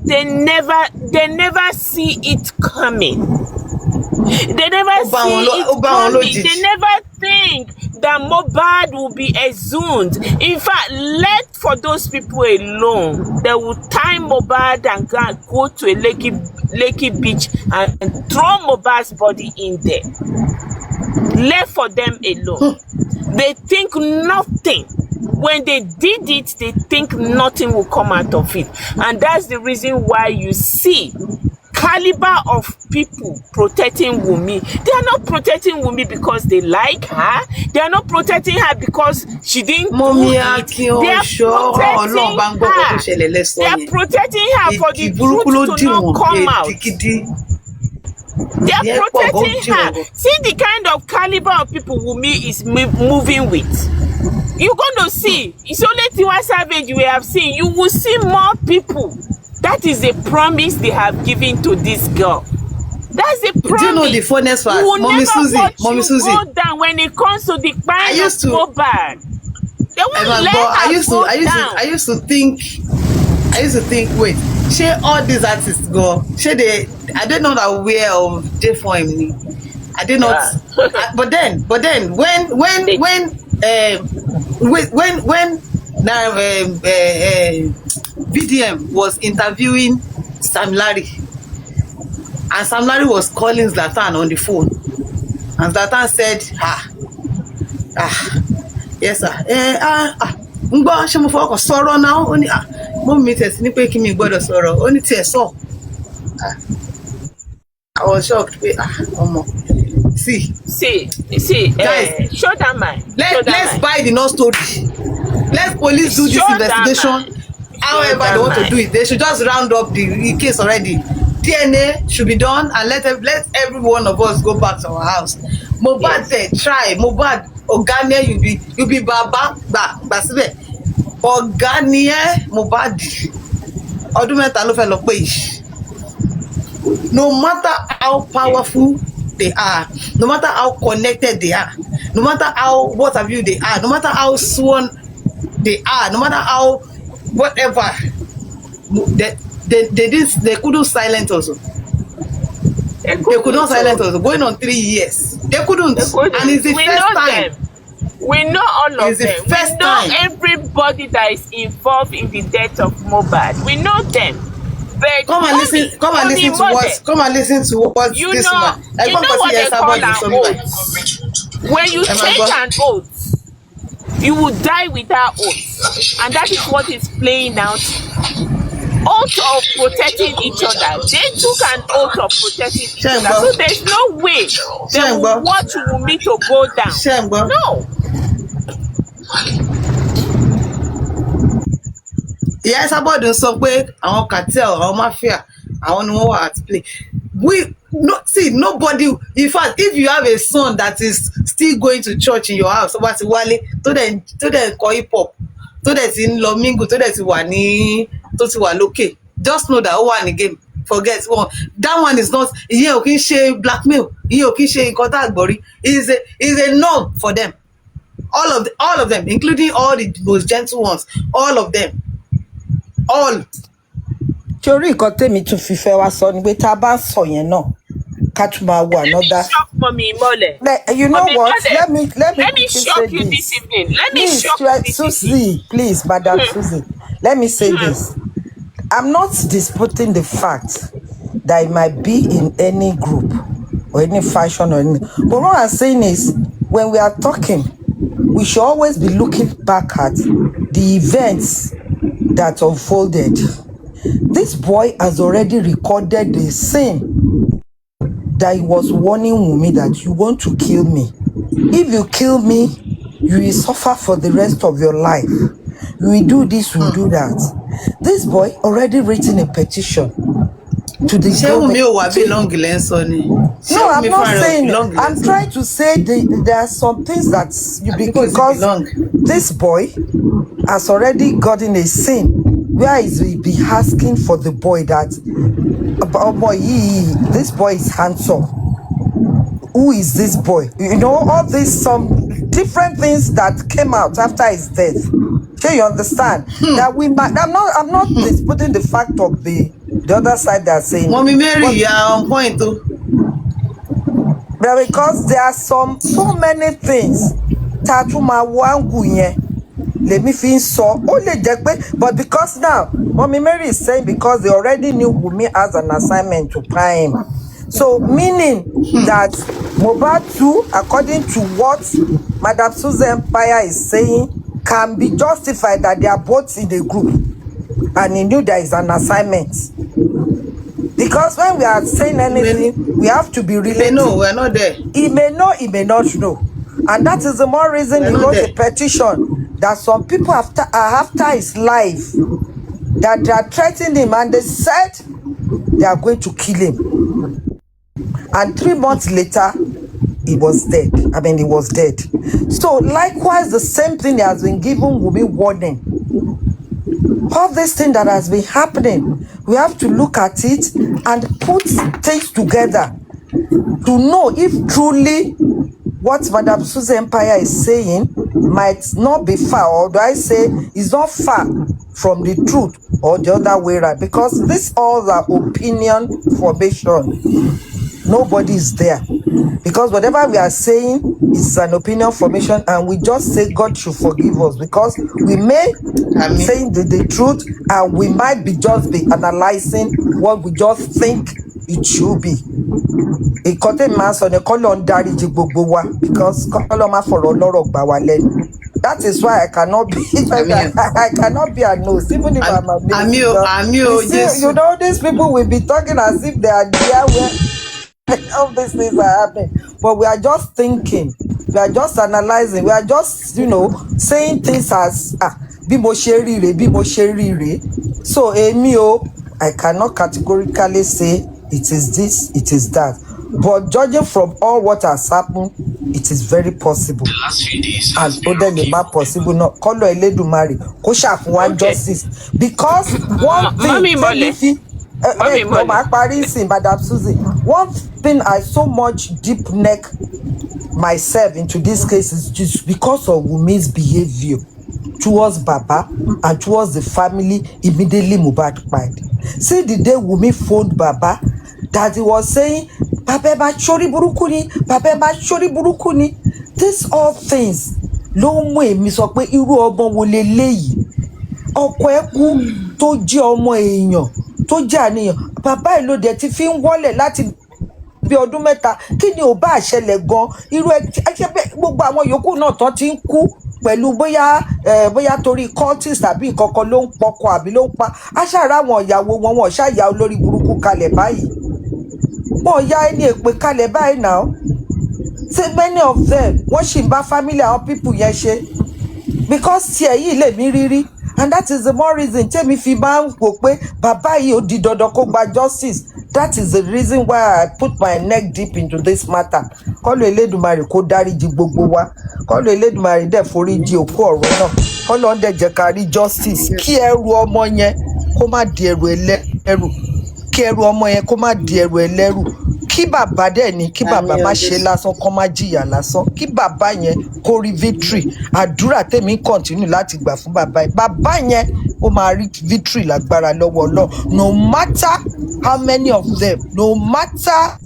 they never see it coming. They never see it coming. They never think that Mohbad will be exhumed. In fact, let for those people alone, they will tie Mohbad and go to a Lekki beach and throw Mohbad's body in there. Left for them alone. They think nothing. When they did it, they think nothing will come out of it. And that's the reason why you see caliber of people protecting Wunmi. They are not protecting Wunmi because they like her. They are not protecting her because she didn't do it. They are protecting her for the truth to not come out. They are protecting her. See the kind of caliber of people Wunmi is moving with. You're going to see. It's only Tiwa Savage we have seen. You will see more people. That is a promise they have given to this girl. That's a promise. Do you know the funniest part? Mommy Susie. Go down when it comes to the kind of Mohbad. They won't let her go down. I used to think, wait, share all these artists go. Share I didn't know that we are J for him. I did not. Yeah. But then when VDM was interviewing Sam Larry, and Sam Larry was calling Zlatan on the phone, and Zlatan said, yes sir, ń gbọ́ ṣé mo fọwọ́ kan sọ̀rọ̀ náà ó ní mo mi tẹ̀sí ní pé kí mi gbọ́dọ̀ sọ̀rọ̀ ó ní tiẹ̀ sọ. I was shocked pé ọmọ. See, guys, show that man. Let's buy the no story. Let police do this investigation. However they want to do it, they should just round up the case already. DNA should be done and let every one of us go back to our house. Mohbad said, try. Mohbad, Ogania, you be baba síbẹ̀. Ogania, Mohbad. Ọdún mẹ́ta ló fẹ́ lọ pé yìí. No matter how powerful they are, no matter how connected they are, no matter how what have you they are, no matter how sworn they are, no matter how whatever, they couldn't silence us. They could not silence us. Going on 3 years, they couldn't. And it's the first time. We know all of them. We know everybody that is involved in the death of Mohbad. We know them. But come and listen to what you this know. woman. You know what they call an oath. When you take an oath, you will die without oath, and that is what is playing out. Oath of protecting each other. They took an oath of protecting each other. So there's no way they will watch Wunmi to go down. No. Yes, about the sọ pé àwọn cartel, àwọn mafia, àwọn ni wọ́n wà at play. Nobody. In fact, if you have a son that is still going to church in your house, ọba ti wálé tó dẹ̀ kọ hip hop, tó dẹ̀ ti ń lọ mingle, tó dẹ̀ ti wà ní tó ti wà lókè, just know that ó wà ní game. Forget one. That one is not. Ìyẹn ò kí ń ṣe blackmail. Ìyẹn ò kí ń ṣe nǹkan tá àgbọ̀rí. Is a norm for them. All of them, including all the most gentle ones. All of them. All. Torí nǹkan tèmi tún fi fẹ́ wá sọ ni pé tá a bá sọ yẹn náà ká tún máa wo another. You know what? Let me shock you this evening. Let me shock you this evening. Please, Madam Susie. Let me say this. I'm not disputing the fact that it might be in any group or any fashion or anything. But what I'm saying is, when we are talking, we should always be looking back at the events that unfolded. This boy has already recorded the scene that he was warning Wunmi that you want to kill me. If you kill me, you will suffer for the rest of your life. You will do this, you will do that. This boy already written a petition to the government. No, I'm not saying it. I'm trying to say there are some things that because this boy has already gotten a sin where he will be asking for the boy that, oh boy, this boy is handsome. Who is this boy? You know, all these some different things that came out after his death. So you understand that we might. I'm not disputing the fact of the other side that are saying. Mommy Mary, you are on point too. But because there are so many things. Tatuma wangu yen. Let me feel so only but because now Mommy Mary is saying because they already knew Wunmi as an assignment to prime. So meaning that Mohbad too, according to what Madam Susan Empire is saying, can be justified that they are both in the group and he knew there is an assignment. Because when we are saying anything, we have to be related. No, we're not there. He may know, he may not know. And that is the more reason he wrote a petition that some people are after his life, that they are threatening him, and they said they are going to kill him. And 3 months later, he was dead. He was dead. So likewise, the same thing has been given Wunmi warning. All this thing that has been happening, we have to look at it and put things together to know if truly what Madam Susan Empire is saying might not be far, or do I say is not far from the truth, or the other way around, because this all are opinion formation. Nobody is there, because whatever we are saying is an opinion formation, and we just say God should forgive us, because we may say the truth and we might be just be analyzing what we just think it should be. Because that is why I cannot be I cannot be a nose, even if I'm a nose. You know, these people will be talking as if they are there where all these things are happening, but we are just thinking, we are just analyzing, we are just, you know, saying things as bí mo ṣe rí. So I cannot categorically say it is this, it is that, but judging from all what has happened, it is very possible. And Odelema possible not color Eledumare ko ṣàfún wa justice, because one thing Madam Susie, one thing I so much deep neck myself into this case is just because of Wunmi's behavior towards Baba and towards the family immediately Mohbad died. See the day Wunmi phoned Baba that he was saying, Baba ma chori buruku ni, Baba ma chori buruku ni. These all things ló mú èmi sọ pé irú ọmọ wo leléyìí. Ọkọ ẹ̀ kú tó jẹ́ ọmọ èèyàn, tó jẹ́ àníyàn. Bàbá ìlò dẹ̀ ti fi ń wọ́lẹ̀ láti bí ọdún mẹ́ta. Kí ni ò bá ṣẹlẹ̀ gan? Irú ẹ̀ gbogbo àwọn yòókù náà tán ti ń kú pẹ̀lú bóyá torí cultist tàbí ìkọ̀kọ̀ ló ń pọkọ àbí ló ń pa. Aṣáára àwọn ìyàwó wọn ṣáàyà olórí burúkú kalẹ̀ báyìí. Wọ́n ya ẹni èpè kalẹ̀ báyìí now. Say many of them, wọ́n sì ń bá family àwọn people yẹn ṣe. Because tiẹ̀ yìí lè mí rírí. And that is the more reason tèmi fi máa ń wò pé bàbá yìí ó di dandan kó gba justice. That is the reason why I put my neck deep into this matter. Kọ́lọ̀ Elédùmarè kó dáríjì gbogbo wa. Kọ́lọ̀ Elédùmarè dẹ̀ foríjì òkú ọ̀rọ̀ náà. Kọ́lọ̀ ń dẹ̀ jẹ́ ká rí justice. Kí ẹrù ọmọ yẹn kó má di ẹrù ẹlẹ́rù. Kí ẹrù ọmọ yẹn kó má di ẹrù ẹlẹ́rù. Kí bàbá dẹ̀ ní kí bàbá má ṣe lásán, kó má jìyà lásán. Kí bàbá yẹn kó rí victory. Àdúrà tèmi continue láti gbà fún bàbá yẹn. Bàbá yẹn ó máa rí victory lágbára lọ́wọ́ Ọlọ́run. No matter how many of them, no matter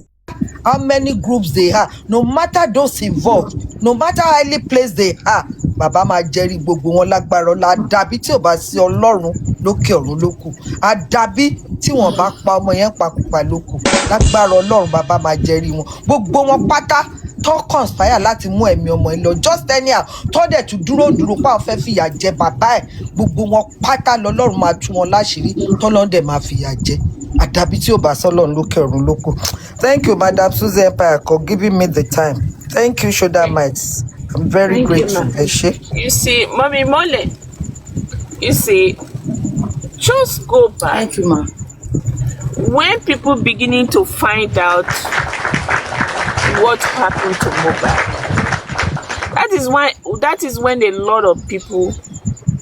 how many groups they are, no matter those involved, no matter how highly placed they are, bàbá máa jẹ́rìí gbogbo wọn lágbára Ọlọ́run. Àdàbí tí ò bá sí Ọlọ́run lókè ọ̀run ló kù. Àdàbí tí wọ́n bá pa ọmọ yẹn pakúpa ló kù. Lágbára Ọlọ́run bàbá máa jẹ́rìí wọn. Gbogbo wọn pátá tó conspire láti mú ẹ̀mí ọmọ ẹ lọ, just anyhow tó dẹ̀ tún dúró pa àwọn fẹ́ fìyà jẹ bàbá ẹ̀. Gbogbo wọn pátá lọ́lọ́run máa tú wọn láṣìírí tọ́lọ́run dẹ̀ máa fìyà jẹ. Àdàbí tí ò bá sọ́lọ́run lókè ọ̀run ló kù. Thank you, Madam Susan Empire, for giving me the time. Thank you, Shoulder Mites. I'm very Thank you, grateful. ma. Ẹ ṣé. You see, Mommy Mole, you see, just go back. Thank you, ma. When people beginning to find out what happened to Mohbad, that is when a lot of people,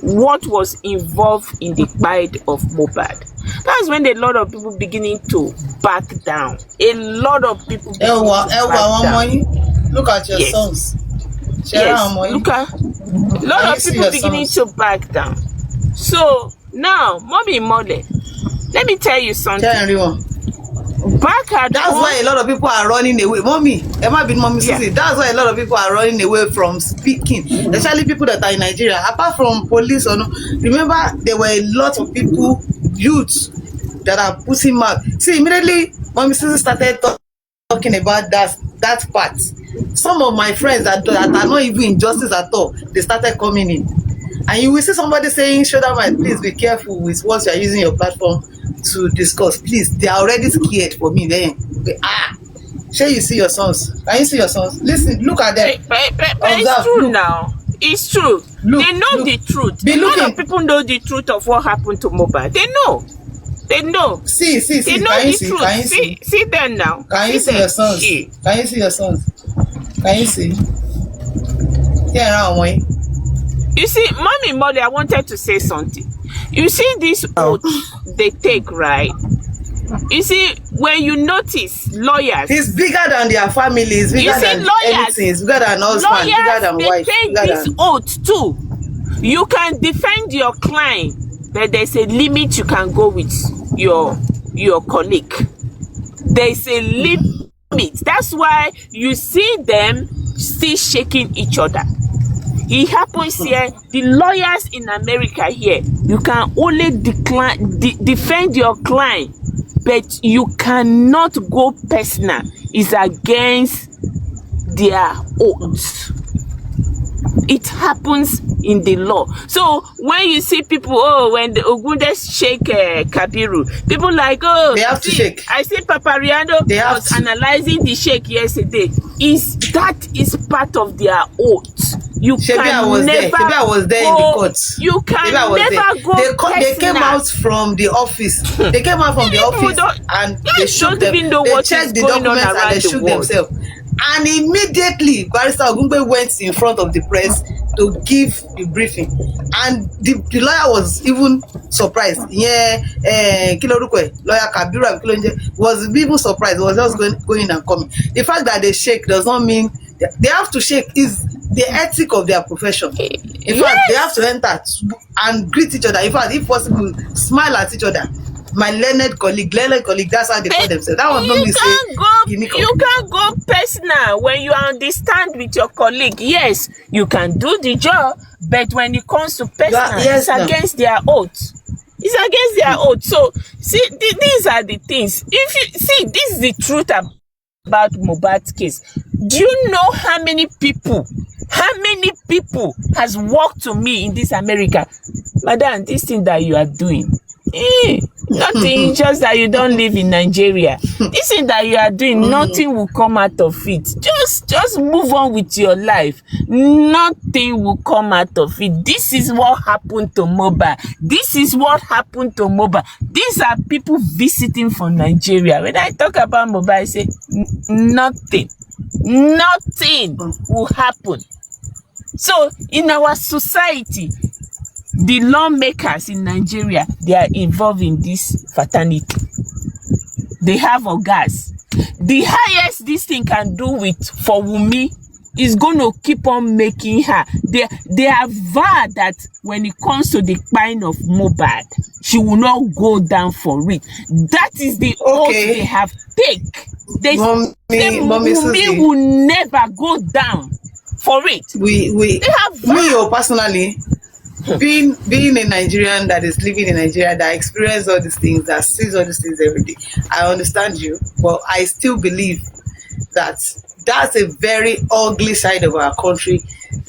what was involved in the fight of Mohbad, that's when a lot of people beginning to back down. A lot of people beginning to back down. Look at your Yes. sons. Yes, look at a lot of people beginning to back down. So now, Mommy Mole, let me tell you something. Tell everyone. Back at That's home, why a lot of people are running away. Mommy, Emma been Mommy Yeah. Susie. That's why a lot of people are running away from speaking, especially people that are in Nigeria. Apart from police or no, remember there were a lot of people, youths, that are putting mouth. See, immediately Mommy Susie started talking about that part. Some of my friends that are not even in justice at all, they started coming in. And you will see somebody saying, Shoulder Mites, please be careful with what you are using your platform to discuss. Please, they are already scared for me. Then, shall you see your sons? Can you see your sons? Listen, look at them. but it's true now. It's true. They know the truth. A lot of people know the truth of what happened to Mohbad. They know. They know. See. They know Can you the see? truth. Can you see? See them now. Can you see your sons? Can you see your sons? Can you see? Yeah, around way. You see, Mommy Molly, I wanted to say something. You see this oath they take, right? You see, when you notice lawyers, He's bigger than their family. He's bigger than anything. He's bigger than husband. Bigger than wife. They take this oath too. You can defend your client, but there's a limit you can go with your colleague. There's a limit. That's why you see them still shaking each other. It happens here. The lawyers in America here, you can only defend your client, but you cannot go personal. It's against their oaths. It happens in the law. So when you see people, when the Ogundes shake Kabiru, people like, they have to shake. I see Papariano was analyzing the shake yesterday. That is part of their oath. You can I was there in the court. You can never go. They came out from the office. They came out from the office and they shook them. They checked the documents and they shook themselves. And immediately, Barrister Ogungbe went in front of the press to give the briefing. And the lawyer was even surprised. Lawyer Kabiru was even surprised. He was just going and coming. The fact that they shake does not mean they have to shake. Is the ethic of their profession. In fact, they have to enter and greet each other. In fact, if possible, smile at each other. My learned colleague, that's how they call themselves. That was not me saying. You can't go personal when you understand with your colleague. Yes, you can do the job, but when it comes to personal, it's against their oath. It's against their oath. So, see, these are the things. If you see, this is the truth about Mohbad's case. Do you know how many people has walked to me in this America? Madam, this thing that you are doing, nothing, just that you don't live in Nigeria. This thing that you are doing, nothing will come out of it. Just move on with your life. Nothing will come out of it. This is what happened to Mohbad. This is what happened to Mohbad. These are people visiting from Nigeria. When I talk about Mohbad, I say nothing will happen. So in our society, the lawmakers in Nigeria, they are involved in this fraternity. They have ogas. The highest this thing can do for Wunmi is going to keep on making her. They have vowed that when it comes to the kind of Mohbad, she will not go down for it. That is the oath they have taken. Wunmi will never go down for it. Personally, being a Nigerian that is living in Nigeria, that experiences all these things, that sees all these things every day, I understand you, but I still believe that that's a very ugly side of our country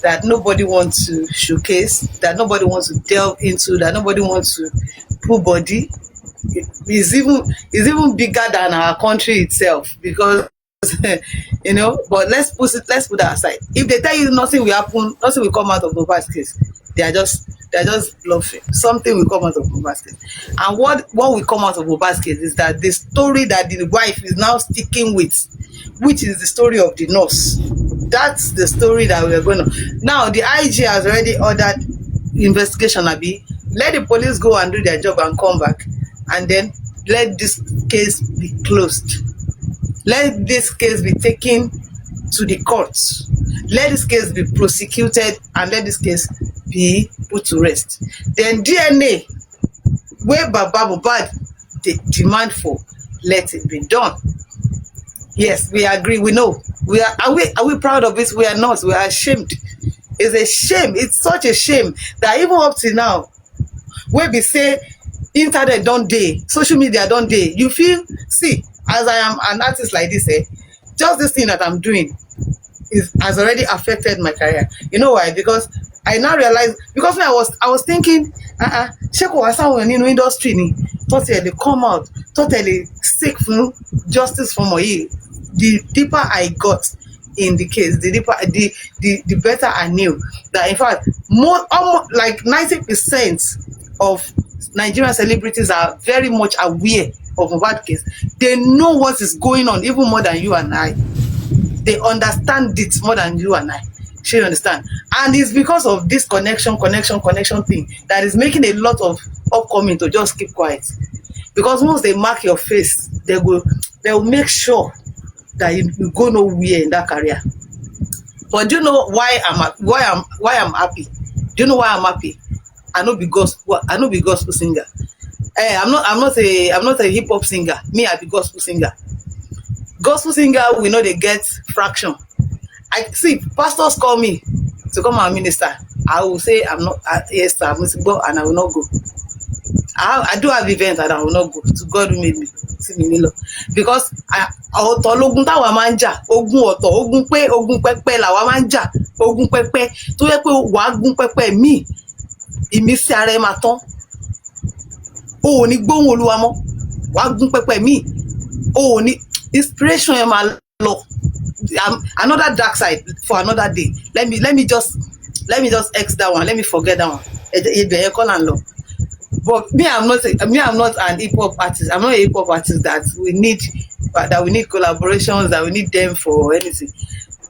that nobody wants to showcase, that nobody wants to delve into, that nobody wants to put body. is even bigger than our country itself, because but let's put that aside. If they tell you nothing will happen, nothing will come out of Mohbad's case, they are just bluffing. Something will come out of Mohbad's case. And what will come out of Mohbad's case is that the story that the wife is now sticking with, which is the story of the nurse. That's the story that we are going to. Now the IG has already ordered investigation, Abi. Let the police go and do their job and come back, and then let this case be closed. Let this case be taken to the courts. Let this case be prosecuted, and let this case be put to rest. Then DNA, where Baba Mohbad they demand for, let it be done. Yes, we agree. We know. Are we proud of it? We are not. We are ashamed. It's a shame. It's such a shame that even up to now, where we say internet don't day, social media don't day, you feel, see, as I am an artist like this, just this thing that I'm doing has already affected my career. You know why? Because I now realize, because when I was thinking, Sheko was someone in the industry, totally come out, totally seek for justice for my. The deeper I got in the case, the better I knew that, in fact, almost like 90% of Nigerian celebrities are very much aware of Mohbad case. They know what is going on even more than you and I. They understand it more than you and I. She understand, and it's because of this connection thing that is making a lot of upcoming to just keep quiet. Because once they mark your face, they will make sure that you go nowhere in that career. But do you know why I'm happy? Do you know why I'm happy? I know be gospel singer. I'm not a hip hop singer. Me, I be gospel singer. Gospel singer, we know they get fraction. I see pastors call me to come and minister. I will say I'm not. Yes, I must go, and I will not go. I do have events and I will not go. To God who made me. Because ọ̀tọ̀ lógun táwa máa ń jà, ogun ọ̀tọ̀, ogun pẹ́pẹ́ làwa máa ń jà, ogun pẹ́pẹ́ tó yẹ pé wàá gún pẹ́pẹ́ míì, ìmísí ara ẹ máa tán, o ò ní gbóhùn Olúwa mọ́, wàá gún pẹ́pẹ́ míì, o ò ní inspiration ẹ máa lọ. Another dark side for another day. Let me just X that one. Let me forget that one. But me, I'm not an hip hop artist. I'm not a hip hop artist that we need collaborations, that we need them for anything.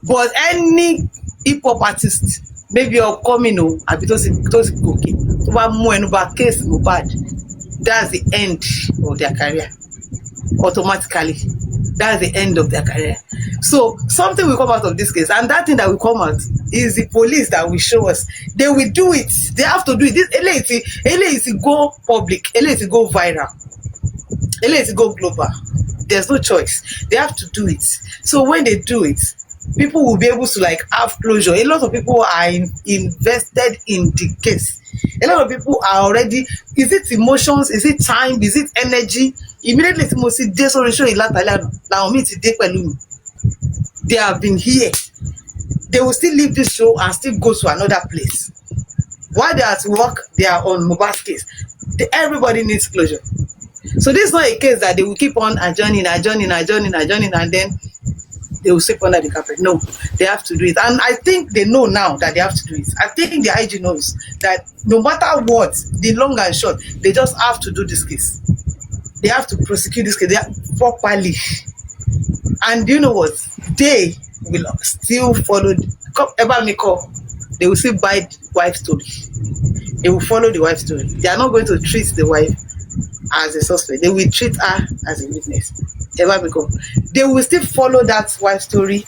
But any hip hop artist, maybe you're coming home, because cooking, case Mohbad, that's the end of their career. Automatically, that's the end of their career. So something will come out of this case, and that thing that will come out is the police that will show us. They will do it. They have to do it. This LAC go public, LAC go viral, LAC go global. There's no choice. They have to do it. So when they do it, people will be able to have closure. A lot of people are invested in the case. A lot of people are already. Is it emotions? Is it time? Is it energy? Immediately, they have been here. They will still leave this show and still go to another place. While they are at work, they are on Mohbad's case. Everybody needs closure. So this is not a case that they will keep on adjourning, and then they will sweep under the carpet. No, they have to do it. And I think they know now that they have to do it. I think the IG knows that no matter what, the long and short, they just have to do this case. They have to prosecute this case properly. And you know what? They will still follow. They will still buy the wife's story. They will follow the wife's story. They are not going to treat the wife as a suspect. They will treat her as a witness. They will still follow that wife's story,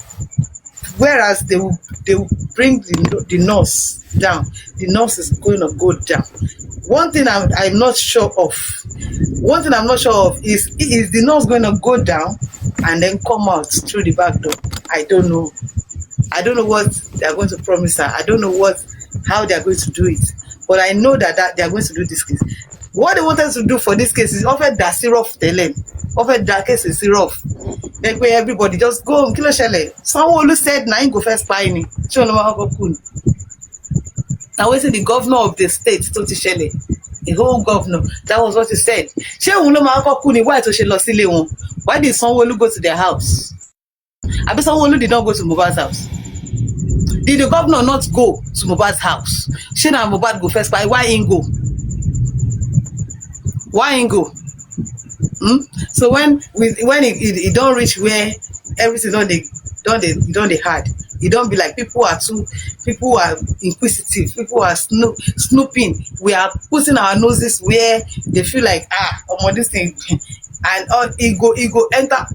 whereas they will bring the nurse down. The nurse is going to go down. One thing I'm not sure of is the nurse going to go down and then come out through the back door. I don't know what they are going to promise her. I don't know how they are going to do it. But I know that they are going to do this case. What they wanted to do for this case is offer that syrup tellen. Offer that case is syrup. Like where everybody just go home. Kilo shele. Someone who said na him go first buy me. Now we say the governor of the state, Toti Shele. a whole governor. That was what he said. Ṣé òun ló máa kọ́kọ́ kú ni why tó ṣe lọ sílé wọn? Why did Sanwo-Olu go to their house? Abi Sanwo-Olu did not go to Mohbad's house. Did the governor not go to Mohbad's house? Ṣé na Mohbad go first? Why him go? Why him go? So when it don't reach where everything don't they hard, it don't be like people are inquisitive, people are snooping. We are putting our noses where they feel like on this thing, and all ego enter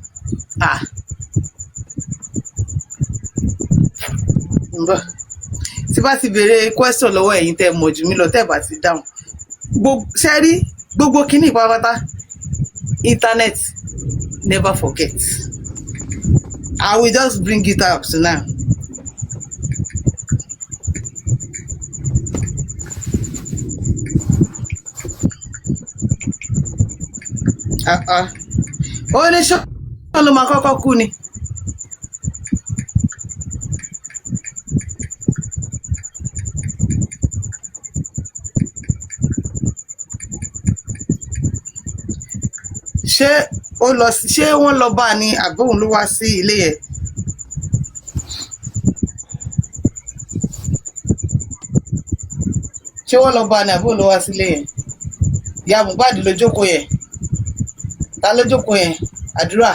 tí bá ti béèrè question lọ́wọ́ ẹ̀yin tẹ́ mọ̀ jù mí lọ tẹ́ bá ti dáhùn ṣẹ́rí gbogbo kíní pátápátá internet never forget. I will just bring it up to now. Ó ní ṣọ́ ló máa kọ́kọ́ kú ni. Ṣé wọ́n lọ bá ní àbóhùn ló wá sí ilé ẹ̀? Ṣé wọ́n lọ bá ní àbóhùn ló wá sí ilé ẹ̀? Ìyá Mohbad ló jókòó yẹn. Ta ló jókòó yẹn? Àdúrà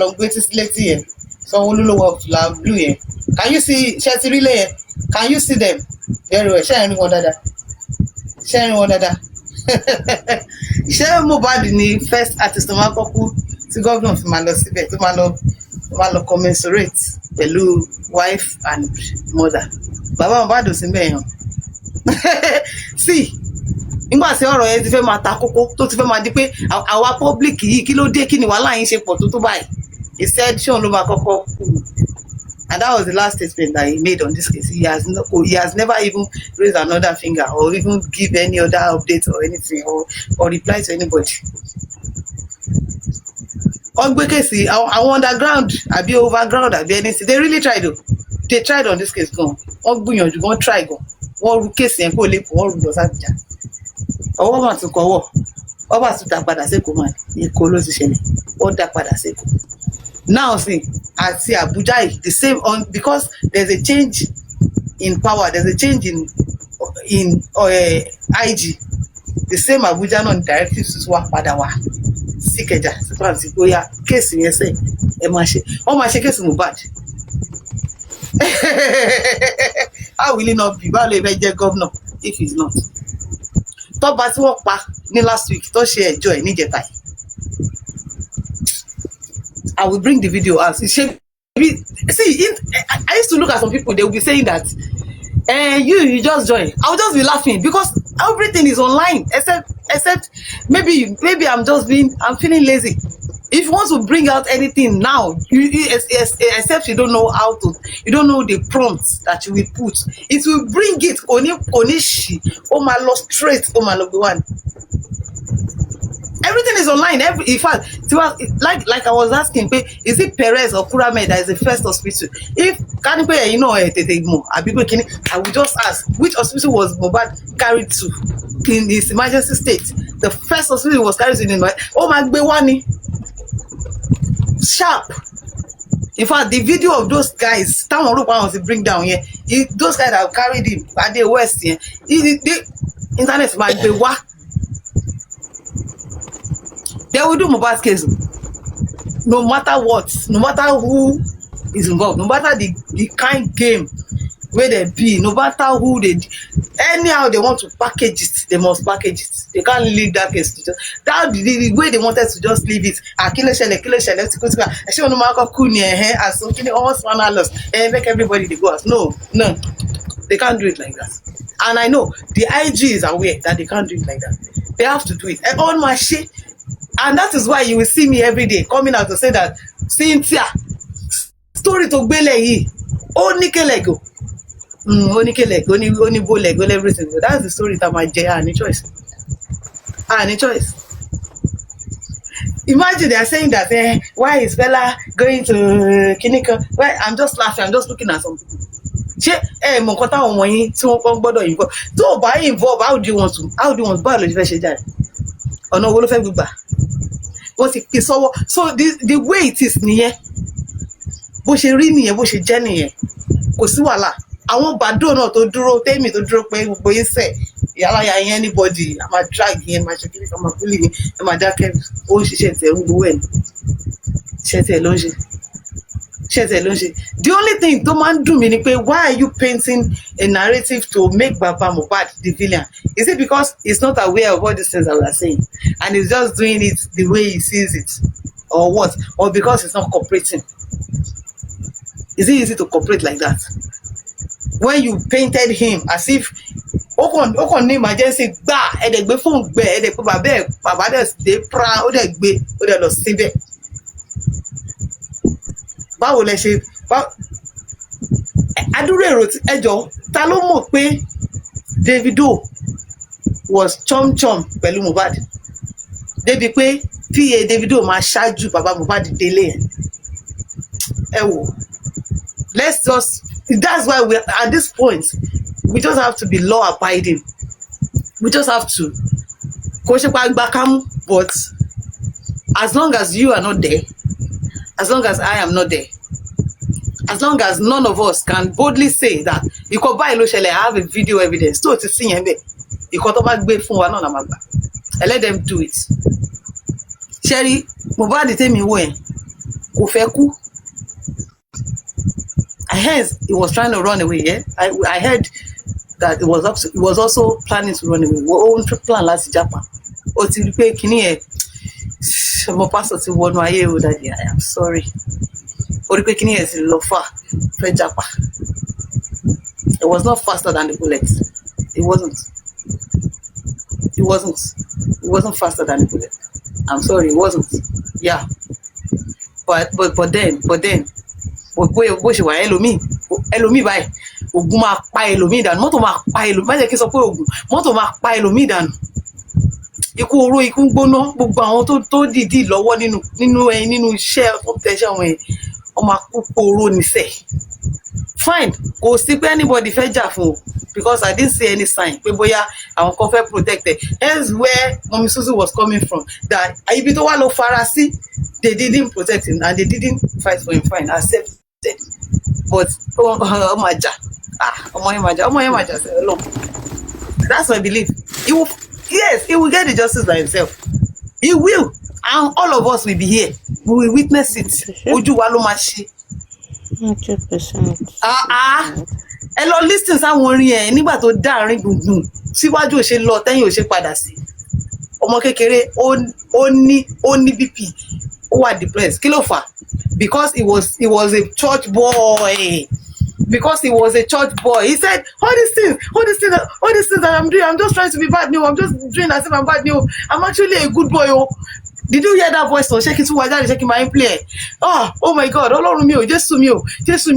ló ń gbé tí létí yẹn. Sanwó-Olú ló wọ fìlà blue yẹn. Can you see ṣe ti rí ilé yẹn? Can you see them? Very well. Ṣé ẹ̀ ń rí wọn dáadáa? Ṣé Mohbad ni first artist tó máa kọ́kú tí gómìnà fi máa lọ síbẹ̀ tó máa lọ commensurate pẹ̀lú wife and mother? Bàbá Mohbad ò sí bẹ́ẹ̀ yàn. Sí, nígbà tí ọ̀rọ̀ yẹn ti fẹ́ máa ta kókó tó ti fẹ́ máa di pé àwa public yìí kí ló dé kí ni wàhálà yín ṣe pọ̀ tó báyìí. He said ṣé òun ló máa kọ́kọ́ kú. And that was the last statement that he made on this case. He has never even raised another finger or even give any other update or anything or reply to anybody. On Gbekesi, àwọn underground, àbí overground, àbí anything, they really tried though. They tried on this case gan. Wọ́n gbìyànjú, wọ́n try gan. Wọ́n ru case yẹn kó lè kó wọ́n ru lọ sábìjà. Ọwọ́ mà tún kọ́wọ́. Wọ́n bá tún dá padà sẹ́kọ̀ọ́ mà ní Èkó ló ti ṣẹlẹ̀. Wọ́n dá padà sẹ́kọ̀ọ́. Now see, àti Abuja the same because there's a change in power, there's a change in IG. The same Abuja náà directives wá padà wá sí Ìkẹjà sí France bóyá kéèsì yẹn sẹ́yìn ẹ máa ṣe wọ́n máa ṣe kéèsì Mohbad. How will he not be? Báwo lè fẹ́ jẹ́ governor if he's not? Tọ́ba tí wọ́n pa ní last week tó ṣe ẹjọ́ ẹ̀ níjẹta yìí. I will bring the video out. See, I used to look at some people, they will be saying that, you just join. I will just be laughing because everything is online, except maybe I'm feeling lazy. If you want to bring out anything now, except you don't know the prompts that you will put, it will bring it, onishi, omalo straight, omalo one. Everything is online. In fact, like I was asking, is it Perez or Kurame that is the first hospital? If Kanipe, Abiku, I would just ask, which hospital was Mohbad carried to in his emergency state? The first hospital was carried to in Magbewani. Sharp. In fact, the video of those guys, Town Rope wants to bring down here. Those guys that have carried him at the West here. The internet might be what. They will do Mohbad's case no matter what, no matter who is involved, no matter the kind game where they be, no matter who anyhow they want to package it, they must package it. They can't leave that case to just the way they wanted to just leave it. Make everybody they go out. No, they can't do it like that. And I know the IG is aware that they can't do it like that. They have to do it. And on my shit. And that is why you will see me every day coming out to say that Cynthia story to gbele yìí ó ní kelego ó ní kelego ó ní boleg all everything, but that's the story that my jẹ any choice. Imagine they are saying that why is Bella going to Kinika? Well, I'm just laughing, I'm just looking at some people. ṣé ẹ mọ̀ nǹkan táwọn ọmọ yín tí wọ́n kọ́ gbọ́dọ̀ involve tó o bá involve how do you want báwo ló ṣe fẹ́ ṣe jáde ọ̀nà owó ló fẹ́ gbígbà wọ́n ti pín sọ́wọ́ so the way it is nìyẹn bó ṣe rí nìyẹn bó ṣe jẹ́ nìyẹn kò sí wàhálà àwọn bàdó náà tó dúró tẹ́mì tó dúró pé gbogbo yín sẹ̀ ìyálàyà yẹn anybody a máa drag yẹn máa ṣe kí nìkan máa búlì yẹn ẹ máa dákẹ́ ó ń ṣiṣẹ́ tẹ̀ ń gbowó ẹ̀ ní iṣẹ́ tẹ̀ ló ń ṣe the only thing tó máa ń dùn mí ni pé why are you painting a narrative to make Baba Mohbad the villain? Is it because he's not aware of all these things that we are saying and he's just doing it the way he sees it or what, or because he's not cooperating? Is it easy to cooperate like that when you painted him as if ó kàn ní emergency gbà ẹ̀dẹ̀ gbé fóònù gbẹ ẹ̀dẹ̀ pé bàbá dẹ̀ dé pra ó dẹ̀ gbé ó dẹ̀ lọ síbẹ̀ báwo lẹ ṣe adúrò èrò ẹjọ́ ta ló mọ̀ pé Davido was chum pẹ̀lú Mohbad débi pé pa Davido máa ṣáájú bàbá Mohbad délé yẹn ẹ wò let's just that's why we at this point we just have to be law abiding we just have to kò ṣe pa gbà kámú but as long as you are not there as long as I am not there as long as none of us can boldly say that ìkọ̀ báyìí ló ṣẹlẹ̀ I have a video evidence tó ti sí yẹn bẹ́ẹ̀ ìkọ̀ tó bá gbé fún wa náà la máa gbà and let them do it ṣẹ́rí Mohbad tèmi wò ẹ̀ kò fẹ́ kú I heard he was trying to run away. Yeah, I heard that he was also planning to run away. Wọ́n ó plan láti Japan. Ó ti rí pé kíní ẹ̀ ọmọ pásítọ̀ ti wọnú ayé o dàdí I am sorry. Ó rí pé kíní ẹ̀ sì lọ fà fẹ́ Japan. It was not faster than the bullet. It wasn't. It wasn't faster than the bullet. I'm sorry, it wasn't. Yeah. But then. bó ṣe wà ẹlòmíì báyìí ogun máa pa ẹlòmíì dànù mọ́tò máa pa ẹlòmíì má jẹ́ kí n sọ pé ogun mọ́tò máa pa ẹlòmíì dànù ikú oró ikú gbóná gbogbo àwọn tó dìídì lọ́wọ́ nínú iṣẹ́ tó tẹ̀sẹ̀ wọn yẹn wọ́n máa kú oró níṣẹ́ fine kò sí pé anybody fẹ́ jà fún o because I didn't see any sign pé bóyá àwọn kan fẹ́ protect ẹ̀ hence where Mummy Suzy was coming from that ibi tó wà lọ fara sí they didn't protect him and they didn't fight for him fine accept but ọmọ àjà ọmọ yẹn máa jà sí Ọlọ́run that's my belief he will get the justice by himself he will and all of us will be here we will witness it ojú wa ló máa ṣe 100%. ẹ lọ listen sáwọn orin ẹ nígbà tó dá àárín gbùngbùn síwájú ò ṣe lọ tẹ́yìn ò ṣe padà sí ọmọ kékeré ó ní BP ó wà depressed kí ló fà because he was a church boy he said all these things that I'm doing I'm just trying to be bad new I'm just doing as if I'm bad new I'm actually a good boy did you hear that voice ṣé kí tún wá jáde ṣé kí máa ń play oh my God Ọlọ́run mi ò Jésù mi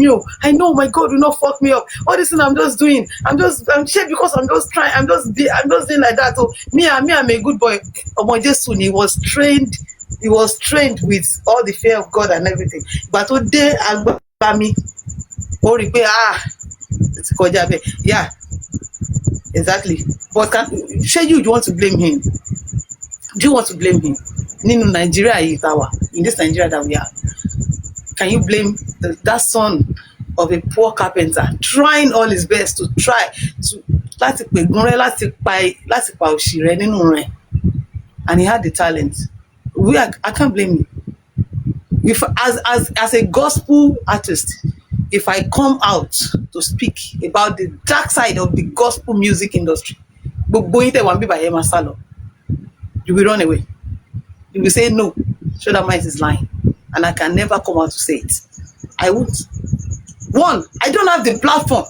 ò I know my God will not fuck me up all this thing I'm just doing I'm sure because I'm just doing like that me I'm a good boy ọmọ Jésù ni he was trained with all the fear of God and everything but tó dé agbá mi ó rí pé ti kọjá bẹ́ẹ̀ yeah exactly but ṣé you want to blame him nínú Nigeria yìí tá wà in this Nigeria that we are can you blame that son of a poor carpenter trying all his best to láti pè gúnrẹ́ láti pa òṣì rẹ̀ nínú rẹ̀ and he had the talent I can't blame him if as a gospel artist if I come out to speak about the dark side of the gospel music industry gbogbo yín tẹ̀ wá ń bíbà yẹn máa sá lọ you will run away you will say no Shoulder Might is lying and I can never come out to say it I won't. One, I don't have the platform.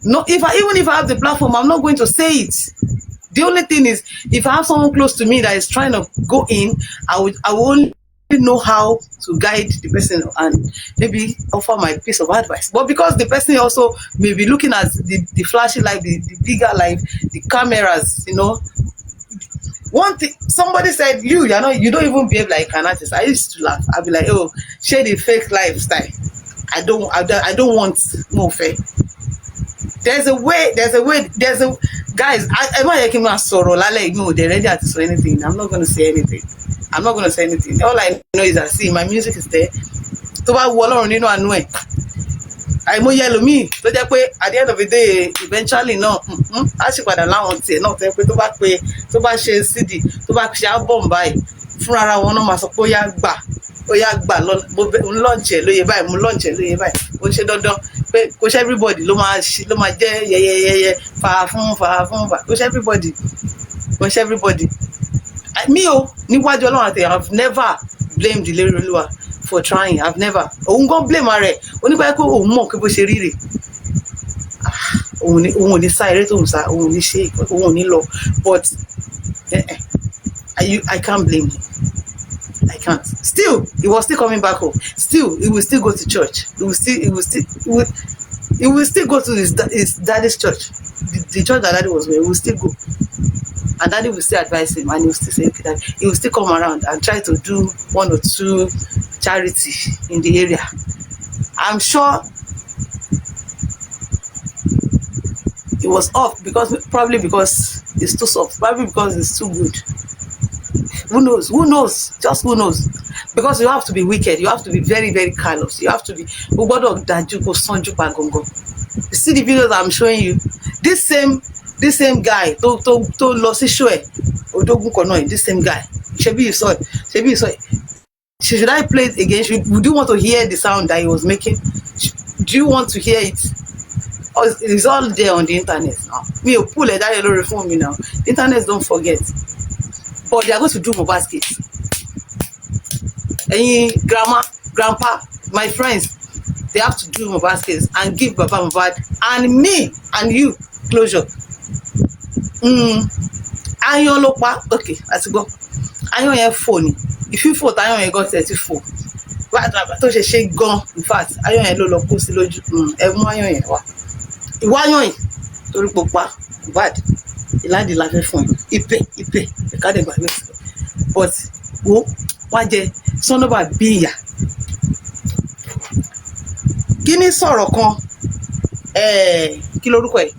No, even if I have the platform, I'm not going to say it. The only thing is, if I have someone close to me that is trying to go in, I will only know how to guide the person and maybe offer my piece of advice. But because the person also may be looking at the flashy life, the bigger life, the cameras, One thing, somebody said, you don't even behave like an artist. I used to laugh. I'd be like, oh, share the fake lifestyle. I don't want more fake. There's a way, guys, I'm not making my sorrow. They're ready to say anything. I'm not going to say anything. All I know is that, see, my music is there. To bá wọ Ọlọ́run nínú àánú ẹ̀. Àìmọye ẹlòmíì tó jẹ́ pé at the end of the day eventually náà á sì padà láwọn tiẹ̀ náà tẹ́ pé tó bá ṣe CD tó bá ṣe album báyìí fúnra ara wọn náà máa sọ pé ó yá gbà lọ́ọ̀nchẹ̀ lóye báyìí mo lọ́ọ̀nchẹ̀ lóye báyìí ó ṣe dandan pé kò ṣe everybody ló máa jẹ́ yẹyẹyẹyẹ fà kò ṣe everybody mi ò níwájú Ọlọ́run àti I've never blamed Ìlérí Olúwa for trying. I've never. Òun gan blame ara ẹ̀. Onígbà pé òun mọ̀ pé bó ṣe rí rè. Òun ò ní sá eré tó ń sá. Òun ò ní ṣe. Òun ò ní lọ. But I can't blame him. I can't. Still, he was still coming back home. Still, he will still go to church. He will still go to his daddy's church. The church that daddy was with, he will still go. And daddy will still advise him, and he will still say, okay, daddy. He will still come around and try to do 1 or 2 charity in the area. I'm sure it was off probably because it's too soft, probably because it's too good. Who knows? Just who knows? Because you have to be wicked, you have to be very, very callous, you have to be. You see the videos I'm showing you. This same guy, to lost his show. This same guy. Shebi you saw it. Should I play it again? Would you want to hear the sound that he was making? Do you want to hear it? It's all there on the internet now. Me, you pull it that alone for me now. The internet don't forget. But they are going to do mobile skits. Any grandma, grandpa, my friends, they have to do mobile skits and give Baba Mohbad and me and you closure. Ayon ló pa. Okay, let's go. Ayon yẹn fò ni. If you fò Ayon yẹn got 34. Tó ṣe gan. In fact, Ayon yẹn ló lọ kó sí lójú. Ẹ mú Ayon yẹn wá. Ìwà Ayon yìí torí pò pa bad. Ìlàdí la fẹ́ fún ẹ. Ìpè ìkádẹ gbàgbé. But wo wá jẹ sọ́nọ́bà bí ìyà. Kí ni sọ̀rọ̀ kan? Kí lorúkọ ẹ̀?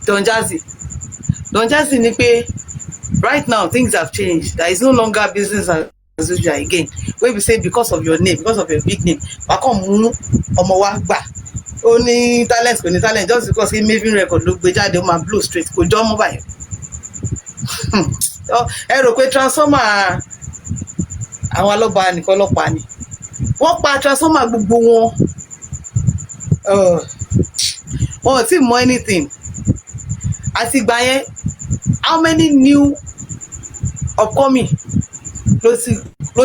Don Jazzy ní pé right now things have changed. There is no longer business as usual again. Wey be say because of your name, because of your big name, wà kàn mú ọmọ wa gbà. Ó ní talent kò ní talent just because he making record ló gbé jáde ó máa blow straight kò jọ́ mọ́ báyìí. Ẹ rò pé transformer àwọn alọ́ba nìkan lọ́pàá ni. Wọ́n pa transformer gbogbo wọn. Wọn ò tí mọ anything. Àti ìgbà yẹn, how many new upcoming ló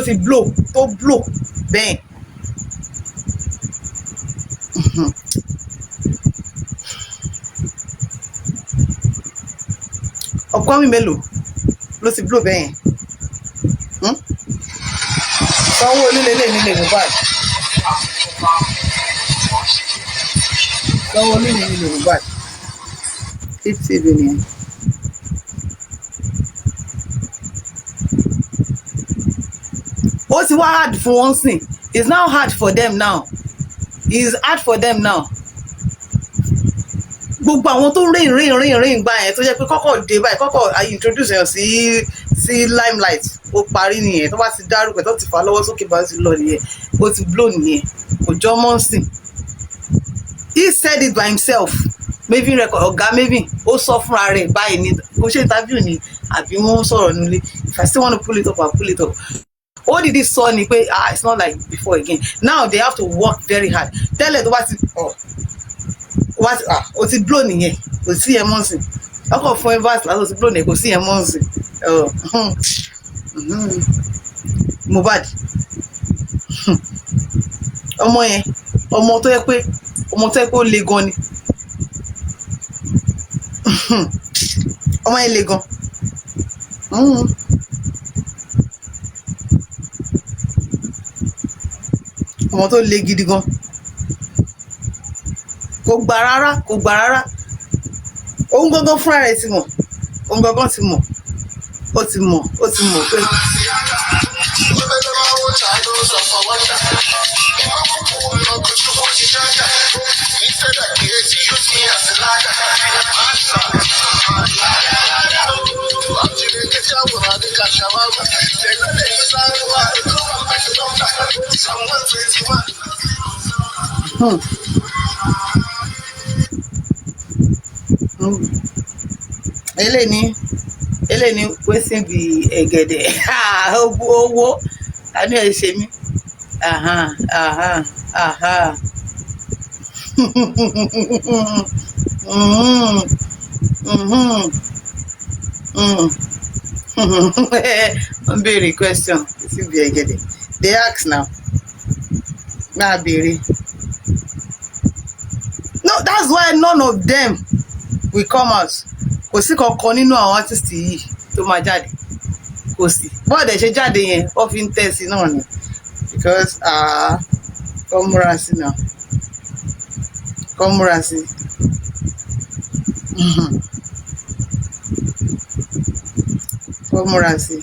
ti blow bẹ́ẹ̀. Upcoming mélòó ló ti blow bẹ́ẹ̀. Sanwó-Olú lélẹ̀ nílé Mohbad. Sanwó-Olú nílé Mohbad. 50 billion. Ó ti wá hard fún wọn sìn. It's now hard for them now. Gbogbo àwọn tó rìn gbà yẹn tó jẹ́ pé kọ́kọ́ dé báyìí kọ́kọ́ introduce yẹn sí limelight ó parí nìyẹn tó bá ti dárúkọ tó ti fà lọ́wọ́ sókè bá ti lọ nìyẹn ó ti blow nìyẹn kò jọ mọ́ sìn. He said it by himself. Maybe record ọ̀gá maybe ó sọ fúnra rẹ̀ báyìí ní ó ṣe interview ni àbí wọ́n sọ̀rọ̀ nílé. If I still want to pull it up, I'll pull it up. Ó dìde sọ ni pé it's not like before again. Now they have to work very hard. Tẹ́lẹ̀ tó bá ti ó ti blow nìyẹn kò sí ẹ̀ mọ́ sìn. Ọkọ̀ fún evans láti ó ti blow nìyẹn kò sí ẹ̀ mọ́ sìn. Mohbad ọmọ yẹn ọmọ tó yẹ pé ó le gan ni. Ọmọ yẹn le gan. Ọmọ tó le gidi gan. Kò gbà rárá. Òun gangan fúnra rẹ̀ ti mọ̀. ó ti mọ̀ pé eléyìí ní wetin be ẹ̀gẹ̀dẹ̀ owó àánú ẹ̀ ṣe mí. wọ́n béèrè question wetin be ẹ̀gẹ̀dẹ̀ dey ask now máa béèrè. No, that's why none of them will come out. Kò sí kankan nínú àwọn artist yìí tó máa jáde, kò sí. Bọ́ọ̀dẹ̀ ṣe jáde yẹn wọ́n fi ń tẹ̀sí náà ni because kọ́ múra sí náà, kọ́ múra sí. Kọ́ múra sí.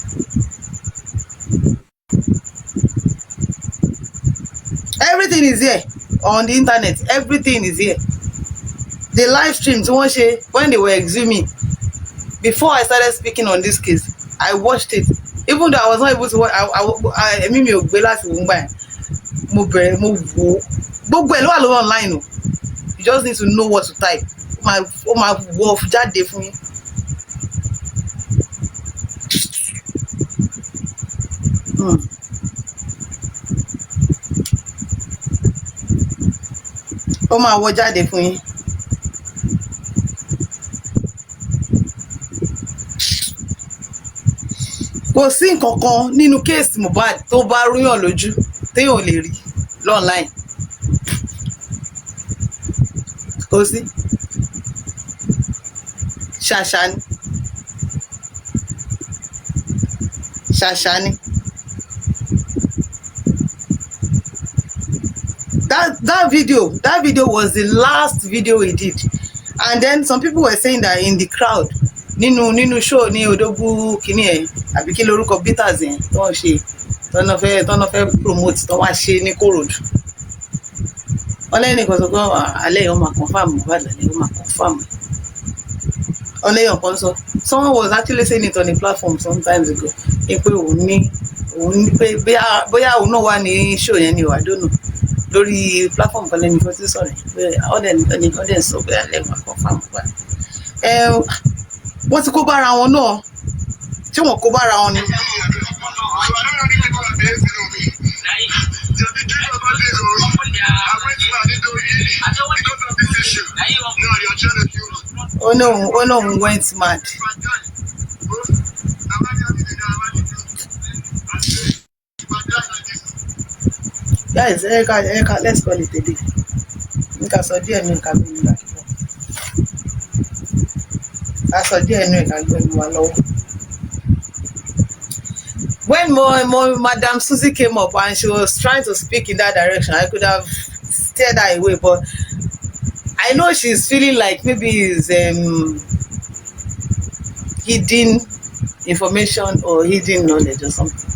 Everything is here on the internet, everything is here. The live stream tí wọ́n ṣe when they were exhuming, before I started speaking on this case, I watched it. Even though I was not able to watch, ẹ̀mí mi ò gbé láti wò ń gbà yẹn. Mo bẹ̀rẹ̀ mo wò ó. Gbogbo ẹ̀ ló wà lórí online o. You just need to know what to type. Ó máa wọ jáde fún yín. Ó máa wọ jáde fún yín. Kò sí nǹkan kan nínú kéèsì Mohbad tó bá rúyàn lójú téèyàn ò lè rí online. Kò sí. Ṣàṣà ni. Ṣàṣà ni. That video was the last video he did, and then some people were saying that in the crowd nínú show ní Odogwu kìíní ẹ̀ àbí kí lórúkọ bitters yẹn tó ń ṣe tọ́nà fẹ́ promote tó wá ṣe ní Kòròdú. Wọ́n lẹ́yìn nìkan sọ pé alẹ́ yìí wọ́n máa confirm Mohbad lálẹ́ wọ́n máa confirm. Ọlẹ́yìn kan sọ someone was actually saying it on a platform sometimes ago pé òun ní pé bóyá òun náà wà ní show yẹn ni o I don't know, lórí platform kan lẹ́nu tó ti sọ̀rọ̀ pé ọ̀dẹ̀ sọ pé alẹ́ máa confirm Mohbad. Wọ́n ti kó bára wọn náà, tí wọ́n kó bára wọn ni. Ó náà went mad. Guys, let's call it a day. Nǹkan sọ díẹ̀ ní nǹkan gbé nígbà kíkọ́. A sọ díẹ̀ ní nǹkan gbé nígbà lọ́wọ́. When Madam Susie came up and she was trying to speak in that direction, I could have steered her away, but I know she's feeling like maybe it's hidden information or hidden knowledge or something.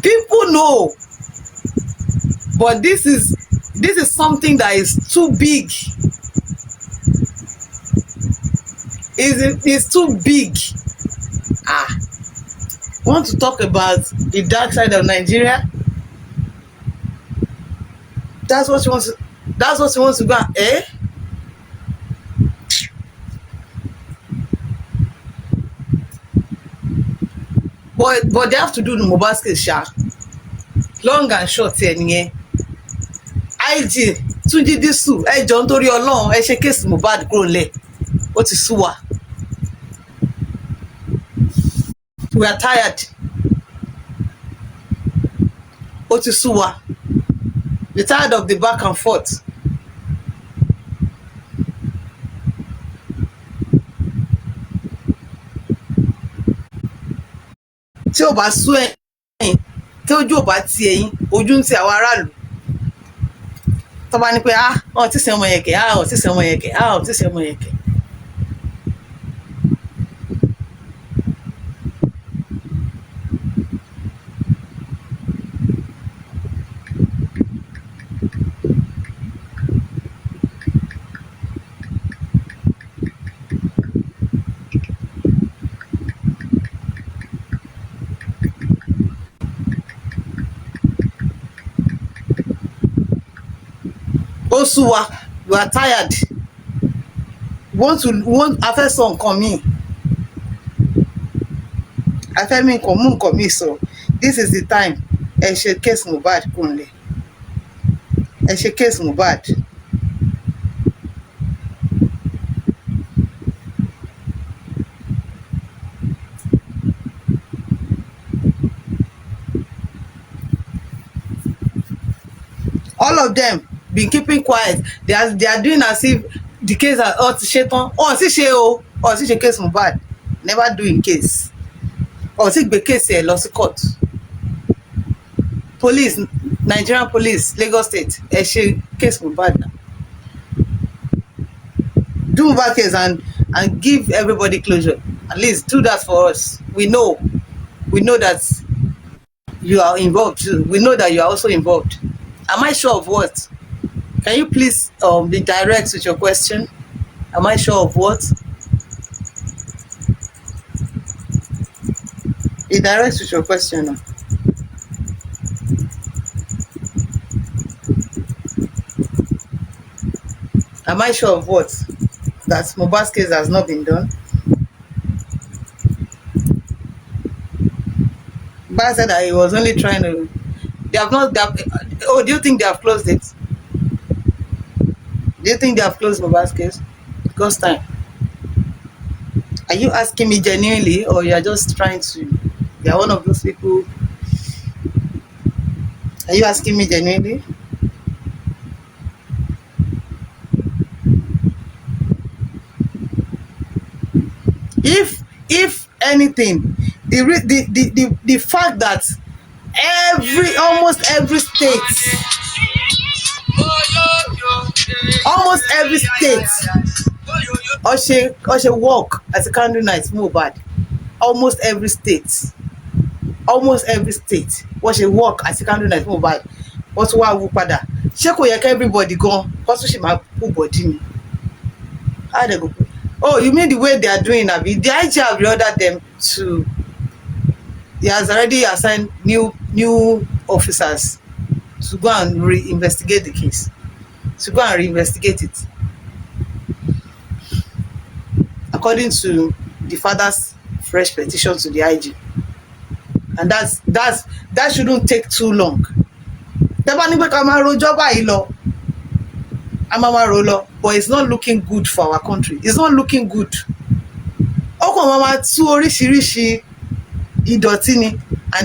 People know, but this is something that is too big. It's too big. Want to talk about the dark side of Nigeria? That's what she wants to go. But they have to do the Mohbad case, sha. Long and short here nìyẹn. IG Túnjí Dísù ẹ jọ̀ọ́ nítorí Ọlọ́run ẹ ṣe case Mohbad kúrò lẹ̀. Ó ti sú wa. We are tired. Ó ti sú wa. We're tired of the back and forth. Tí ó bá sú ẹ̀yin, tí ojú ò bá ti ẹ̀yin, ojú ń ti àwọn aráàlú. Tó bá ní pé ọ̀ tí sẹ́ ọmọ yẹn kẹ̀, ọ̀ tí sẹ́ ọmọ yẹn kẹ̀, ọ̀ tí sẹ́ ọmọ yẹn kẹ̀. ó sú wa, we are tired, a fẹ́ sọ nǹkan míì, a fẹ́ mú nǹkan míì sọ. This is the time ẹ ṣe case Mohbad kúnlẹ̀, ẹ ṣe case Mohbad. All of them been keeping quiet. They are doing as if the case are ti ṣe tán. Ti ṣe o, ti ṣe case Mohbad, never doing case. Ti gbé case ẹ̀ lọ sí court. Police, Nigerian police, Lagos State, ẹ ṣe case Mohbad now. Do Mohbad case and give everybody closure. At least do that for us. We know that you are involved too. We know that you are also involved. Am I sure of what? Can you please be direct with your question? Am I sure of what? Be direct with your question now. Am I sure of what? That Mohbad's case has not been done? But said that he was only trying to. Do you think they have closed it? Do you think they have closed Mohbad's case? Because time. Are you asking me genuinely, or you are just trying to? You are one of those people. Are you asking me genuinely? If anything, the fact that almost every state Oshe work as a candle night Mohbad. Almost every state Oshe work as a candle night Mohbad. Wọ́n tún wá wú padà. Ṣé kò yẹ kí everybody gan kó tún ṣì máa kú bọ̀dí ni? How they go? Oh, you mean the way they are doing, Abi? The IG have ordered them to. He has already assigned new officers to go and reinvestigate the case. To go and reinvestigate it. According to the father's fresh petition to the IG. And that shouldn't take too long. But it's not looking good for our country. It's not looking good. And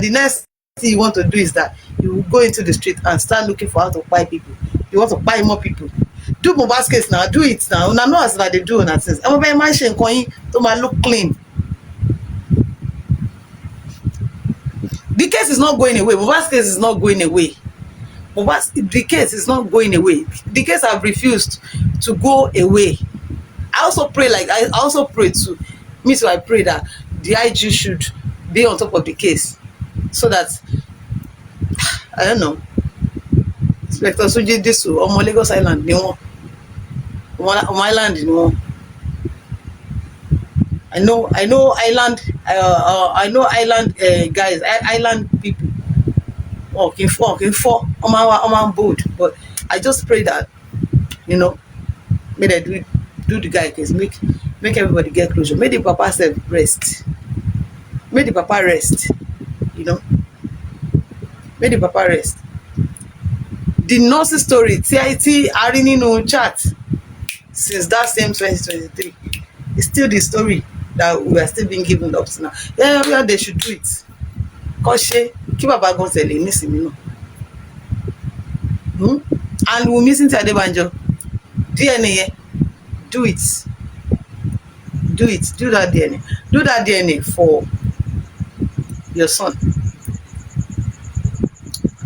the next thing you want to do is that you will go into the street and start looking for how to buy people. You want to buy more people. Do Mohbad's case now. Do it now. Una know as they do on things. I'm very much to look clean. The case is not going away. Mohbad's case is not going away. The case is not going away. The case have refused to go away. I also pray too. Me too, I pray that the IG should be on top of the case so that I don't know. Inspector Soji Disu, Omo Lagos Island, ni won. Omo Island ni won. I know island. I know island guys. Island people. Okay, for on board. But I just pray that may they do the guy case. Make everybody get closure. Make the papa self rest. Make the papa rest. Make the papa rest. The nurse's story, TIT Arininu chat since that same 2023. It's still the story that we are still being given up to now. Yeah, they should do it. Kọ́ṣe kí bàbá gan tẹ̀lé nísìnyí náà. And we missing ti Adébánjọ. DNA yẹn, do it. Do that DNA. Do that DNA for your son.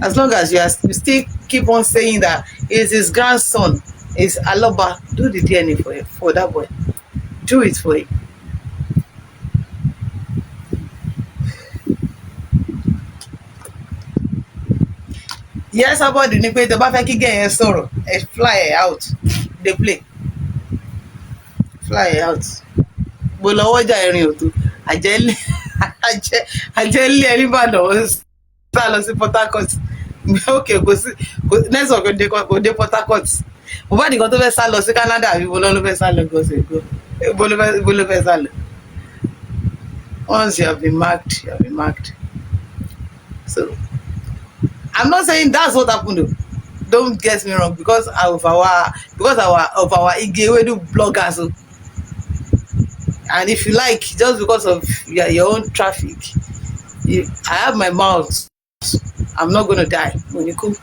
As long as you still keep on saying that it's his grandson, is Aloba, do the DNA for that boy. Do it for him. Yes, about the pé tó bá fẹ́ kí gẹ̀ yẹn sọ̀rọ̀, fly out, dey play. Fly out. Mo lọ́wọ́ jà ìrìn òtò. Àjẹ́lé ẹni Ìbàdàn sá lọ sí Port Harcourt. Okay, go network go dey Port Harcourt. Mohbad nìkan tó fẹ́ sá lọ sí Canada àbí ibo ló fẹ́ sá lọ gọ́sẹ̀ gbọ́ ibo ló fẹ́ sá lọ. Once you have been marked, you have been marked. So I'm not saying that's what happened though. Don't get me wrong, because of our Ige Ewedu bloggers. So, and if you like, just because of your own traffic, I have my mouth. I'm not gonna die. When you cook,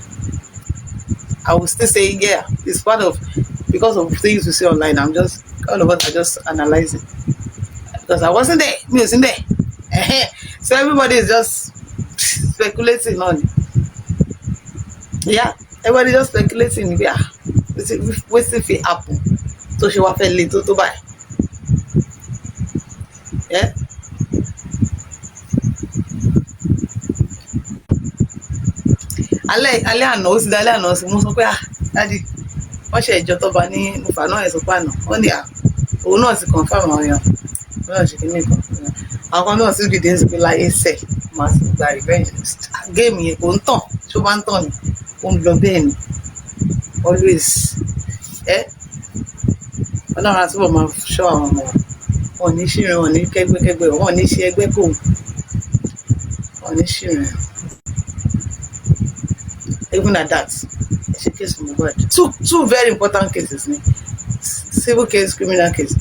I will still say, yeah, it's part of, because of things we see online. All of us are just analyzing, because I wasn't there, me wasn't there. So everybody is just speculating on it. Yeah, everybody just speculating. Yeah, what's if it happen? So she was fairly to buy. Yeah. Alẹ́ àná ó sì dá alẹ́ àná sí mo sọ pé dádì wọ́n ṣe ìjọ tọ́ba ní Mufa náà ẹ̀sùn pàànà wọ́n ní òun náà ti confirm àwọn èèyàn wọ́n náà ṣe kí ní kan àwọn kan náà sì dìde ń sọ pé láyé sẹ̀ máa sì gba revenge géèmù yẹn kò ń tàn ṣó máa ń tàn ní ó ń lọ bẹ́ẹ̀ ni always ọlọ́run àtúbọ̀ máa ṣọ́ àwọn ọmọ wọn ní ṣìrìn wọn ní kẹ́gbẹ́kẹ́gbẹ́ wọn ní ṣe ẹgbẹ́ kò wọn ní ṣìrìn. Even at that, it's a case from Mohbad. Two very important cases, civil case, criminal case.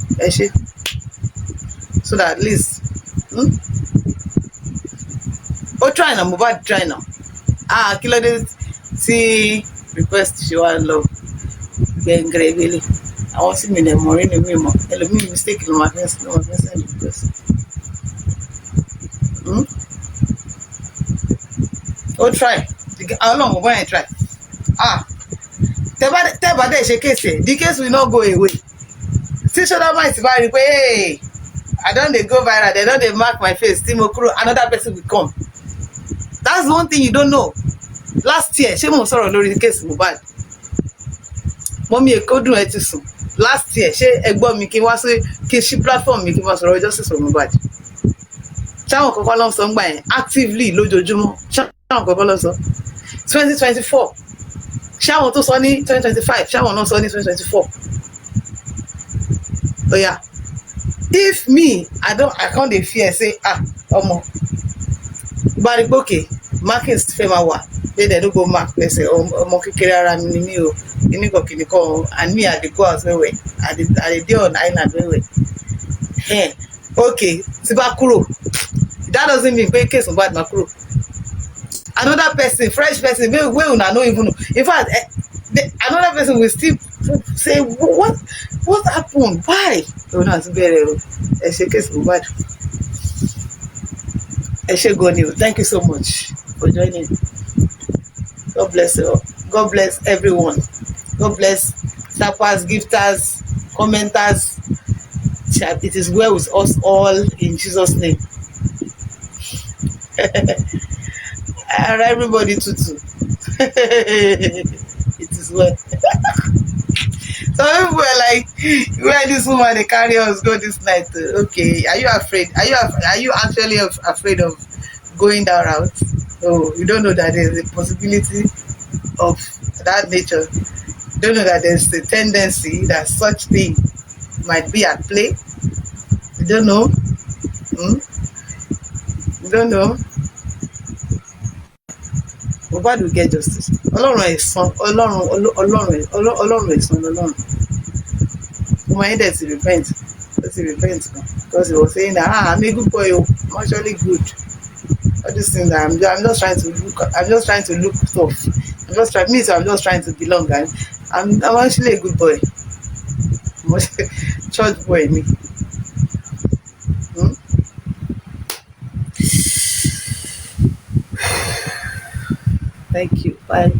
So that at least, try now, Mohbad try now. Kilo de see request she want love. Get gravely. I want to see me the more in the memo. Hello, me mistake in my face. No, my face send request. Try. How long will I try? Tell bad she case. The case will not go away. Still show that might buy hey, I don't they go viral, they don't they mark my face, Timokuro, another person will come. That's one thing you don't know. Last year, she mo sọ̀rọ̀ lórí case Mohbad. Mommy Ekodun Etisun. Last year, she ẹ̀gbọ́n mi kí wá sí kí she platform mi kí wá sọ̀rọ̀ justice for Mohbad. Ṣáwọn kọ́kọ́ ló ń sọ ńgbà yẹn actively lójoojúmọ́. Ṣáwọn kọ́kọ́ ló ń sọ 2024. Ṣáwọn tó sọ ní 2025, ṣáwọn náà sọ ní 2024. So yeah. If me, I can't dey fear say ọmọ. Bari okay, markings fẹ́ máa wà. They no go mark say ọmọ kékeré ara mi ni mí o. Kìnìkan and me I dey go out well. I dey on island well. Okay, tí bá kúrò. That doesn't mean pé case Mohbad máa kúrò. Another person, fresh person, wey una no even know. In fact, another person will still say, what happened? Why? Oh no, it's very case Mohbad. Thank you so much for joining. God bless you all. God bless everyone. God bless tappers, gifters, commenters. It is well with us all in Jesus' name. Everybody tutu. It is well. Some people were like, where this woman they carry us go this night? Okay, are you afraid? Are you actually afraid of going that route? Oh, you don't know that there's a possibility of that nature. You don't know that there's a tendency that such thing might be at play. You don't know. You don't know. Mohbad will get justice. Ọlọ́run ẹ̀san, Ọlọ́run ẹ̀san lọ́lọ́run. Woman yẹn dẹ̀ ti repent. Because he was saying that I'm a good boy, I'm actually good. All these things that I'm just trying to look tough. I'm just trying to belong, and I'm actually a good boy. Church boy me. Thank you. Bye.